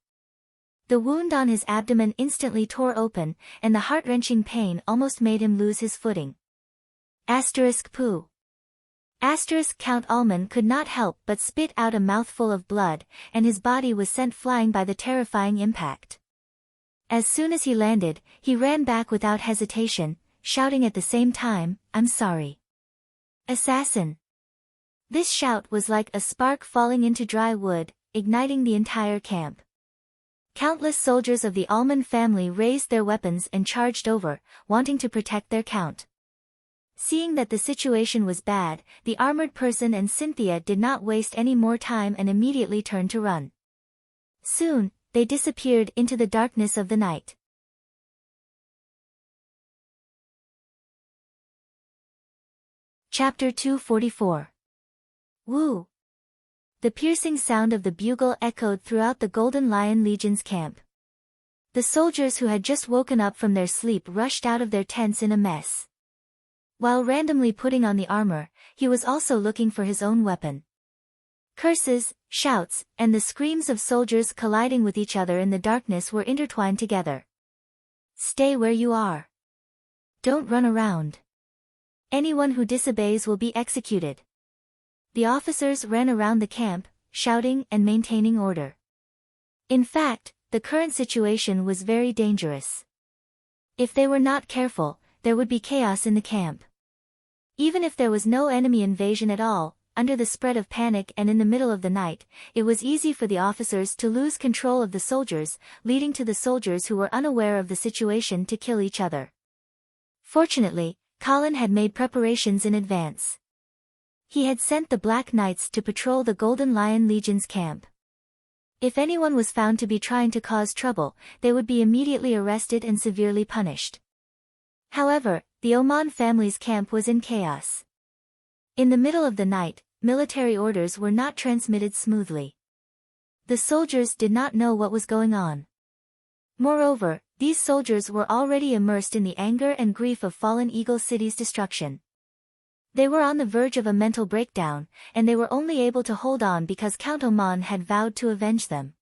S1: The wound on his abdomen instantly tore open, and the heart-wrenching pain almost made him lose his footing. Poo. Count Alman could not help but spit out a mouthful of blood, and his body was sent flying by the terrifying impact. As soon as he landed, he ran back without hesitation, shouting at the same time, "I'm sorry." Assassin! This shout was like a spark falling into dry wood, igniting the entire camp. Countless soldiers of the Alman family raised their weapons and charged over, wanting to protect their count. Seeing that the situation was bad, the armored person and Cynthia did not waste any more time and immediately turned to run. Soon, they disappeared into the darkness of the night. Chapter 244. Woo! The piercing sound of the bugle echoed throughout the Golden Lion Legion's camp. The soldiers who had just woken up from their sleep rushed out of their tents in a mess. While randomly putting on the armor, he was also looking for his own weapon. Curses, shouts, and the screams of soldiers colliding with each other in the darkness were intertwined together. Stay where you are. Don't run around. Anyone who disobeys will be executed. The officers ran around the camp, shouting and maintaining order. In fact, the current situation was very dangerous. If they were not careful, there would be chaos in the camp. Even if there was no enemy invasion at all, under the spread of panic and in the middle of the night, it was easy for the officers to lose control of the soldiers, leading to the soldiers who were unaware of the situation to kill each other. Fortunately, Colin had made preparations in advance. He had sent the Black Knights to patrol the Golden Lion Legion's camp. If anyone was found to be trying to cause trouble, they would be immediately arrested and severely punished. However, the Oman family's camp was in chaos. In the middle of the night, military orders were not transmitted smoothly. The soldiers did not know what was going on. Moreover, these soldiers were already immersed in the anger and grief of Fallen Eagle City's destruction. They were on the verge of a mental breakdown, and they were only able to hold on because Count Oman had vowed to avenge them.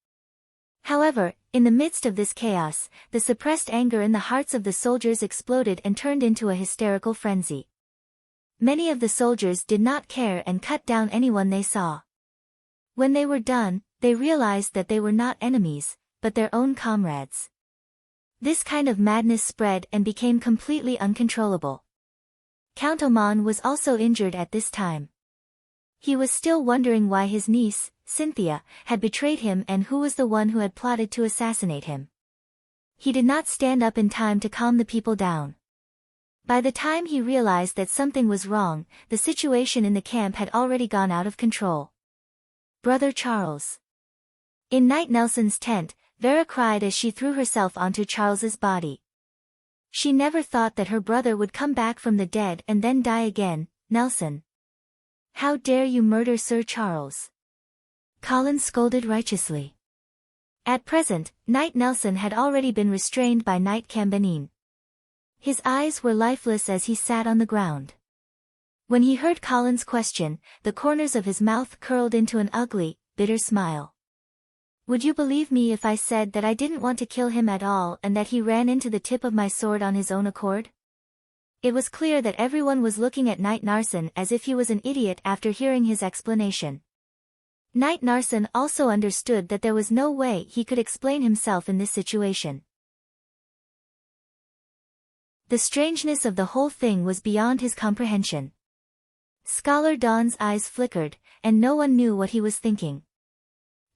S1: However, in the midst of this chaos, the suppressed anger in the hearts of the soldiers exploded and turned into a hysterical frenzy. Many of the soldiers did not care and cut down anyone they saw. When they were done, they realized that they were not enemies, but their own comrades. This kind of madness spread and became completely uncontrollable. Count Oman was also injured at this time. He was still wondering why his niece, Cynthia, had betrayed him and who was the one who had plotted to assassinate him. He did not stand up in time to calm the people down. By the time he realized that something was wrong, the situation in the camp had already gone out of control. Brother Charles. In Knight Nelson's tent, Vera cried as she threw herself onto Charles's body. She never thought that her brother would come back from the dead and then die again. Nelson. How dare you murder Sir Charles? Colin scolded righteously. At present, Knight Nelson had already been restrained by Knight Cambanine. His eyes were lifeless as he sat on the ground. When he heard Colin's question, the corners of his mouth curled into an ugly, bitter smile. Would you believe me if I said that I didn't want to kill him at all and that he ran into the tip of my sword on his own accord? It was clear that everyone was looking at Knight Narsen as if he was an idiot after hearing his explanation. Knight Narsen also understood that there was no way he could explain himself in this situation. The strangeness of the whole thing was beyond his comprehension. Scholar Dawn's eyes flickered, and no one knew what he was thinking.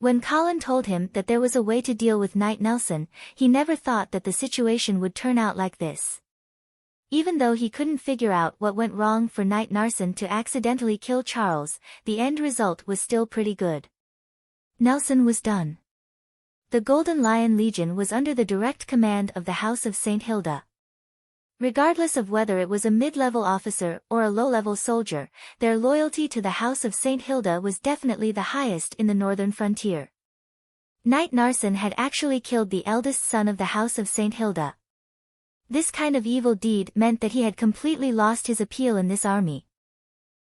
S1: When Colin told him that there was a way to deal with Knight Nelson, he never thought that the situation would turn out like this. Even though he couldn't figure out what went wrong for Knight Narsen to accidentally kill Charles, the end result was still pretty good. Nelson was done. The Golden Lion Legion was under the direct command of the House of St. Hilda. Regardless of whether it was a mid-level officer or a low-level soldier, their loyalty to the House of St. Hilda was definitely the highest in the northern frontier. Knight Narsen had actually killed the eldest son of the House of St. Hilda. This kind of evil deed meant that he had completely lost his appeal in this army.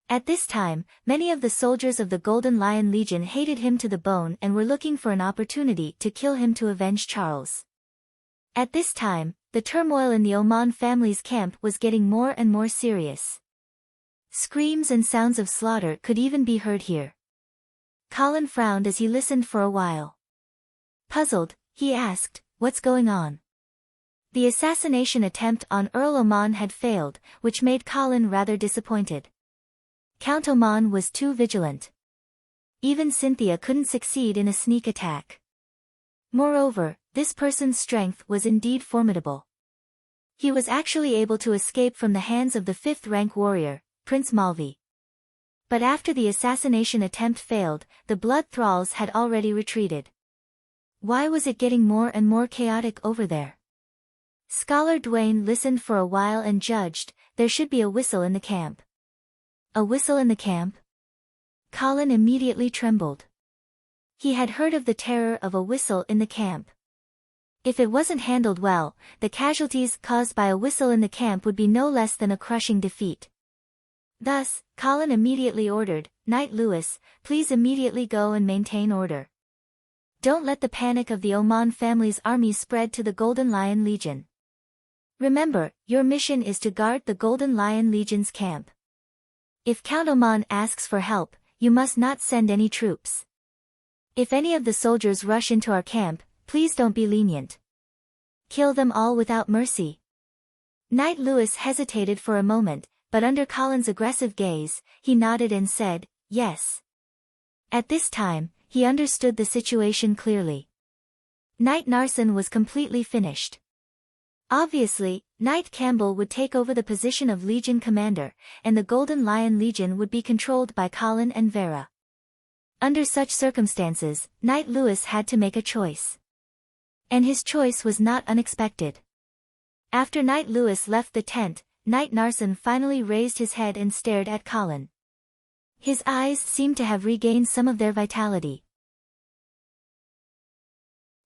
S1: At this time, many of the soldiers of the Golden Lion Legion hated him to the bone and were looking for an opportunity to kill him to avenge Charles. At this time, the turmoil in the Oman family's camp was getting more and more serious. Screams and sounds of slaughter could even be heard here. Colin frowned as he listened for a while. Puzzled, he asked, "What's going on?" The assassination attempt on Earl Oman had failed, which made Colin rather disappointed. Count Oman was too vigilant. Even Cynthia couldn't succeed in a sneak attack. Moreover, this person's strength was indeed formidable. He was actually able to escape from the hands of the 5th-rank warrior, Prince Malvi. But after the assassination attempt failed, the blood thralls had already retreated. Why was it getting more and more chaotic over there? Scholar Dwayne listened for a while and judged, there should be a whistle in the camp. A whistle in the camp? Colin immediately trembled. He had heard of the terror of a whistle in the camp. If it wasn't handled well, the casualties caused by a whistle in the camp would be no less than a crushing defeat. Thus, Colin immediately ordered, "Knight Lewis, please immediately go and maintain order. Don't let the panic of the Oman family's army spread to the Golden Lion Legion. Remember, your mission is to guard the Golden Lion Legion's camp. If Count Oman asks for help, you must not send any troops. If any of the soldiers rush into our camp, please don't be lenient. Kill them all without mercy." Knight Lewis hesitated for a moment, but under Colin's aggressive gaze, he nodded and said, "Yes." At this time, he understood the situation clearly. Knight Narsen was completely finished. Obviously, Knight Campbell would take over the position of Legion Commander, and the Golden Lion Legion would be controlled by Colin and Vera. Under such circumstances, Knight Lewis had to make a choice. And his choice was not unexpected. After Knight Lewis left the tent, Knight Narsen finally raised his head and stared at Colin. His eyes seemed to have regained some of their vitality.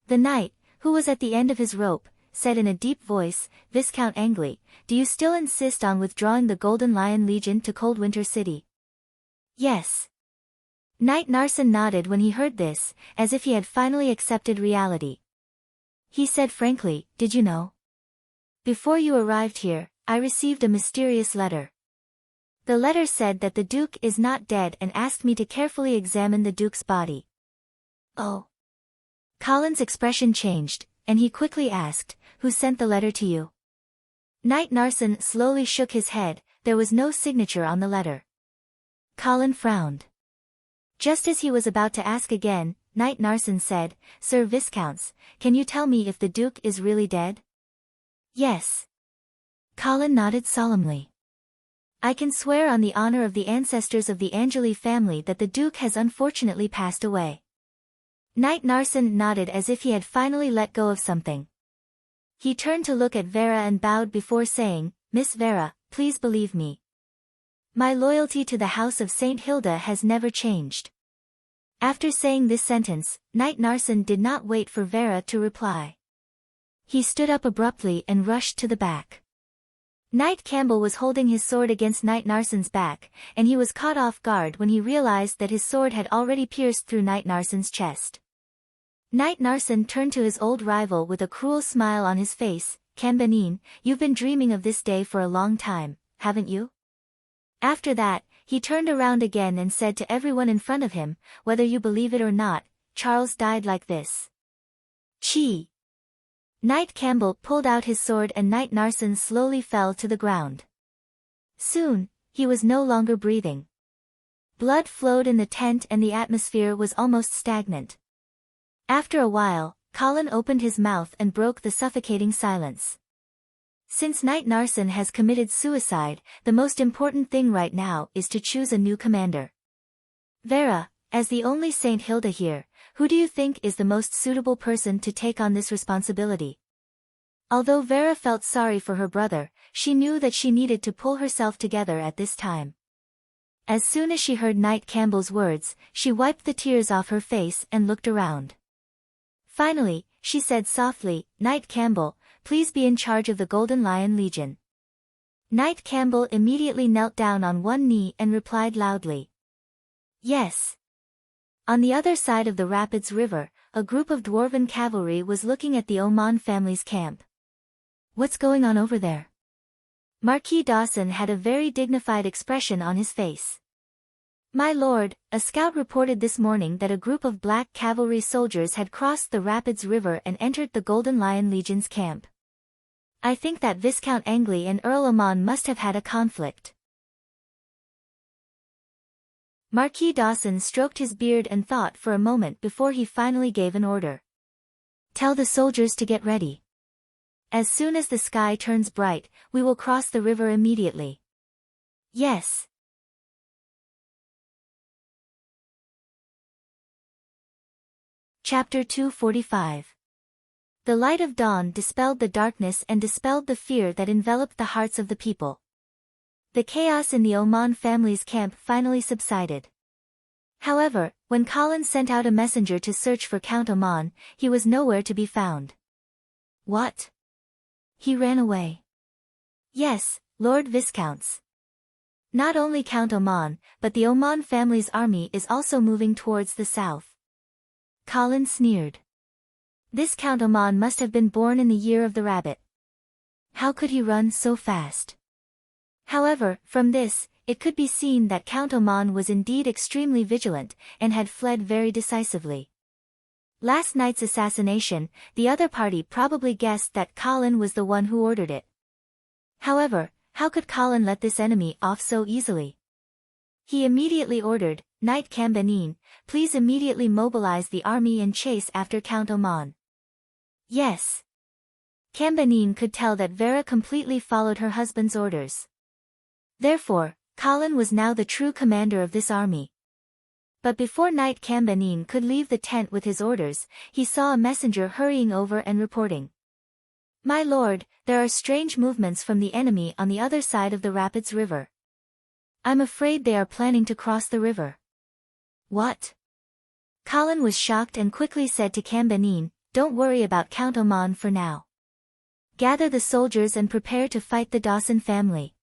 S1: The knight, who was at the end of his rope, said in a deep voice, "Viscount Angley, do you still insist on withdrawing the Golden Lion Legion to Coldwinter City?" "Yes." Knight Narsen nodded when he heard this, as if he had finally accepted reality. He said frankly, "Did you know? Before you arrived here, I received a mysterious letter. The letter said that the Duke is not dead and asked me to carefully examine the Duke's body." "Oh." Colin's expression changed, and he quickly asked, "Who sent the letter to you?" Knight Narsen slowly shook his head. There was no signature on the letter. Colin frowned. Just as he was about to ask again, Knight Narsen said, "Sir Viscounts, can you tell me if the Duke is really dead?" "Yes." Colin nodded solemnly. "I can swear on the honor of the ancestors of the Angeli family that the Duke has unfortunately passed away." Knight Narsen nodded as if he had finally let go of something. He turned to look at Vera and bowed before saying, "Miss Vera, please believe me. My loyalty to the House of St. Hilda has never changed." After saying this sentence, Knight Narsen did not wait for Vera to reply. He stood up abruptly and rushed to the back. Knight Campbell was holding his sword against Knight Narsen's back, and he was caught off guard when he realized that his sword had already pierced through Knight Narsen's chest. Knight Narsen turned to his old rival with a cruel smile on his face. "Cambanine, you've been dreaming of this day for a long time, haven't you?" After that, he turned around again and said to everyone in front of him, "Whether you believe it or not, Charles died like this." Chi! Knight Campbell pulled out his sword and Knight Narsen slowly fell to the ground. Soon, he was no longer breathing. Blood flowed in the tent and the atmosphere was almost stagnant. After a while, Colin opened his mouth and broke the suffocating silence. "Since Knight Narsen has committed suicide, the most important thing right now is to choose a new commander. Vera, as the only St. Hilda here, who do you think is the most suitable person to take on this responsibility?" Although Vera felt sorry for her brother, she knew that she needed to pull herself together at this time. As soon as she heard Knight Campbell's words, she wiped the tears off her face and looked around. Finally, she said softly, "Knight Campbell, please be in charge of the Golden Lion Legion." Knight Campbell immediately knelt down on one knee and replied loudly, "Yes." On the other side of the Rapids River, a group of dwarven cavalry was looking at the Oman family's camp. "What's going on over there?" Marquis Dawson had a very dignified expression on his face. "My lord, a scout reported this morning that a group of black cavalry soldiers had crossed the Rapids River and entered the Golden Lion Legion's camp. I think that Viscount Angley and Earl Amon must have had a conflict." Marquis Dawson stroked his beard and thought for a moment before he finally gave an order. "Tell the soldiers to get ready. As soon as the sky turns bright, we will cross the river immediately." "Yes." Chapter 245. The light of dawn dispelled the darkness and dispelled the fear that enveloped the hearts of the people. The chaos in the Oman family's camp finally subsided. However, when Colin sent out a messenger to search for Count Oman, he was nowhere to be found. "What? He ran away?" "Yes, Lord Viscounts. Not only Count Oman, but the Oman family's army is also moving towards the south." Colin sneered. This Count Oman must have been born in the year of the rabbit. How could he run so fast? However, from this, it could be seen that Count Oman was indeed extremely vigilant, and had fled very decisively. Last night's assassination, the other party probably guessed that Colin was the one who ordered it. However, how could Colin let this enemy off so easily? He immediately ordered, "Knight Cambanine, please immediately mobilize the army and chase after Count Oman." "Yes." Cambanine could tell that Vera completely followed her husband's orders. Therefore, Colin was now the true commander of this army. But before night Cambanine could leave the tent with his orders, he saw a messenger hurrying over and reporting. "My lord, there are strange movements from the enemy on the other side of the Rapids River. I'm afraid they are planning to cross the river." "What?" Colin was shocked and quickly said to Cambanine, "Don't worry about Count Oman for now. Gather the soldiers and prepare to fight the Dawson family."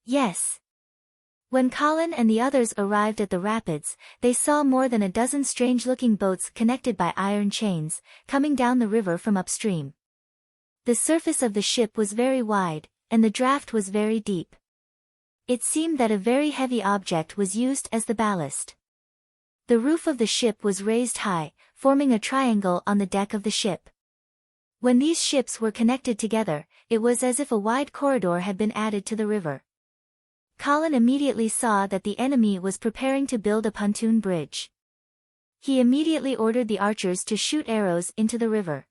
S1: "Yes." When Colin and the others arrived at the rapids, they saw more than a dozen strange-looking boats connected by iron chains, coming down the river from upstream. The surface of the ship was very wide, and the draft was very deep. It seemed that a very heavy object was used as the ballast. The roof of the ship was raised high, forming a triangle on the deck of the ship. When these ships were connected together, it was as if a wide corridor had been added to the river. Colin immediately saw that the enemy was preparing to build a pontoon bridge. He immediately ordered the archers to shoot arrows into the river.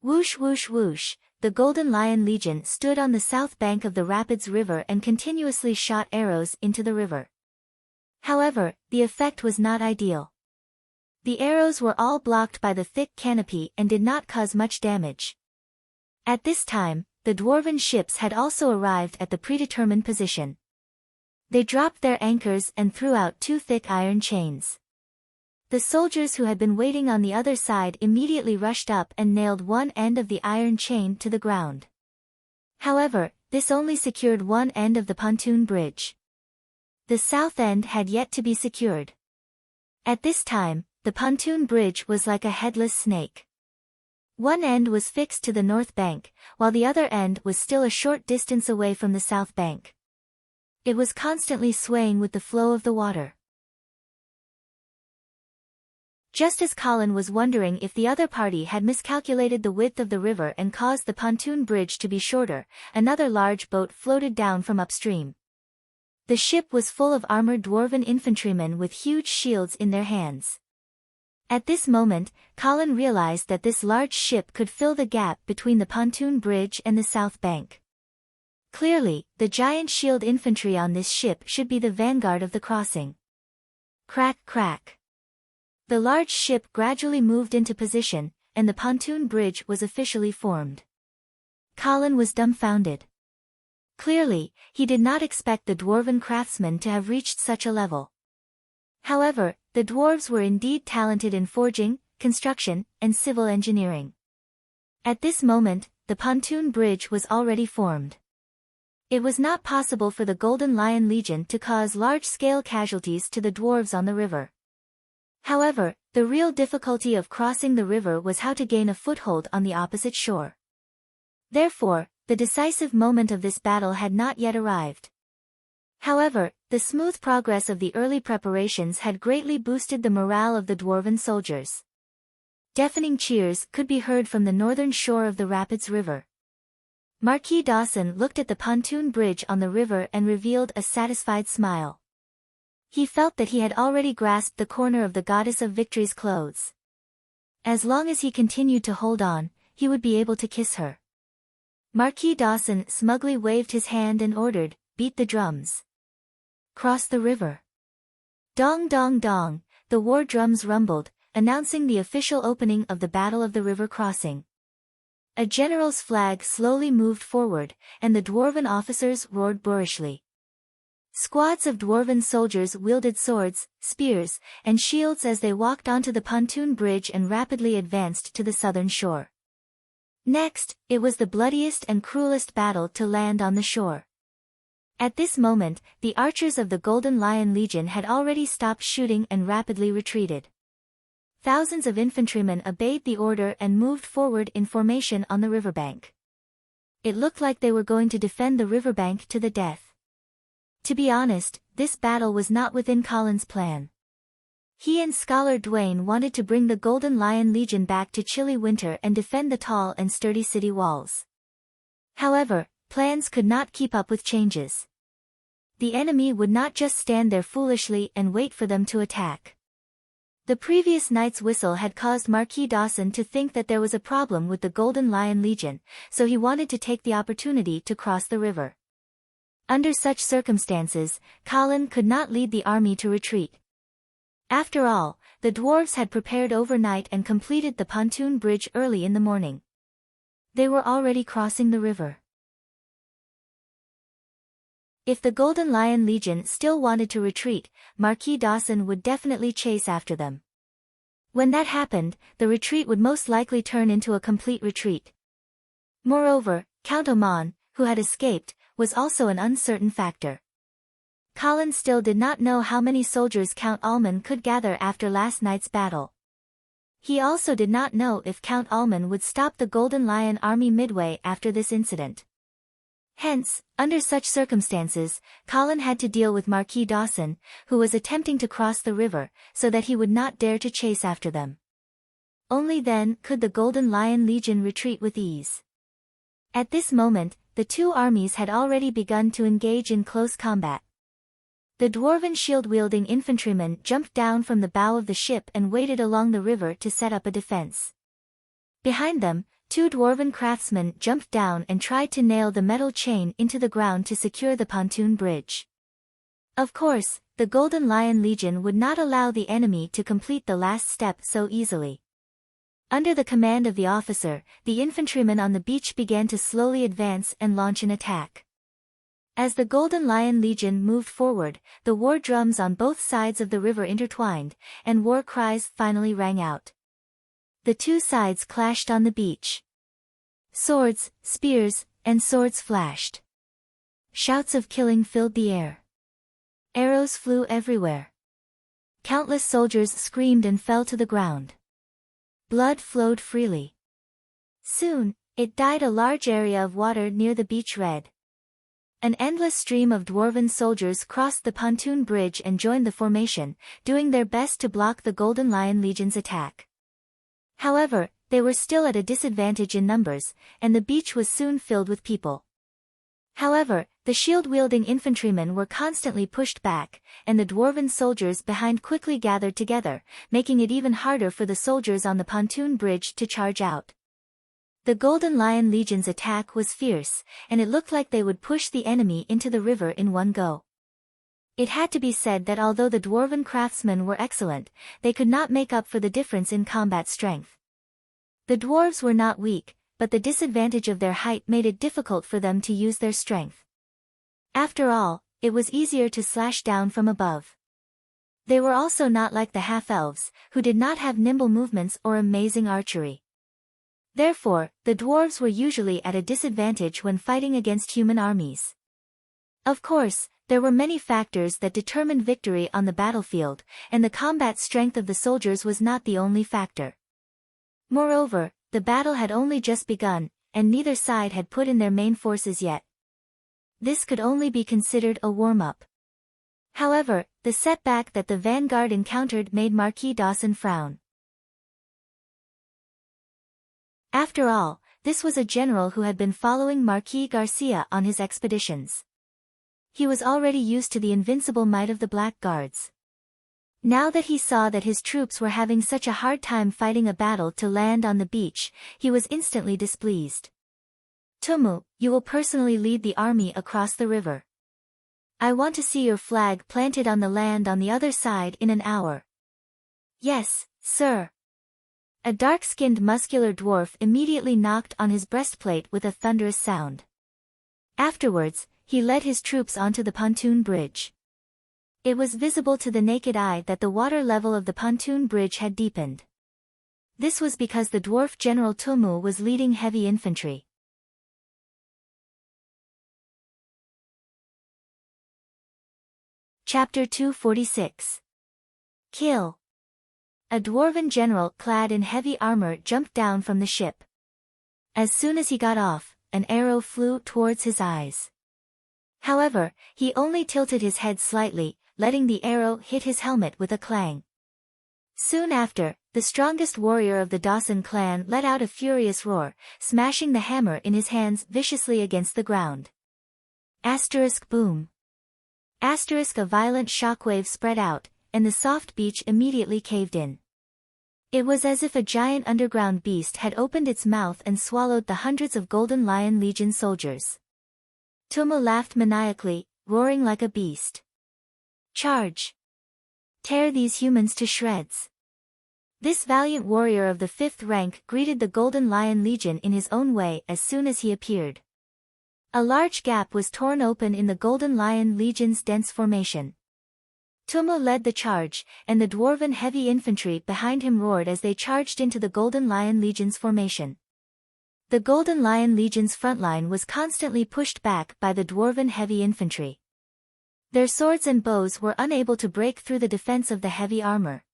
S1: Whoosh whoosh whoosh, the Golden Lion Legion stood on the south bank of the Rapids River and continuously shot arrows into the river. However, the effect was not ideal. The arrows were all blocked by the thick canopy and did not cause much damage. At this time, the dwarven ships had also arrived at the predetermined position. They dropped their anchors and threw out two thick iron chains. The soldiers who had been waiting on the other side immediately rushed up and nailed one end of the iron chain to the ground. However, this only secured one end of the pontoon bridge. The south end had yet to be secured. At this time, the pontoon bridge was like a headless snake. One end was fixed to the north bank, while the other end was still a short distance away from the south bank. It was constantly swaying with the flow of the water. Just as Colin was wondering if the other party had miscalculated the width of the river and caused the pontoon bridge to be shorter, another large boat floated down from upstream. The ship was full of armored dwarven infantrymen with huge shields in their hands. At this moment, Colin realized that this large ship could fill the gap between the pontoon bridge and the south bank. Clearly, the giant shield infantry on this ship should be the vanguard of the crossing. Crack crack. The large ship gradually moved into position, and the pontoon bridge was officially formed. Colin was dumbfounded. Clearly, he did not expect the dwarven craftsmen to have reached such a level. However, the dwarves were indeed talented in forging, construction, and civil engineering. At this moment, the pontoon bridge was already formed. It was not possible for the Golden Lion Legion to cause large-scale casualties to the dwarves on the river. However, the real difficulty of crossing the river was how to gain a foothold on the opposite shore. Therefore, the decisive moment of this battle had not yet arrived. However, the smooth progress of the early preparations had greatly boosted the morale of the dwarven soldiers. Deafening cheers could be heard from the northern shore of the Rapids River. Marquis Dawson looked at the pontoon bridge on the river and revealed a satisfied smile. He felt that he had already grasped the corner of the Goddess of Victory's clothes. As long as he continued to hold on, he would be able to kiss her. Marquis Dawson smugly waved his hand and ordered, "Beat the drums. Cross the river." Dong dong dong, the war drums rumbled, announcing the official opening of the Battle of the River Crossing. A general's flag slowly moved forward, and the dwarven officers roared boorishly. Squads of dwarven soldiers wielded swords, spears, and shields as they walked onto the pontoon bridge and rapidly advanced to the southern shore. Next, it was the bloodiest and cruelest battle to land on the shore. At this moment, the archers of the Golden Lion Legion had already stopped shooting and rapidly retreated. Thousands of infantrymen obeyed the order and moved forward in formation on the riverbank. It looked like they were going to defend the riverbank to the death. To be honest, this battle was not within Colin's plan. He and Scholar Dwayne wanted to bring the Golden Lion Legion back to chilly winter and defend the tall and sturdy city walls. However, plans could not keep up with changes. The enemy would not just stand there foolishly and wait for them to attack. The previous night's whistle had caused Marquis Dawson to think that there was a problem with the Golden Lion Legion, so he wanted to take the opportunity to cross the river. Under such circumstances, Colin could not lead the army to retreat. After all, the dwarves had prepared overnight and completed the pontoon bridge early in the morning. They were already crossing the river. If the Golden Lion Legion still wanted to retreat, Marquis Dawson would definitely chase after them. When that happened, the retreat would most likely turn into a complete retreat. Moreover, Count Oman, who had escaped, was also an uncertain factor. Colin still did not know how many soldiers Count Alman could gather after last night's battle. He also did not know if Count Alman would stop the Golden Lion army midway after this incident. Hence, under such circumstances, Colin had to deal with Marquis Dawson, who was attempting to cross the river, so that he would not dare to chase after them. Only then could the Golden Lion Legion retreat with ease. At this moment, the two armies had already begun to engage in close combat. The dwarven shield-wielding infantrymen jumped down from the bow of the ship and waded along the river to set up a defense. Behind them, two dwarven craftsmen jumped down and tried to nail the metal chain into the ground to secure the pontoon bridge. Of course, the Golden Lion Legion would not allow the enemy to complete the last step so easily. Under the command of the officer, the infantrymen on the beach began to slowly advance and launch an attack. As the Golden Lion Legion moved forward, the war drums on both sides of the river intertwined, and war cries finally rang out. The two sides clashed on the beach. Swords, spears, and swords flashed. Shouts of killing filled the air. Arrows flew everywhere. Countless soldiers screamed and fell to the ground. Blood flowed freely. Soon, it dyed a large area of water near the beach red. An endless stream of dwarven soldiers crossed the pontoon bridge and joined the formation, doing their best to block the Golden Lion Legion's attack. However, they were still at a disadvantage in numbers, and the beach was soon filled with people. However, the shield-wielding infantrymen were constantly pushed back, and the dwarven soldiers behind quickly gathered together, making it even harder for the soldiers on the pontoon bridge to charge out. The Golden Lion Legion's attack was fierce, and it looked like they would push the enemy into the river in one go. It had to be said that although the dwarven craftsmen were excellent, they could not make up for the difference in combat strength. The dwarves were not weak, but the disadvantage of their height made it difficult for them to use their strength. After all, it was easier to slash down from above. They were also not like the half-elves, who did not have nimble movements or amazing archery. Therefore, the dwarves were usually at a disadvantage when fighting against human armies. Of course, there were many factors that determined victory on the battlefield, and the combat strength of the soldiers was not the only factor. Moreover, the battle had only just begun, and neither side had put in their main forces yet. This could only be considered a warm-up. However, the setback that the vanguard encountered made Marquis Dawson frown. After all, this was a general who had been following Marquis Garcia on his expeditions. He was already used to the invincible might of the Black Guards. Now that he saw that his troops were having such a hard time fighting a battle to land on the beach, he was instantly displeased. Tumu, you will personally lead the army across the river. I want to see your flag planted on the land on the other side in an hour. Yes, sir. A dark-skinned muscular dwarf immediately knocked on his breastplate with a thunderous sound. Afterwards, he led his troops onto the pontoon bridge. It was visible to the naked eye that the water level of the pontoon bridge had deepened. This was because the dwarf General Tumu was leading heavy infantry. Chapter 246. Kill. A dwarven general clad in heavy armor jumped down from the ship. As soon as he got off, an arrow flew towards his eyes. However, he only tilted his head slightly, letting the arrow hit his helmet with a clang. Soon after, the strongest warrior of the Dawson clan let out a furious roar, smashing the hammer in his hands viciously against the ground. Asterisk boom. Asterisk a violent shockwave spread out, and the soft beach immediately caved in. It was as if a giant underground beast had opened its mouth and swallowed the hundreds of Golden Lion Legion soldiers. Tomo laughed maniacally, roaring like a beast. "Charge! Tear these humans to shreds!" This valiant warrior of the 5th rank greeted the Golden Lion Legion in his own way as soon as he appeared. A large gap was torn open in the Golden Lion Legion's dense formation. Tomo led the charge, and the dwarven heavy infantry behind him roared as they charged into the Golden Lion Legion's formation. The Golden Lion Legion's front line was constantly pushed back by the dwarven heavy infantry. Their swords and bows were unable to break through the defense of the heavy armor.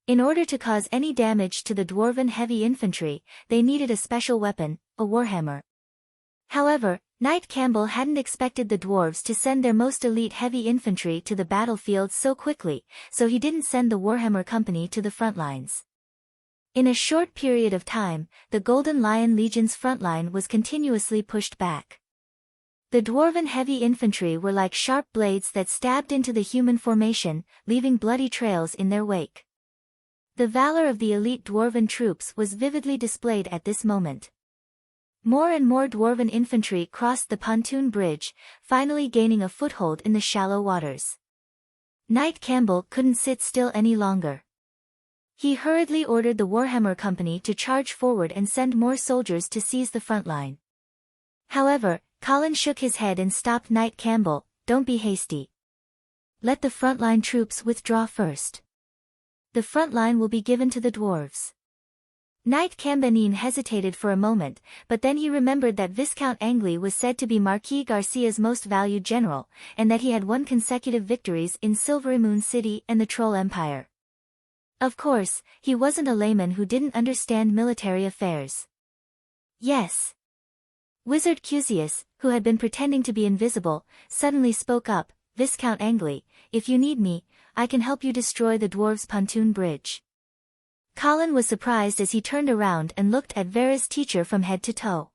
S1: In order to cause any damage to the dwarven heavy infantry, they needed a special weapon, a warhammer. However, Knight Campbell hadn't expected the dwarves to send their most elite heavy infantry to the battlefield so quickly, so he didn't send the Warhammer Company to the front lines. In a short period of time, the Golden Lion Legion's front line was continuously pushed back. The dwarven heavy infantry were like sharp blades that stabbed into the human formation, leaving bloody trails in their wake. The valor of the elite dwarven troops was vividly displayed at this moment. More and more dwarven infantry crossed the pontoon bridge, finally gaining a foothold in the shallow waters. Knight Campbell couldn't sit still any longer. He hurriedly ordered the Warhammer Company to charge forward and send more soldiers to seize the front line. However, Colin shook his head and stopped Knight Campbell. "Don't be hasty. Let the frontline troops withdraw first. The front line will be given to the dwarves." Knight Cambanine hesitated for a moment, but then he remembered that Viscount Angley was said to be Marquis Garcia's most valued general, and that he had won consecutive victories in Silvery Moon City and the Troll Empire. Of course, he wasn't a layman who didn't understand military affairs. "Yes." Wizard Cusius, who had been pretending to be invisible, suddenly spoke up. "Viscount Angley, if you need me, I can help you destroy the dwarves' pontoon bridge." Colin was surprised as he turned around and looked at Vera's teacher from head to toe.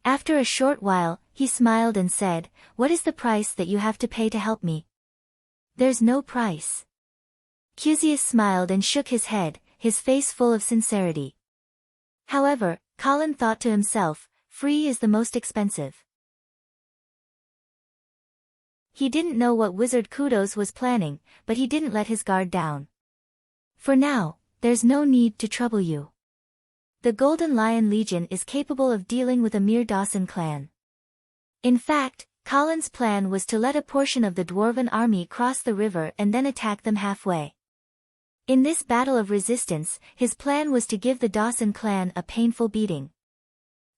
S1: After a short while, he smiled and said, "What is the price that you have to pay to help me?" "There's no price." Cusius smiled and shook his head, his face full of sincerity. However, Colin thought to himself, free is the most expensive. He didn't know what Wizard Kudos was planning, but he didn't let his guard down. "For now, there's no need to trouble you. The Golden Lion Legion is capable of dealing with a mere Dawson clan." In fact, Colin's plan was to let a portion of the dwarven army cross the river and then attack them halfway. In this battle of resistance, his plan was to give the Dawson clan a painful beating.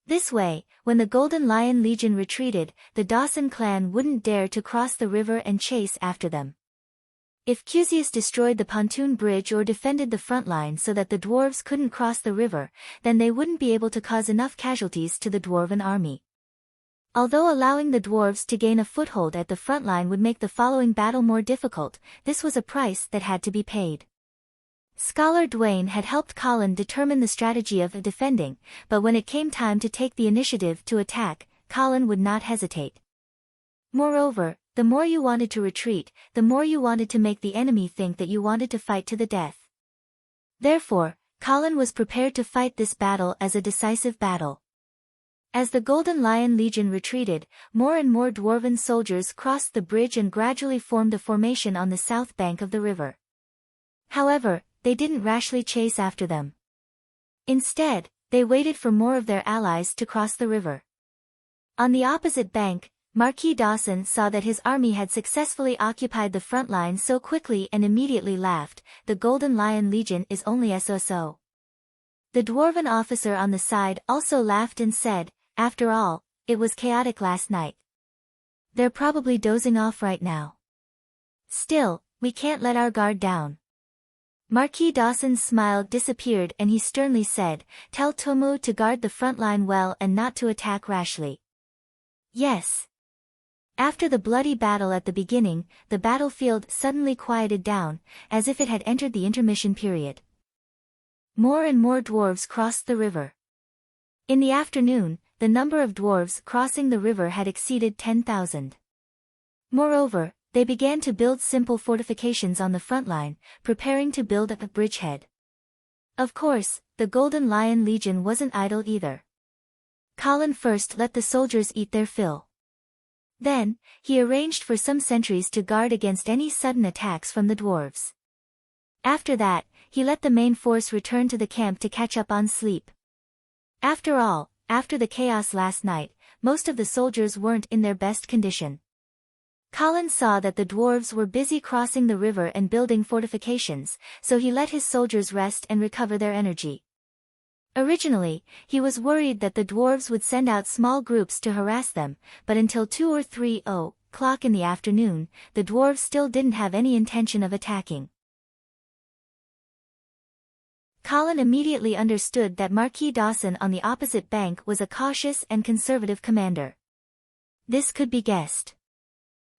S1: This way, when the Golden Lion Legion retreated, the Dawson clan wouldn't dare to cross the river and chase after them. If Cusius destroyed the pontoon bridge or defended the front line so that the dwarves couldn't cross the river, then they wouldn't be able to cause enough casualties to the dwarven army. Although allowing the dwarves to gain a foothold at the front line would make the following battle more difficult, this was a price that had to be paid. Scholar Dwayne had helped Colin determine the strategy of defending, but when it came time to take the initiative to attack, Colin would not hesitate. Moreover, the more you wanted to retreat, the more you wanted to make the enemy think that you wanted to fight to the death. Therefore, Colin was prepared to fight this battle as a decisive battle. As the Golden Lion Legion retreated, more and more dwarven soldiers crossed the bridge and gradually formed a formation on the south bank of the river. However, they didn't rashly chase after them. Instead, they waited for more of their allies to cross the river. On the opposite bank, Marquis Dawson saw that his army had successfully occupied the front line so quickly and immediately laughed. "The Golden Lion Legion is only so." The dwarven officer on the side also laughed and said, "After all, it was chaotic last night. They're probably dozing off right now. Still, we can't let our guard down." Marquis Dawson's smile disappeared and he sternly said, "Tell Tomu to guard the front line well and not to attack rashly." "Yes." After the bloody battle at the beginning, the battlefield suddenly quieted down, as if it had entered the intermission period. More and more dwarves crossed the river. In the afternoon, the number of dwarves crossing the river had exceeded 10,000. Moreover, they began to build simple fortifications on the front line, preparing to build a bridgehead. Of course, the Golden Lion Legion wasn't idle either. Colin first let the soldiers eat their fill. Then, he arranged for some sentries to guard against any sudden attacks from the dwarves. After that, he let the main force return to the camp to catch up on sleep. After all, after the chaos last night, most of the soldiers weren't in their best condition. Colin saw that the dwarves were busy crossing the river and building fortifications, so he let his soldiers rest and recover their energy. Originally, he was worried that the dwarves would send out small groups to harass them, but until 2 or 3 o'clock in the afternoon, the dwarves still didn't have any intention of attacking. Colin immediately understood that Marquis Dawson on the opposite bank was a cautious and conservative commander. This could be guessed.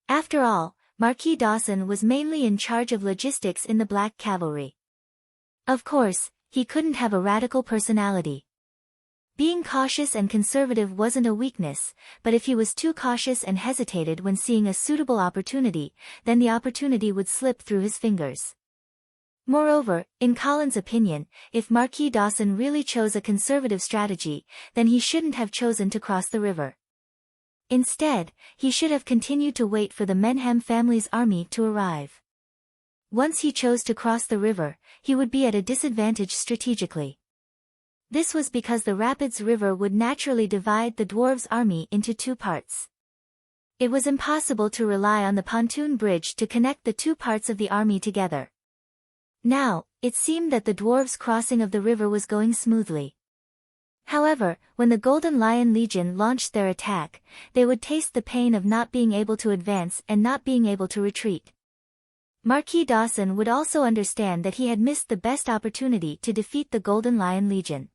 S1: After all, Marquis Dawson was mainly in charge of logistics in the Black Cavalry. Of course, he couldn't have a radical personality. Being cautious and conservative wasn't a weakness, but if he was too cautious and hesitated when seeing a suitable opportunity, then the opportunity would slip through his fingers. Moreover, in Colin's opinion, if Marquis Dawson really chose a conservative strategy, then he shouldn't have chosen to cross the river. Instead, he should have continued to wait for the Menhem family's army to arrive. Once he chose to cross the river, he would be at a disadvantage strategically. This was because the Rapids River would naturally divide the dwarves' army into two parts. It was impossible to rely on the pontoon bridge to connect the two parts of the army together. Now, it seemed that the dwarves' crossing of the river was going smoothly. However, when the Golden Lion Legion launched their attack, they would taste the pain of not being able to advance and not being able to retreat. Marquis Dawson would also understand that he had missed the best opportunity to defeat the Golden Lion Legion.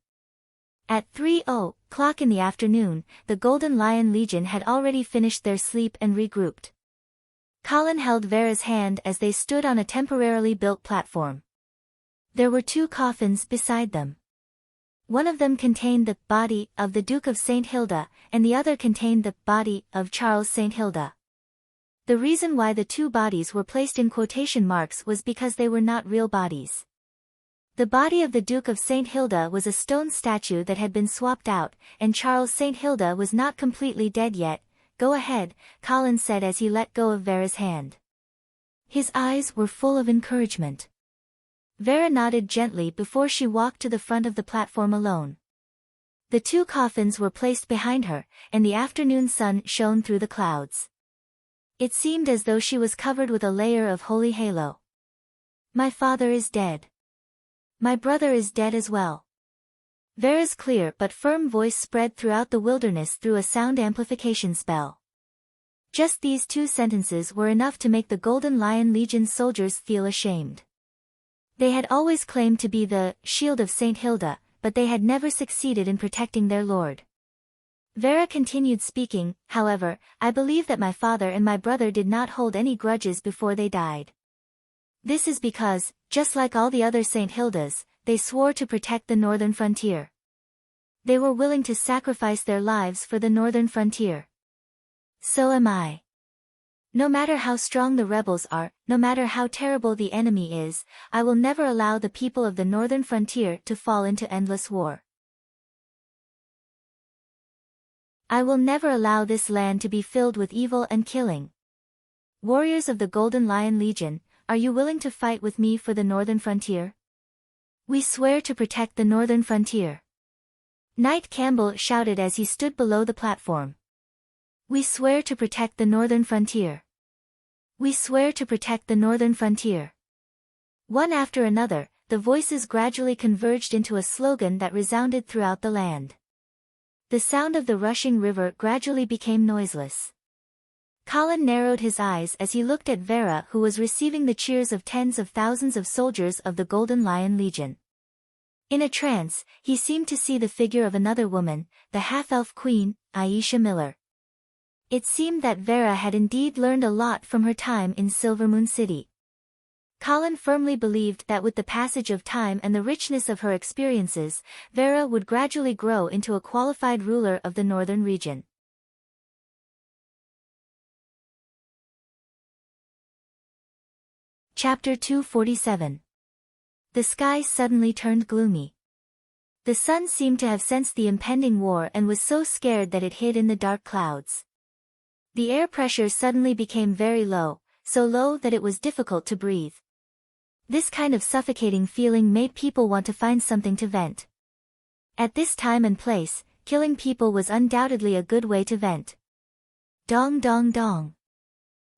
S1: At 3 o'clock in the afternoon, the Golden Lion Legion had already finished their sleep and regrouped. Colin held Vera's hand as they stood on a temporarily built platform. There were 2 coffins beside them. One of them contained the body of the Duke of St. Hilda, and the other contained the body of Charles St. Hilda. The reason why the 2 bodies were placed in quotation marks was because they were not real bodies. The body of the Duke of St. Hilda was a stone statue that had been swapped out, and Charles St. Hilda was not completely dead yet. "Go ahead," Colin said as he let go of Vera's hand. His eyes were full of encouragement. Vera nodded gently before she walked to the front of the platform alone. The 2 coffins were placed behind her, and the afternoon sun shone through the clouds. It seemed as though she was covered with a layer of holy halo. "My father is dead. My brother is dead as well." Vera's clear but firm voice spread throughout the wilderness through a sound amplification spell. Just these 2 sentences were enough to make the Golden Lion Legion's soldiers feel ashamed. They had always claimed to be the shield of St. Hilda, but they had never succeeded in protecting their lord. Vera continued speaking, "However, I believe that my father and my brother did not hold any grudges before they died. This is because, just like all the other St. Hildas, they swore to protect the northern frontier. They were willing to sacrifice their lives for the northern frontier. So am I. No matter how strong the rebels are, no matter how terrible the enemy is, I will never allow the people of the northern frontier to fall into endless war. I will never allow this land to be filled with evil and killing. Warriors of the Golden Lion Legion, are you willing to fight with me for the northern frontier? We swear to protect the northern frontier." Knight Campbell shouted as he stood below the platform. "We swear to protect the northern frontier. We swear to protect the northern frontier." One after another, the voices gradually converged into a slogan that resounded throughout the land. The sound of the rushing river gradually became noiseless. Colin narrowed his eyes as he looked at Vera, who was receiving the cheers of tens of thousands of soldiers of the Golden Lion Legion. In a trance, he seemed to see the figure of another woman, the half-elf queen, Aisha Miller. It seemed that Vera had indeed learned a lot from her time in Silvermoon City. Colin firmly believed that with the passage of time and the richness of her experiences, Vera would gradually grow into a qualified ruler of the northern region. Chapter 247. The sky suddenly turned gloomy. The sun seemed to have sensed the impending war and was so scared that it hid in the dark clouds. The air pressure suddenly became very low, so low that it was difficult to breathe. This kind of suffocating feeling made people want to find something to vent. At this time and place, killing people was undoubtedly a good way to vent. Dong dong dong.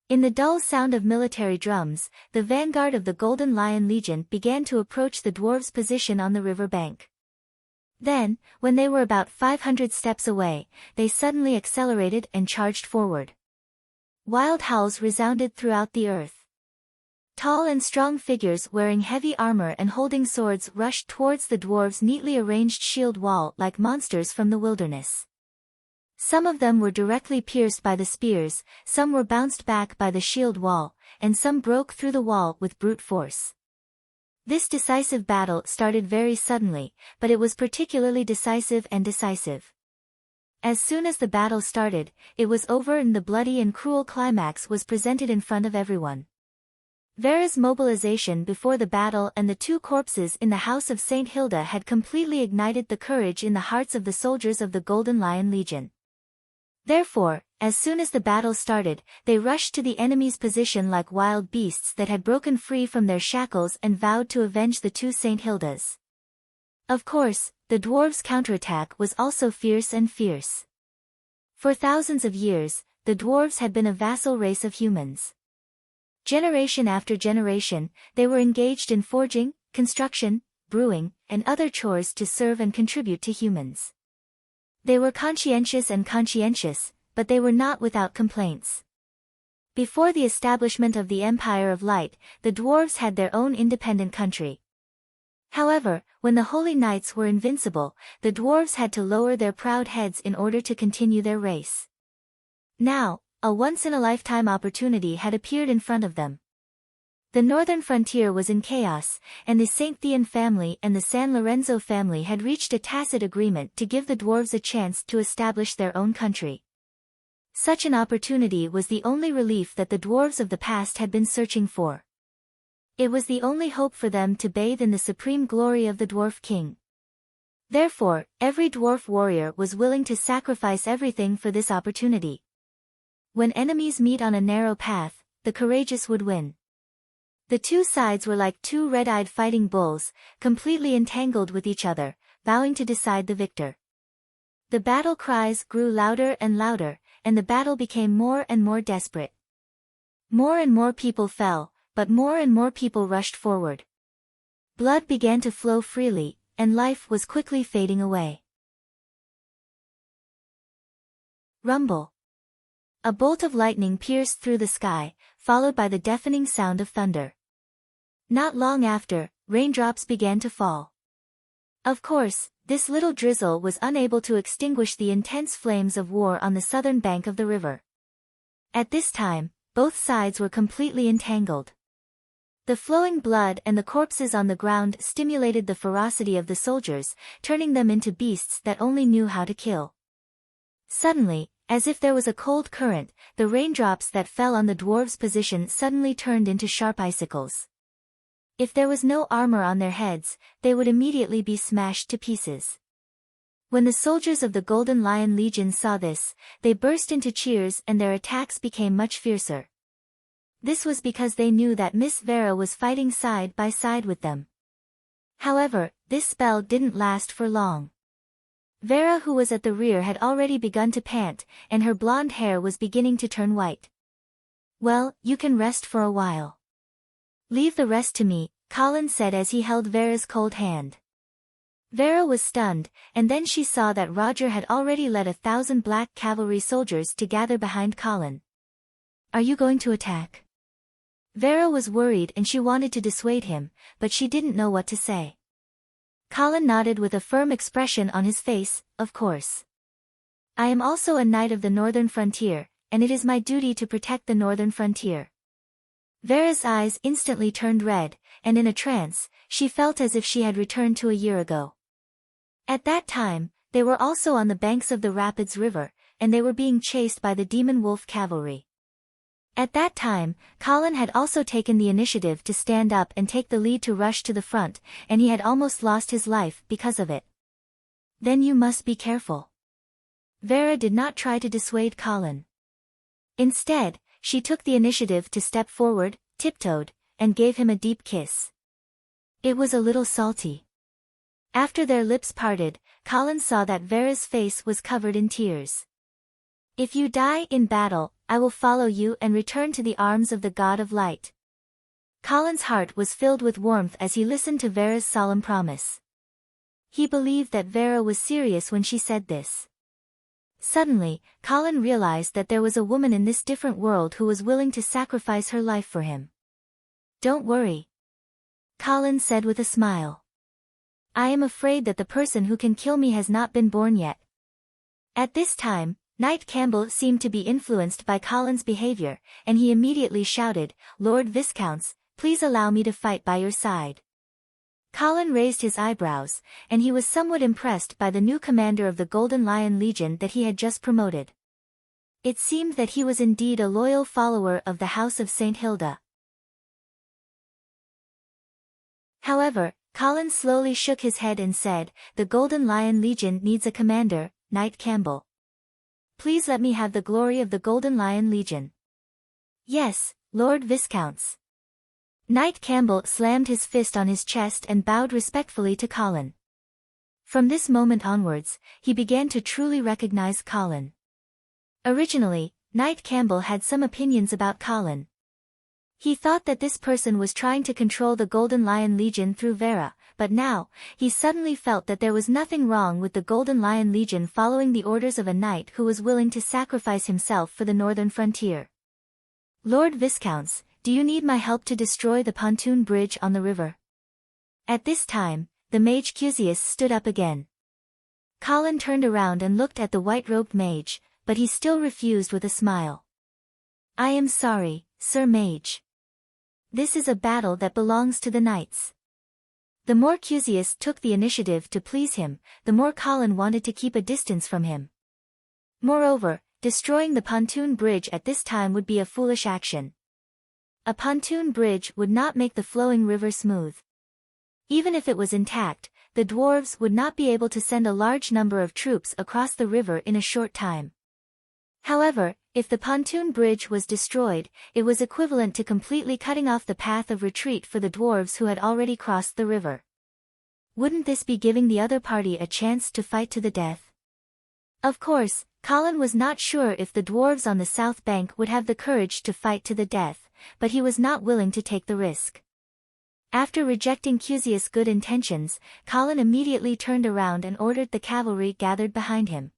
S1: In the dull sound of military drums, the vanguard of the Golden Lion Legion began to approach the dwarves' position on the river bank. Then, when they were about 500 steps away, they suddenly accelerated and charged forward. Wild howls resounded throughout the earth. Tall and strong figures wearing heavy armor and holding swords rushed towards the dwarves' neatly arranged shield wall like monsters from the wilderness. Some of them were directly pierced by the spears, some were bounced back by the shield wall, and some broke through the wall with brute force. This decisive battle started very suddenly, but it was particularly decisive. As soon as the battle started, it was over and the bloody and cruel climax was presented in front of everyone. Vera's mobilization before the battle and the two corpses in the house of Saint Hilda had completely ignited the courage in the hearts of the soldiers of the Golden Lion Legion. Therefore, as soon as the battle started, they rushed to the enemy's position like wild beasts that had broken free from their shackles and vowed to avenge the two Saint Hildas. Of course, the dwarves' counterattack was also fierce. For thousands of years, the dwarves had been a vassal race of humans. Generation after generation, they were engaged in forging, construction, brewing, and other chores to serve and contribute to humans. They were conscientious, but they were not without complaints. Before the establishment of the Empire of Light, the dwarves had their own independent country. However, when the Holy Knights were invincible, the dwarves had to lower their proud heads in order to continue their race. Now, a once-in-a-lifetime opportunity had appeared in front of them. The northern frontier was in chaos, and the Saint Thean family and the San Lorenzo family had reached a tacit agreement to give the dwarves a chance to establish their own country. Such an opportunity was the only relief that the dwarves of the past had been searching for. It was the only hope for them to bathe in the supreme glory of the dwarf king. Therefore, every dwarf warrior was willing to sacrifice everything for this opportunity. When enemies meet on a narrow path, the courageous would win. The two sides were like two red-eyed fighting bulls, completely entangled with each other, vowing to decide the victor. The battle cries grew louder and louder, and the battle became more and more desperate. More and more people fell, but more and more people rushed forward. Blood began to flow freely, and life was quickly fading away. Rumble. A bolt of lightning pierced through the sky, followed by the deafening sound of thunder. Not long after, raindrops began to fall. Of course, this little drizzle was unable to extinguish the intense flames of war on the southern bank of the river. At this time, both sides were completely entangled. The flowing blood and the corpses on the ground stimulated the ferocity of the soldiers, turning them into beasts that only knew how to kill. Suddenly, as if there was a cold current, the raindrops that fell on the dwarves' position suddenly turned into sharp icicles. If there was no armor on their heads, they would immediately be smashed to pieces. When the soldiers of the Golden Lion Legion saw this, they burst into cheers and their attacks became much fiercer. This was because they knew that Miss Vera was fighting side by side with them. However, this spell didn't last for long. Vera, who was at the rear, had already begun to pant, and her blonde hair was beginning to turn white. "Well, you can rest for a while. Leave the rest to me," Colin said as he held Vera's cold hand. Vera was stunned, and then she saw that Roger had already led 1,000 black cavalry soldiers to gather behind Colin. "Are you going to attack?" Vera was worried and she wanted to dissuade him, but she didn't know what to say. Colin nodded with a firm expression on his face, "Of course. I am also a knight of the northern frontier, and it is my duty to protect the northern frontier." Vera's eyes instantly turned red, and in a trance, she felt as if she had returned to a year ago. At that time, they were also on the banks of the Rapids River, and they were being chased by the Demon Wolf cavalry. At that time, Colin had also taken the initiative to stand up and take the lead to rush to the front, and he had almost lost his life because of it. Then you must be careful. Vera did not try to dissuade Colin. Instead, she took the initiative to step forward, tiptoed, and gave him a deep kiss. It was a little salty. After their lips parted, Colin saw that Vera's face was covered in tears. If you die in battle, I will follow you and return to the arms of the God of Light. Colin's heart was filled with warmth as he listened to Vera's solemn promise. He believed that Vera was serious when she said this. Suddenly, Colin realized that there was a woman in this different world who was willing to sacrifice her life for him. Don't worry, Colin said with a smile. I am afraid that the person who can kill me has not been born yet. At this time, Knight Campbell seemed to be influenced by Colin's behavior, and he immediately shouted, Lord Viscounts, please allow me to fight by your side. Colin raised his eyebrows, and he was somewhat impressed by the new commander of the Golden Lion Legion that he had just promoted. It seemed that he was indeed a loyal follower of the House of St. Hilda. However, Colin slowly shook his head and said, The Golden Lion Legion needs a commander, Knight Campbell. Please let me have the glory of the Golden Lion Legion. Yes, Lord Viscounts. Knight Campbell slammed his fist on his chest and bowed respectfully to Colin. From this moment onwards, he began to truly recognize Colin. Originally, Knight Campbell had some opinions about Colin. He thought that this person was trying to control the Golden Lion Legion through Vera, but now, he suddenly felt that there was nothing wrong with the Golden Lion Legion following the orders of a knight who was willing to sacrifice himself for the northern frontier. Lord Viscounts, do you need my help to destroy the pontoon bridge on the river? At this time, the mage Cusius stood up again. Colin turned around and looked at the white-robed mage, but he still refused with a smile. I am sorry, Sir Mage. This is a battle that belongs to the knights. The more Cusius took the initiative to please him, the more Colin wanted to keep a distance from him. Moreover, destroying the pontoon bridge at this time would be a foolish action. A pontoon bridge would not make the flowing river smooth. Even if it was intact, the dwarves would not be able to send a large number of troops across the river in a short time. However, if the pontoon bridge was destroyed, it was equivalent to completely cutting off the path of retreat for the dwarves who had already crossed the river. Wouldn't this be giving the other party a chance to fight to the death? Of course, Colin was not sure if the dwarves on the south bank would have the courage to fight to the death, but he was not willing to take the risk. After rejecting Cusius' good intentions, Colin immediately turned around and ordered the cavalry gathered behind him.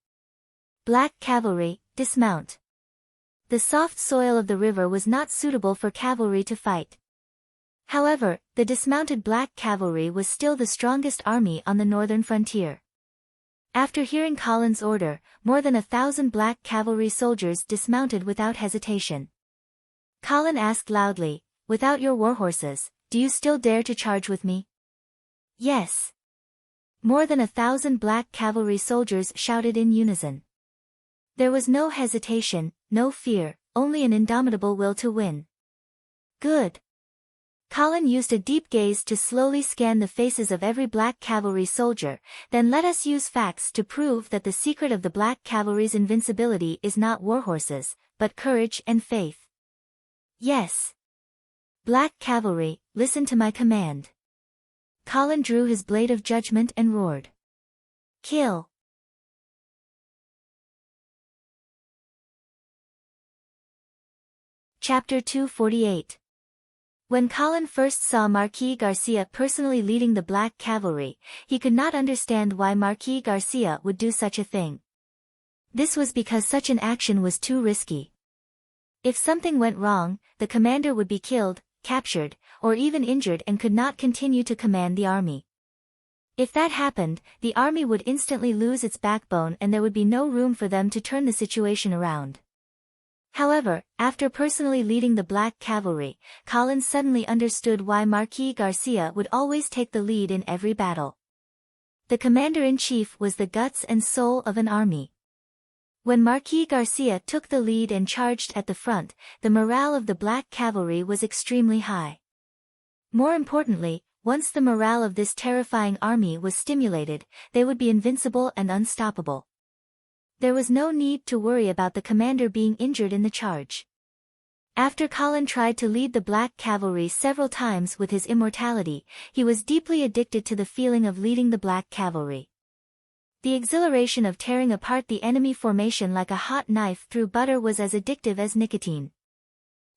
S1: Black cavalry, dismount. The soft soil of the river was not suitable for cavalry to fight. However, the dismounted black cavalry was still the strongest army on the northern frontier. After hearing Colin's order, more than 1,000 black cavalry soldiers dismounted without hesitation. Colin asked loudly, without your war horses, do you still dare to charge with me? Yes. More than 1,000 black cavalry soldiers shouted in unison. There was no hesitation, no fear, only an indomitable will to win. Good. Colin used a deep gaze to slowly scan the faces of every black cavalry soldier, then let us use facts to prove that the secret of the black cavalry's invincibility is not war horses, but courage and faith. Yes. Black cavalry, listen to my command. Colin drew his blade of judgment and roared. Kill. Chapter 248. When Colin first saw Marquis Garcia personally leading the black cavalry, he could not understand why Marquis Garcia would do such a thing. This was because such an action was too risky. If something went wrong, the commander would be killed, captured, or even injured and could not continue to command the army. If that happened, the army would instantly lose its backbone and there would be no room for them to turn the situation around. However, after personally leading the black cavalry, Colin suddenly understood why Marquis Garcia would always take the lead in every battle. The commander-in-chief was the guts and soul of an army. When Marquis Garcia took the lead and charged at the front, the morale of the black cavalry was extremely high. More importantly, once the morale of this terrifying army was stimulated, they would be invincible and unstoppable. There was no need to worry about the commander being injured in the charge. After Colin tried to lead the black cavalry several times with his immortality, he was deeply addicted to the feeling of leading the black cavalry. The exhilaration of tearing apart the enemy formation like a hot knife through butter was as addictive as nicotine.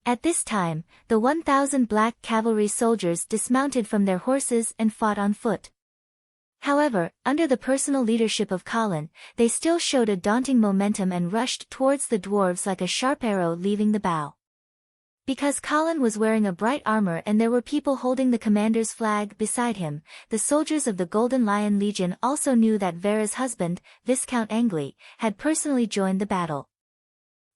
S1: At this time, the 1,000 black cavalry soldiers dismounted from their horses and fought on foot. However, under the personal leadership of Colin, they still showed a daunting momentum and rushed towards the dwarves like a sharp arrow leaving the bow. Because Colin was wearing a bright armor and there were people holding the commander's flag beside him, the soldiers of the Golden Lion Legion also knew that Vera's husband, Viscount Angli, had personally joined the battle.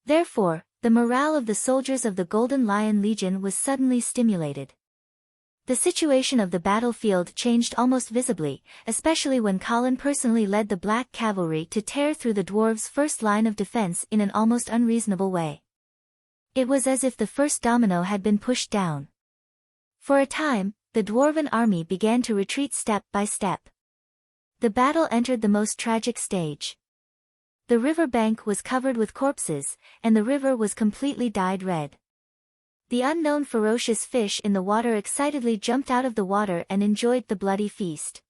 S1: Therefore, the morale of the soldiers of the Golden Lion Legion was suddenly stimulated. The situation of the battlefield changed almost visibly, especially when Colin personally led the black cavalry to tear through the dwarves' first line of defense in an almost unreasonable way. It was as if the first domino had been pushed down. For a time, the dwarven army began to retreat step by step. The battle entered the most tragic stage. The river bank was covered with corpses, and the river was completely dyed red. The unknown ferocious fish in the water excitedly jumped out of the water and enjoyed the bloody feast.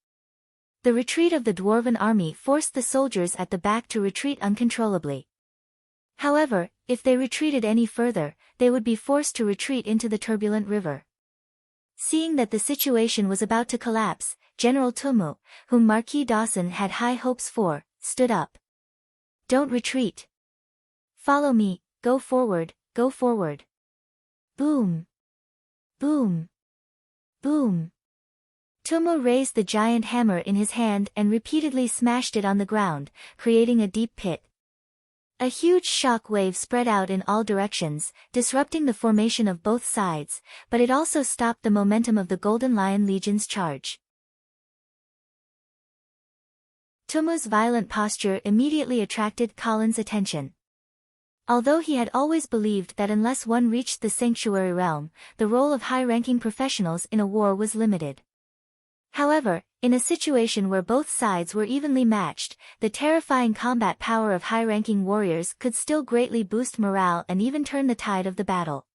S1: The retreat of the dwarven army forced the soldiers at the back to retreat uncontrollably. However, if they retreated any further, they would be forced to retreat into the turbulent river. Seeing that the situation was about to collapse, General Tumu, whom Marquis Dawson had high hopes for, stood up. "Don't retreat. Follow me, go forward, go forward." Boom! Boom! Boom! Tumu raised the giant hammer in his hand and repeatedly smashed it on the ground, creating a deep pit. A huge shock wave spread out in all directions, disrupting the formation of both sides, but it also stopped the momentum of the Golden Lion Legion's charge. Tumu's violent posture immediately attracted Colin's attention. Although he had always believed that unless one reached the sanctuary realm, the role of high-ranking professionals in a war was limited. However, in a situation where both sides were evenly matched, the terrifying combat power of high-ranking warriors could still greatly boost morale and even turn the tide of the battle.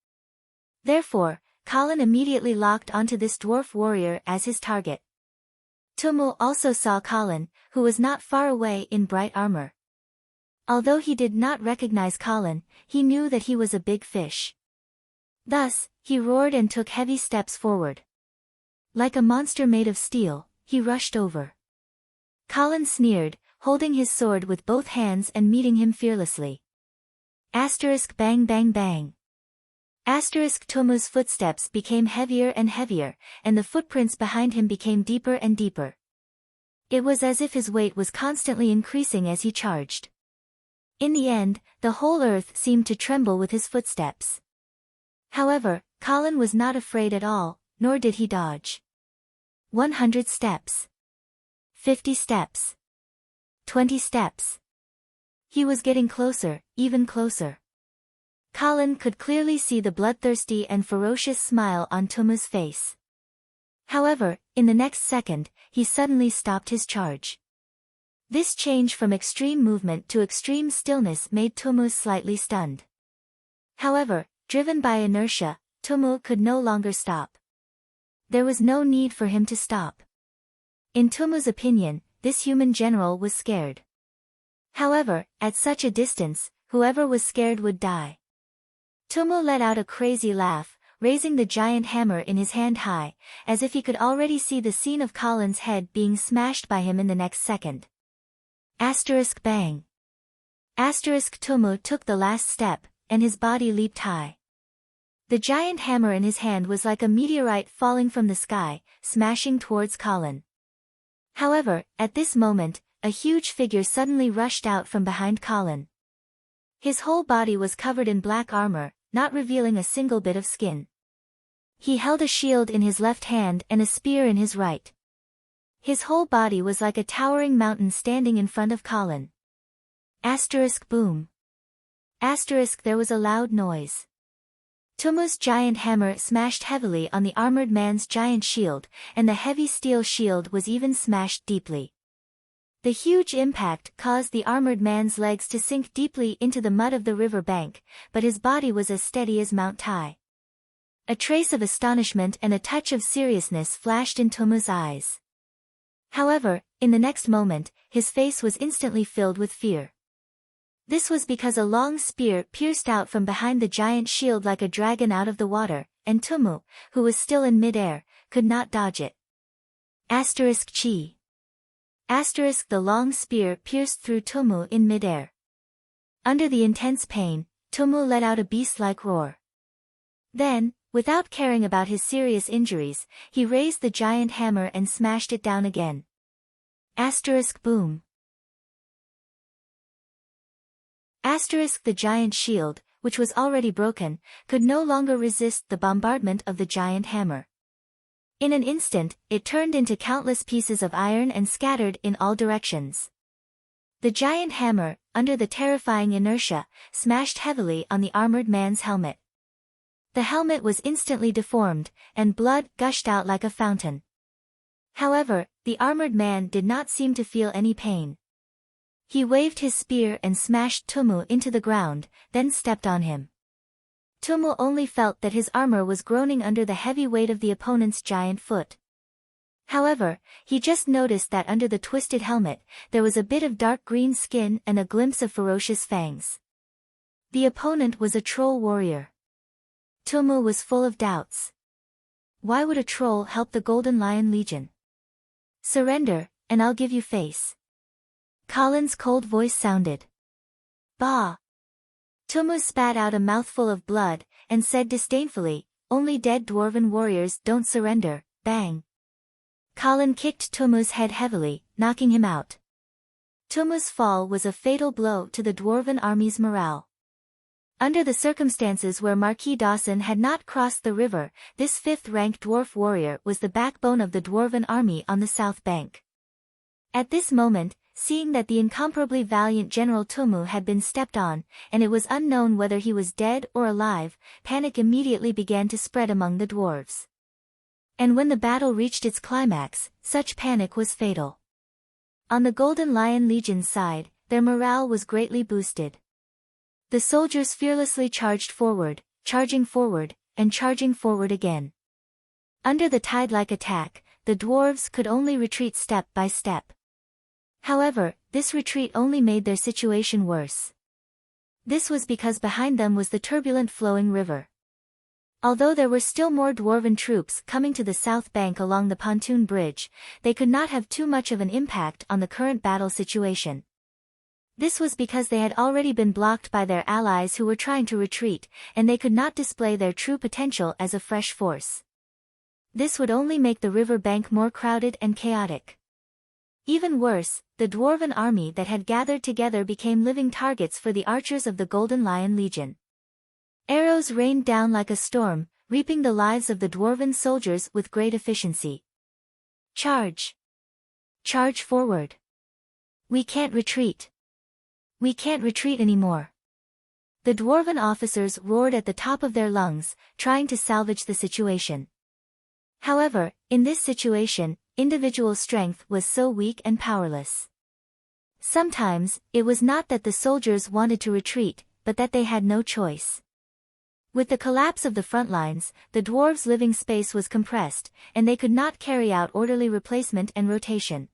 S1: Therefore, Colin immediately locked onto this dwarf warrior as his target. Tumu also saw Colin, who was not far away in bright armor. Although he did not recognize Colin, he knew that he was a big fish. Thus, he roared and took heavy steps forward. Like a monster made of steel, he rushed over. Colin sneered, holding his sword with both hands and meeting him fearlessly. Asterisk bang bang bang. Asterisk Tumu's footsteps became heavier and heavier, and the footprints behind him became deeper and deeper. It was as if his weight was constantly increasing as he charged. In the end, the whole earth seemed to tremble with his footsteps. However, Colin was not afraid at all, nor did he dodge. 100 steps. 50 steps. 20 steps. He was getting closer, even closer. Colin could clearly see the bloodthirsty and ferocious smile on Tumu's face. However, in the next second, he suddenly stopped his charge. This change from extreme movement to extreme stillness made Tumu slightly stunned. However, driven by inertia, Tumu could no longer stop. There was no need for him to stop. In Tumu's opinion, this human general was scared. However, at such a distance, whoever was scared would die. Tumu let out a crazy laugh, raising the giant hammer in his hand high, as if he could already see the scene of Colin's head being smashed by him in the next second. Asterisk bang. Asterisk Tumu took the last step, and his body leaped high. The giant hammer in his hand was like a meteorite falling from the sky, smashing towards Colin. However, at this moment, a huge figure suddenly rushed out from behind Colin. His whole body was covered in black armor, not revealing a single bit of skin. He held a shield in his left hand and a spear in his right. His whole body was like a towering mountain standing in front of Colin. Asterisk boom. Asterisk there was a loud noise. Tumu's giant hammer smashed heavily on the armored man's giant shield, and the heavy steel shield was even smashed deeply. The huge impact caused the armored man's legs to sink deeply into the mud of the river bank, but his body was as steady as Mount Tai. A trace of astonishment and a touch of seriousness flashed in Tumu's eyes. However, in the next moment, his face was instantly filled with fear. This was because a long spear pierced out from behind the giant shield like a dragon out of the water, and Tumu, who was still in mid-air, could not dodge it. Asterisk chi. Asterisk the long spear pierced through Tumu in mid-air. Under the intense pain, Tumu let out a beast-like roar. Then, without caring about his serious injuries, he raised the giant hammer and smashed it down again. Asterisk boom. Asterisk the giant shield, which was already broken, could no longer resist the bombardment of the giant hammer. In an instant, it turned into countless pieces of iron and scattered in all directions. The giant hammer, under the terrifying inertia, smashed heavily on the armored man's helmet. The helmet was instantly deformed, and blood gushed out like a fountain. However, the armored man did not seem to feel any pain. He waved his spear and smashed Tumu into the ground, then stepped on him. Tumu only felt that his armor was groaning under the heavy weight of the opponent's giant foot. However, he just noticed that under the twisted helmet, there was a bit of dark green skin and a glimpse of ferocious fangs. The opponent was a troll warrior. Tumu was full of doubts. Why would a troll help the Golden Lion Legion? Surrender, and I'll give you face. Colin's cold voice sounded. Bah! Tumu spat out a mouthful of blood, and said disdainfully, only dead dwarven warriors don't surrender, bang. Colin kicked Tumu's head heavily, knocking him out. Tumu's fall was a fatal blow to the dwarven army's morale. Under the circumstances where Marquis Dawson had not crossed the river, this fifth-ranked dwarf warrior was the backbone of the dwarven army on the south bank. At this moment, seeing that the incomparably valiant General Tumu had been stepped on, and it was unknown whether he was dead or alive, panic immediately began to spread among the dwarves. And when the battle reached its climax, such panic was fatal. On the Golden Lion Legion's side, their morale was greatly boosted. The soldiers fearlessly charged forward, charging forward, and charging forward again. Under the tide-like attack, the dwarves could only retreat step by step. However, this retreat only made their situation worse. This was because behind them was the turbulent flowing river. Although there were still more dwarven troops coming to the south bank along the pontoon bridge, they could not have too much of an impact on the current battle situation. This was because they had already been blocked by their allies who were trying to retreat, and they could not display their true potential as a fresh force. This would only make the river bank more crowded and chaotic. Even worse, the dwarven army that had gathered together became living targets for the archers of the Golden Lion Legion. Arrows rained down like a storm, reaping the lives of the dwarven soldiers with great efficiency. Charge! Charge forward! We can't retreat! We can't retreat anymore! The dwarven officers roared at the top of their lungs, trying to salvage the situation. However, in this situation, individual strength was so weak and powerless. Sometimes, it was not that the soldiers wanted to retreat, but that they had no choice. With the collapse of the front lines, the dwarves' living space was compressed, and they could not carry out orderly replacement and rotation.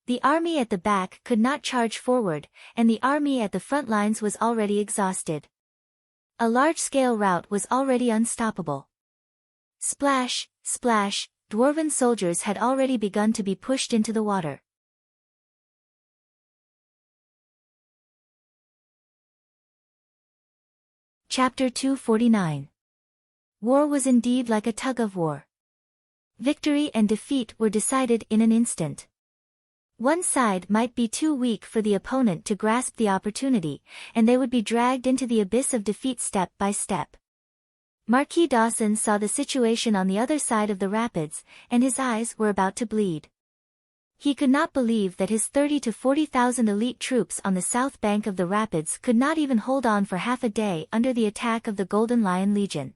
S1: The army at the back could not charge forward, and the army at the front lines was already exhausted. A large-scale rout was already unstoppable. Splash, splash, dwarven soldiers had already begun to be pushed into the water. Chapter 249. War was indeed like a tug-of-war. Victory and defeat were decided in an instant. One side might be too weak for the opponent to grasp the opportunity, and they would be dragged into the abyss of defeat step by step. Marquis Dawson saw the situation on the other side of the rapids, and his eyes were about to bleed. He could not believe that his 30 to 40,000 elite troops on the south bank of the rapids could not even hold on for half a day under the attack of the Golden Lion Legion.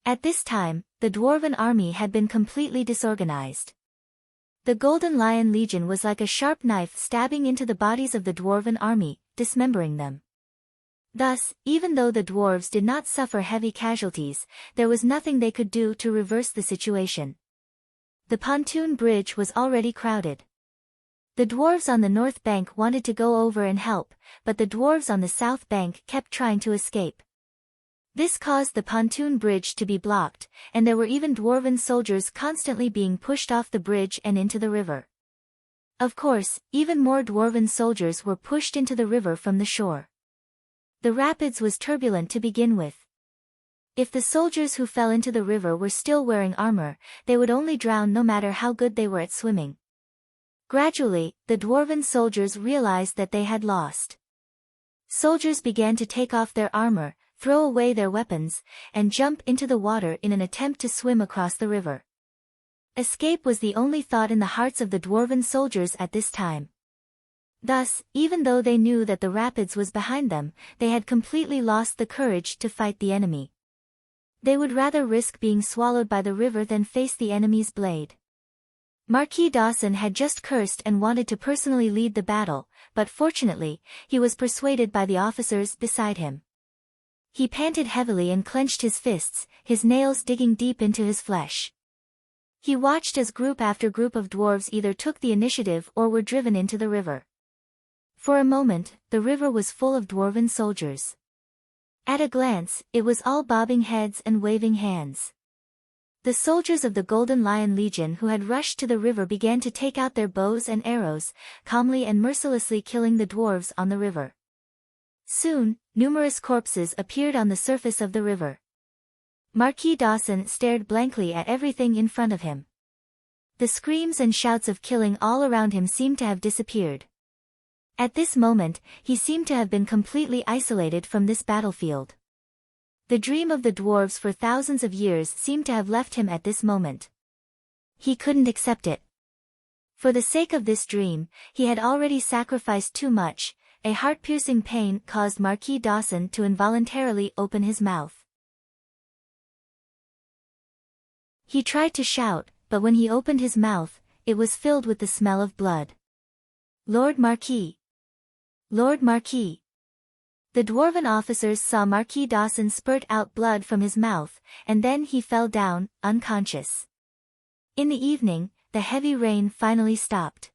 S1: At this time, the Dwarven army had been completely disorganized. The Golden Lion Legion was like a sharp knife stabbing into the bodies of the Dwarven army, dismembering them. Thus, even though the dwarves did not suffer heavy casualties, there was nothing they could do to reverse the situation. The pontoon bridge was already crowded. The dwarves on the north bank wanted to go over and help, but the dwarves on the south bank kept trying to escape. This caused the pontoon bridge to be blocked, and there were even dwarven soldiers constantly being pushed off the bridge and into the river. Of course, even more dwarven soldiers were pushed into the river from the shore. The rapids was turbulent to begin with. If the soldiers who fell into the river were still wearing armor, they would only drown no matter how good they were at swimming. Gradually, the dwarven soldiers realized that they had lost. Soldiers began to take off their armor, throw away their weapons, and jump into the water in an attempt to swim across the river. Escape was the only thought in the hearts of the dwarven soldiers at this time. Thus, even though they knew that the rapids was behind them, they had completely lost the courage to fight the enemy. They would rather risk being swallowed by the river than face the enemy's blade. Marquis Dawson had just cursed and wanted to personally lead the battle, but fortunately, he was persuaded by the officers beside him. He panted heavily and clenched his fists, his nails digging deep into his flesh. He watched as group after group of dwarves either took the initiative or were driven into the river. For a moment, the river was full of dwarven soldiers. At a glance, it was all bobbing heads and waving hands. The soldiers of the Golden Lion Legion who had rushed to the river began to take out their bows and arrows, calmly and mercilessly killing the dwarves on the river. Soon, numerous corpses appeared on the surface of the river. Marquis Dawson stared blankly at everything in front of him. The screams and shouts of killing all around him seemed to have disappeared. At this moment, he seemed to have been completely isolated from this battlefield. The dream of the dwarves for thousands of years seemed to have left him at this moment. He couldn't accept it. For the sake of this dream, he had already sacrificed too much. A heart-piercing pain caused Marquis Dawson to involuntarily open his mouth. He tried to shout, but when he opened his mouth, it was filled with the smell of blood. Lord Marquis! Lord Marquis! The dwarven officers saw Marquis Dawson spurt out blood from his mouth, and then he fell down, unconscious. In the evening, the heavy rain finally stopped.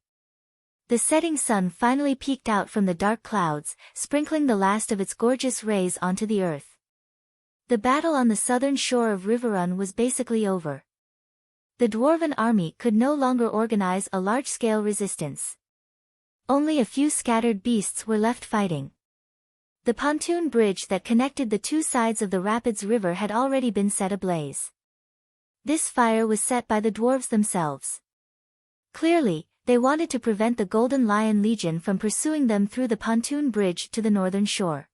S1: The setting sun finally peeked out from the dark clouds, sprinkling the last of its gorgeous rays onto the earth. The battle on the southern shore of River Run was basically over. The dwarven army could no longer organize a large-scale resistance. Only a few scattered beasts were left fighting. The pontoon bridge that connected the two sides of the Rapids River had already been set ablaze. This fire was set by the dwarves themselves. Clearly, they wanted to prevent the Golden Lion Legion from pursuing them through the pontoon bridge to the northern shore.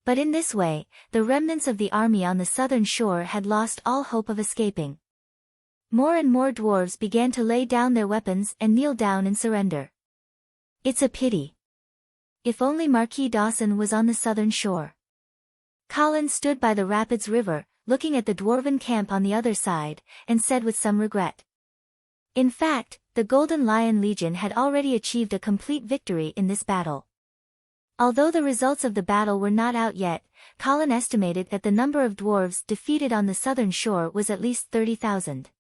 S1: But in this way, the remnants of the army on the southern shore had lost all hope of escaping. More and more dwarves began to lay down their weapons and kneel down in surrender. It's a pity. If only Marquis Dawson was on the southern shore. Colin stood by the Rapids River, looking at the dwarven camp on the other side, and said with some regret. In fact, the Golden Lion Legion had already achieved a complete victory in this battle. Although the results of the battle were not out yet, Colin estimated that the number of dwarves defeated on the southern shore was at least 30,000.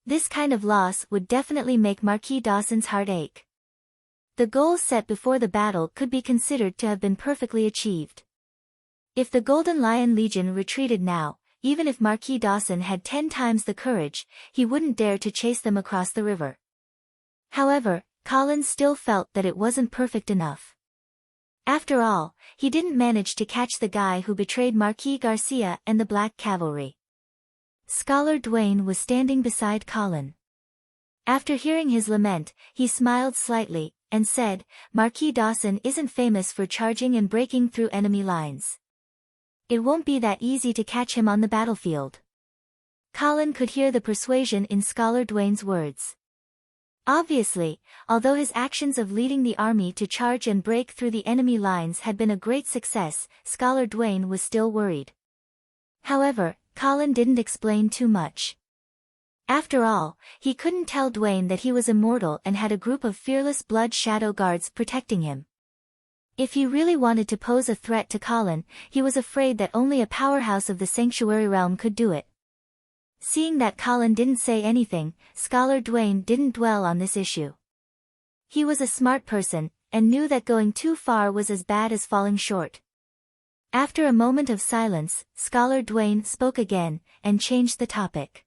S1: This kind of loss would definitely make Marquis Dawson's heart ache. The goals set before the battle could be considered to have been perfectly achieved. If the Golden Lion Legion retreated now, even if Marquis Dawson had 10 times the courage, he wouldn't dare to chase them across the river. However, Colin still felt that it wasn't perfect enough. After all, he didn't manage to catch the guy who betrayed Marquis Garcia and the Black Cavalry. Scholar Dwayne was standing beside Colin. After hearing his lament, he smiled slightly, and said, Marquis Dawson isn't famous for charging and breaking through enemy lines. It won't be that easy to catch him on the battlefield. Colin could hear the persuasion in Scholar Dwayne's words. Obviously, although his actions of leading the army to charge and break through the enemy lines had been a great success, Scholar Dwayne was still worried. However, Colin didn't explain too much. After all, he couldn't tell Dwayne that he was immortal and had a group of fearless blood shadow guards protecting him. If he really wanted to pose a threat to Colin, he was afraid that only a powerhouse of the Sanctuary Realm could do it. Seeing that Colin didn't say anything, Scholar Dwayne didn't dwell on this issue. He was a smart person, and knew that going too far was as bad as falling short. After a moment of silence, Scholar Dwayne spoke again, and changed the topic.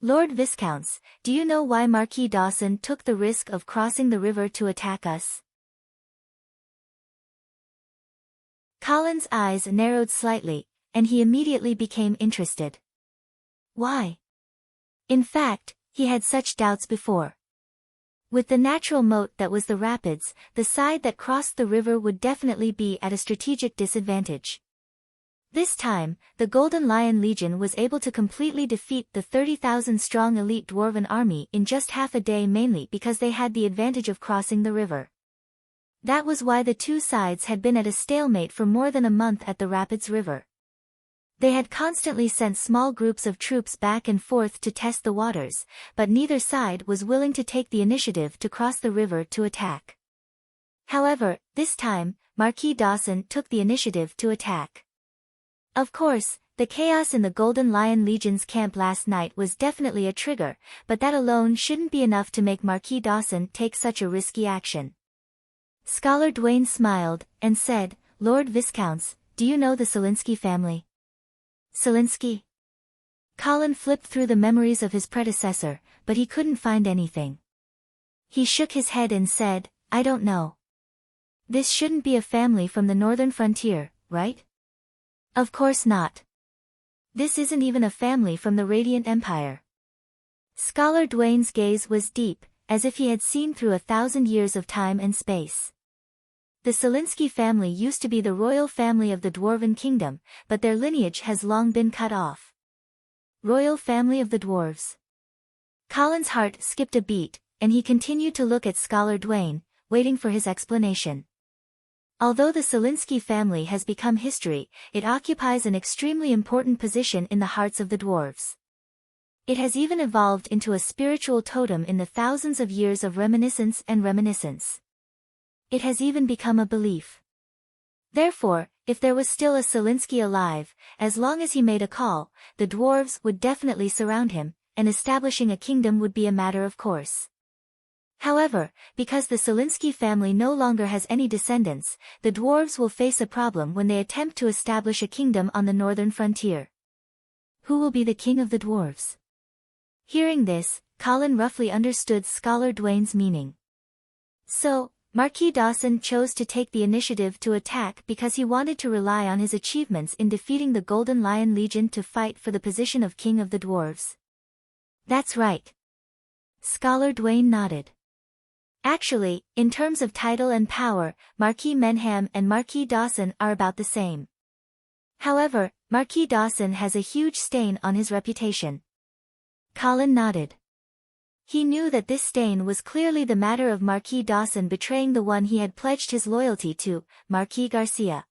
S1: Lord Viscounts, do you know why Marquis Dawson took the risk of crossing the river to attack us? Colin's eyes narrowed slightly, and he immediately became interested. Why? In fact, he had such doubts before. With the natural moat that was the rapids, the side that crossed the river would definitely be at a strategic disadvantage. This time, the Golden Lion Legion was able to completely defeat the 30,000-strong elite dwarven army in just half a day, mainly because they had the advantage of crossing the river. That was why the two sides had been at a stalemate for more than a month at the Rapids River. They had constantly sent small groups of troops back and forth to test the waters, but neither side was willing to take the initiative to cross the river to attack. However, this time, Marquis Dawson took the initiative to attack. Of course, the chaos in the Golden Lion Legion's camp last night was definitely a trigger, but that alone shouldn't be enough to make Marquis Dawson take such a risky action. Scholar Dwayne smiled, and said, Lord Viscounts, do you know the Selinsky family? Selinsky? Colin flipped through the memories of his predecessor, but he couldn't find anything. He shook his head and said, I don't know. This shouldn't be a family from the northern frontier, right? Of course not. This isn't even a family from the Radiant Empire. Scholar Dwayne's gaze was deep, as if he had seen through 1,000 years of time and space. The Selinsky family used to be the royal family of the Dwarven Kingdom, but their lineage has long been cut off. Royal family of the dwarves. Colin's heart skipped a beat, and he continued to look at Scholar Dwayne, waiting for his explanation. Although the Selinsky family has become history, it occupies an extremely important position in the hearts of the dwarves. It has even evolved into a spiritual totem in the thousands of years of reminiscence and reminiscence. It has even become a belief. Therefore, if there was still a Selinsky alive, as long as he made a call, the dwarves would definitely surround him, and establishing a kingdom would be a matter of course. However, because the Selinsky family no longer has any descendants, the dwarves will face a problem when they attempt to establish a kingdom on the northern frontier. Who will be the king of the dwarves? Hearing this, Colin roughly understood Scholar Dwayne's meaning. So, Marquis Dawson chose to take the initiative to attack because he wanted to rely on his achievements in defeating the Golden Lion Legion to fight for the position of king of the dwarves. That's right. Scholar Dwayne nodded. Actually, in terms of title and power, Marquis Menham and Marquis Dawson are about the same. However, Marquis Dawson has a huge stain on his reputation. Colin nodded. He knew that this stain was clearly the matter of Marquis Dawson betraying the one he had pledged his loyalty to, Marquis Garcia.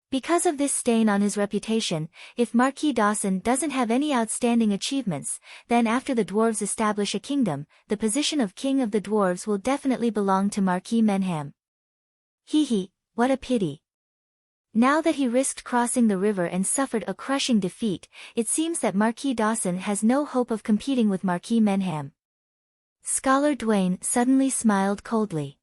S1: Because of this stain on his reputation, if Marquis Dawson doesn't have any outstanding achievements, then after the dwarves establish a kingdom, the position of king of the dwarves will definitely belong to Marquis Menham. Hee, what a pity. Now that he risked crossing the river and suffered a crushing defeat, it seems that Marquis Dawson has no hope of competing with Marquis Menham. Scholar Dwayne suddenly smiled coldly.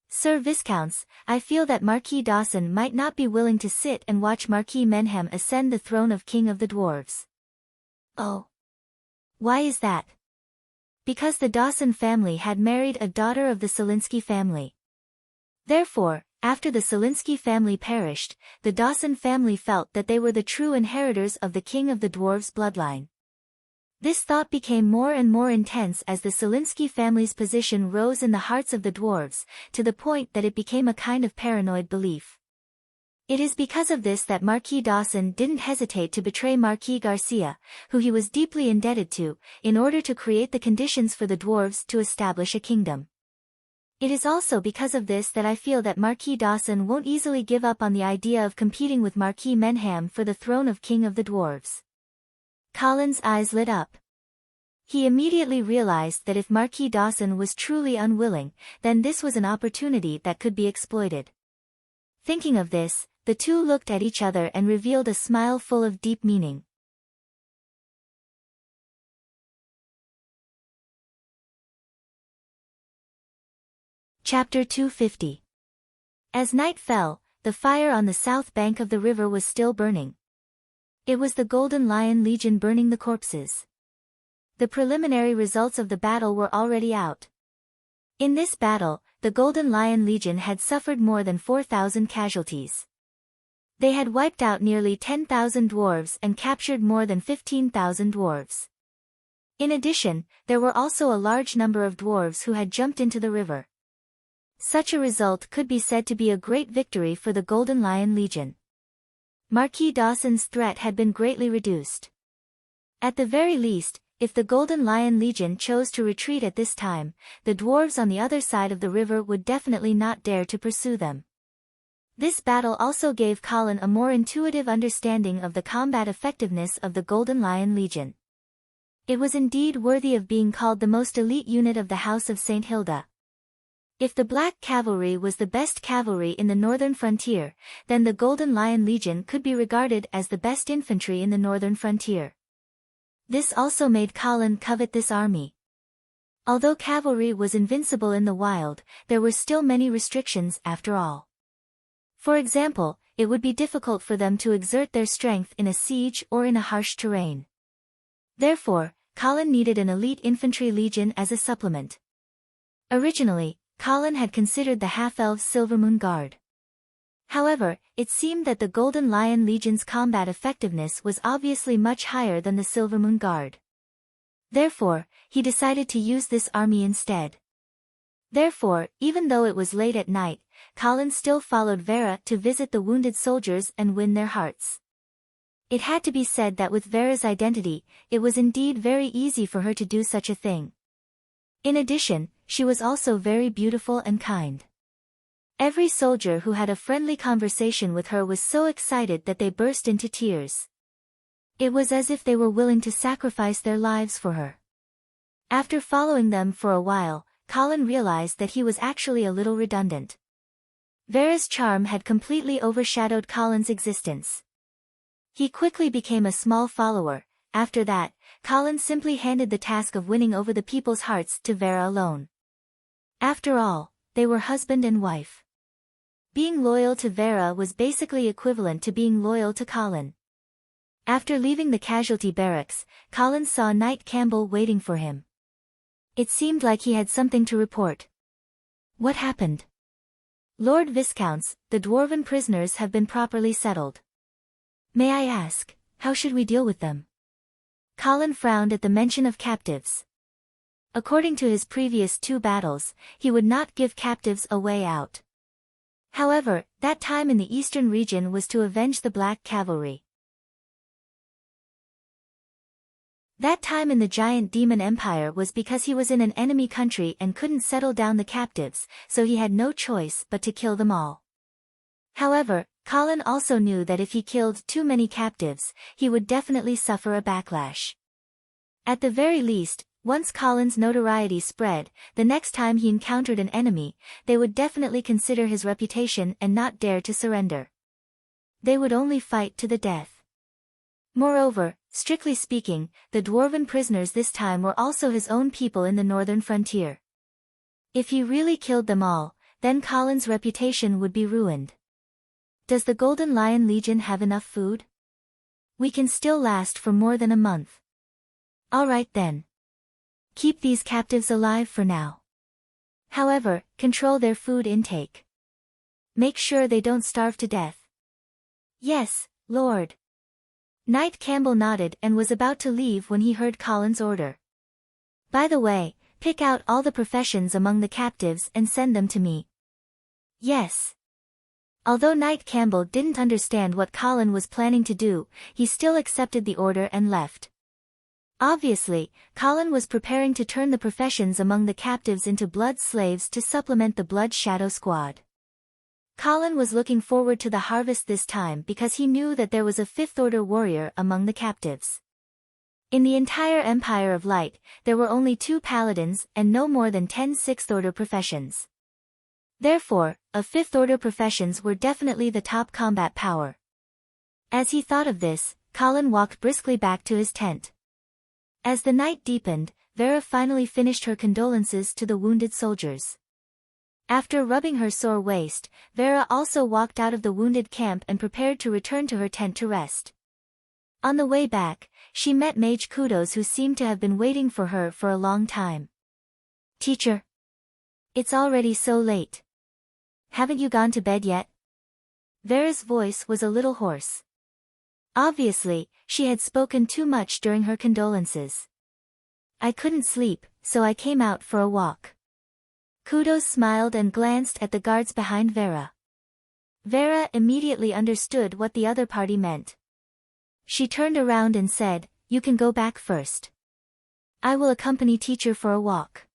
S1: Sir Viscounts, I feel that Marquis Dawson might not be willing to sit and watch Marquis Menham ascend the throne of King of the Dwarves. Oh. Why is that? Because the Dawson family had married a daughter of the Selinsky family. Therefore, after the Selinsky family perished, the Dawson family felt that they were the true inheritors of the King of the Dwarves bloodline. This thought became more and more intense as the Selinsky family's position rose in the hearts of the dwarves, to the point that it became a kind of paranoid belief. It is because of this that Marquis Dawson didn't hesitate to betray Marquis Garcia, who he was deeply indebted to, in order to create the conditions for the dwarves to establish a kingdom. It is also because of this that I feel that Marquis Dawson won't easily give up on the idea of competing with Marquis Menham for the throne of King of the Dwarves. Colin's eyes lit up. He immediately realized that if Marquis Dawson was truly unwilling, then this was an opportunity that could be exploited. Thinking of this, the two looked at each other and revealed a smile full of deep meaning. Chapter 250. As night fell, the fire on the south bank of the river was still burning. It was the Golden Lion Legion burning the corpses. The preliminary results of the battle were already out. In this battle, the Golden Lion Legion had suffered more than 4,000 casualties. They had wiped out nearly 10,000 dwarves and captured more than 15,000 dwarves. In addition, there were also a large number of dwarves who had jumped into the river. Such a result could be said to be a great victory for the Golden Lion Legion. Marquis Dawson's threat had been greatly reduced. At the very least, if the Golden Lion Legion chose to retreat at this time, the dwarves on the other side of the river would definitely not dare to pursue them. This battle also gave Colin a more intuitive understanding of the combat effectiveness of the Golden Lion Legion. It was indeed worthy of being called the most elite unit of the House of St. Hilda. If the Black Cavalry was the best cavalry in the northern frontier, then the Golden Lion Legion could be regarded as the best infantry in the northern frontier. This also made Colin covet this army. Although cavalry was invincible in the wild, there were still many restrictions after all. For example, it would be difficult for them to exert their strength in a siege or in a harsh terrain. Therefore, Colin needed an elite infantry legion as a supplement. Originally, Colin had considered the half-elves Silvermoon Guard. However, it seemed that the Golden Lion Legion's combat effectiveness was obviously much higher than the Silvermoon Guard. Therefore, he decided to use this army instead. Therefore, even though it was late at night, Colin still followed Vera to visit the wounded soldiers and win their hearts. It had to be said that with Vera's identity, it was indeed very easy for her to do such a thing. In addition, she was also very beautiful and kind. Every soldier who had a friendly conversation with her was so excited that they burst into tears. It was as if they were willing to sacrifice their lives for her. After following them for a while, Colin realized that he was actually a little redundant. Vera's charm had completely overshadowed Colin's existence. He quickly became a small follower. After that, Colin simply handed the task of winning over the people's hearts to Vera alone. After all, they were husband and wife. Being loyal to Vera was basically equivalent to being loyal to Colin. After leaving the casualty barracks, Colin saw Knight Campbell waiting for him. It seemed like he had something to report. What happened? Lord Viscounts, the dwarven prisoners have been properly settled. May I ask, how should we deal with them? Colin frowned at the mention of captives. According to his previous 2 battles, he would not give captives a way out. However, that time in the eastern region was to avenge the Black Cavalry. That time in the giant demon empire was because he was in an enemy country and couldn't settle down the captives, so he had no choice but to kill them all. However, Colin also knew that if he killed too many captives, he would definitely suffer a backlash. At the very least, once Colin's notoriety spread, the next time he encountered an enemy, they would definitely consider his reputation and not dare to surrender. They would only fight to the death. Moreover, strictly speaking, the dwarven prisoners this time were also his own people in the northern frontier. If he really killed them all, then Colin's reputation would be ruined. Does the Golden Lion Legion have enough food? We can still last for more than a month. All right then. Keep these captives alive for now. However, control their food intake. Make sure they don't starve to death. Yes, Lord. Knight Campbell nodded and was about to leave when he heard Colin's order. By the way, pick out all the professions among the captives and send them to me. Yes. Although Knight Campbell didn't understand what Colin was planning to do, he still accepted the order and left. Obviously, Colin was preparing to turn the professions among the captives into blood slaves to supplement the Blood Shadow Squad. Colin was looking forward to the harvest this time because he knew that there was a Fifth-Order warrior among the captives. In the entire Empire of Light, there were only 2 paladins and no more than 10 Sixth-Order professions. Therefore, of Fifth-Order professions were definitely the top combat power. As he thought of this, Colin walked briskly back to his tent. As the night deepened, Vera finally finished her condolences to the wounded soldiers. After rubbing her sore waist, Vera also walked out of the wounded camp and prepared to return to her tent to rest. On the way back, she met Mage Kudos, who seemed to have been waiting for her for a long time. "Teacher. It's already so late. Haven't you gone to bed yet?" Vera's voice was a little hoarse. Obviously, she had spoken too much during her condolences. "I couldn't sleep, so I came out for a walk." Kudos smiled and glanced at the guards behind Vera. Vera immediately understood what the other party meant. She turned around and said, "You can go back first. I will accompany teacher for a walk."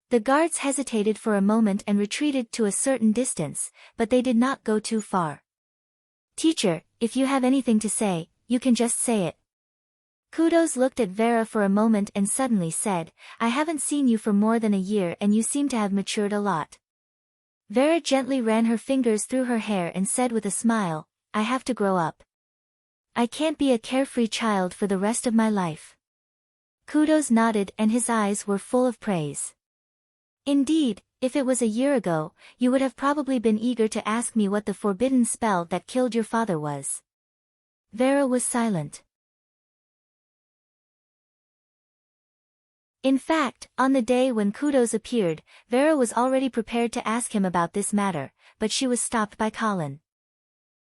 S1: The guards hesitated for a moment and retreated to a certain distance, but they did not go too far. "Teacher, if you have anything to say, you can just say it." Kudos looked at Vera for a moment and suddenly said, "I haven't seen you for more than a year and you seem to have matured a lot." Vera gently ran her fingers through her hair and said with a smile, "I have to grow up. I can't be a carefree child for the rest of my life." Kudos nodded and his eyes were full of praise. "Indeed, if it was a year ago, you would have probably been eager to ask me what the forbidden spell that killed your father was." Vera was silent. In fact, on the day when Kudos appeared, Vera was already prepared to ask him about this matter, but she was stopped by Colin.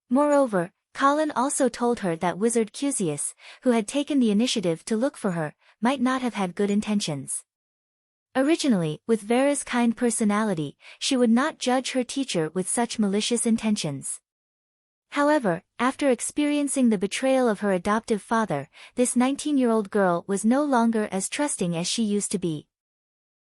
S1: Moreover, Colin also told her that Wizard Cusius, who had taken the initiative to look for her, might not have had good intentions. Originally, with Vera's kind personality, she would not judge her teacher with such malicious intentions. However, after experiencing the betrayal of her adoptive father, this 19-year-old girl was no longer as trusting as she used to be.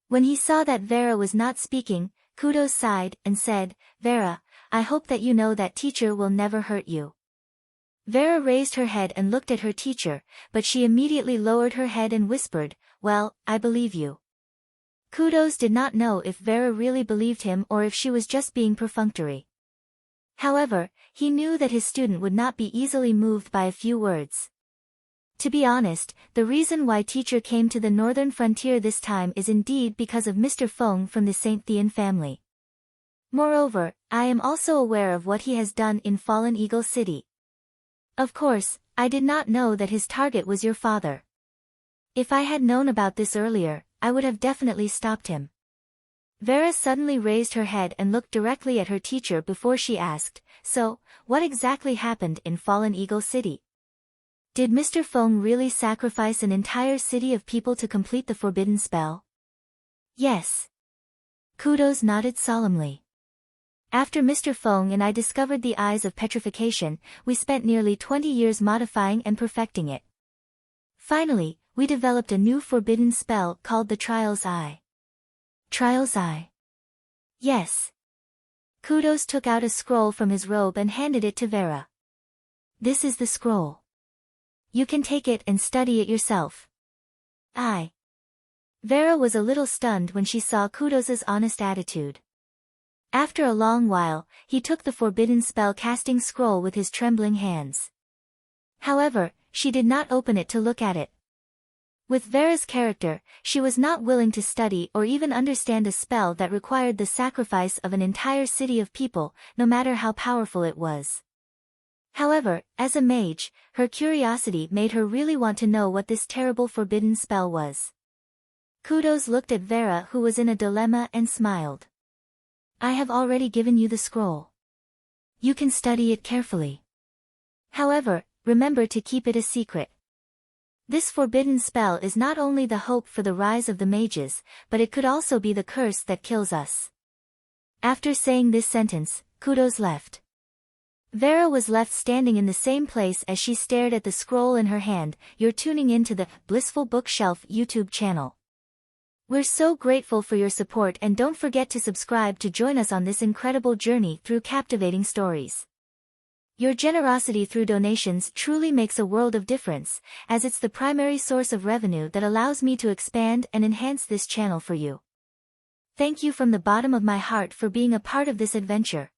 S1: When he saw that Vera was not speaking, Kudos sighed and said, "Vera, I hope that you know that teacher will never hurt you." Vera raised her head and looked at her teacher, but she immediately lowered her head and whispered, "Well, I believe you." Kudos did not know if Vera really believed him or if she was just being perfunctory. However, he knew that his student would not be easily moved by a few words. To be honest, the reason why teacher came to the northern frontier this time is indeed because of Mr. Feng from the St. Thean family. Moreover, I am also aware of what he has done in Fallen Eagle City. Of course, I did not know that his target was your father. If I had known about this earlier, I would have definitely stopped him. Vera suddenly raised her head and looked directly at her teacher before she asked, "So, what exactly happened in Fallen Eagle City? Did Mr. Feng really sacrifice an entire city of people to complete the forbidden spell?" "Yes." Kudos nodded solemnly. "After Mr. Feng and I discovered the eyes of petrification, we spent nearly 20 years modifying and perfecting it. Finally, we developed a new forbidden spell called the Trial's Eye." "Trial's Eye?" "Yes." Kudos took out a scroll from his robe and handed it to Vera. "This is the scroll. You can take it and study it yourself." Vera was a little stunned when she saw Kudos's honest attitude. After a long while, he took the forbidden spell-casting scroll with his trembling hands. However, she did not open it to look at it. With Vera's character, she was not willing to study or even understand a spell that required the sacrifice of an entire city of people, no matter how powerful it was. However, as a mage, her curiosity made her really want to know what this terrible forbidden spell was. Kudos looked at Vera, who was in a dilemma, and smiled. "I have already given you the scroll. You can study it carefully. However, remember to keep it a secret. This forbidden spell is not only the hope for the rise of the mages, but it could also be the curse that kills us." After saying this sentence, Kudos left. Vera was left standing in the same place as she stared at the scroll in her hand. You're tuning into the Blissful Bookshelf YouTube channel. We're so grateful for your support, and don't forget to subscribe to join us on this incredible journey through captivating stories. Your generosity through donations truly makes a world of difference, as it's the primary source of revenue that allows me to expand and enhance this channel for you. Thank you from the bottom of my heart for being a part of this adventure.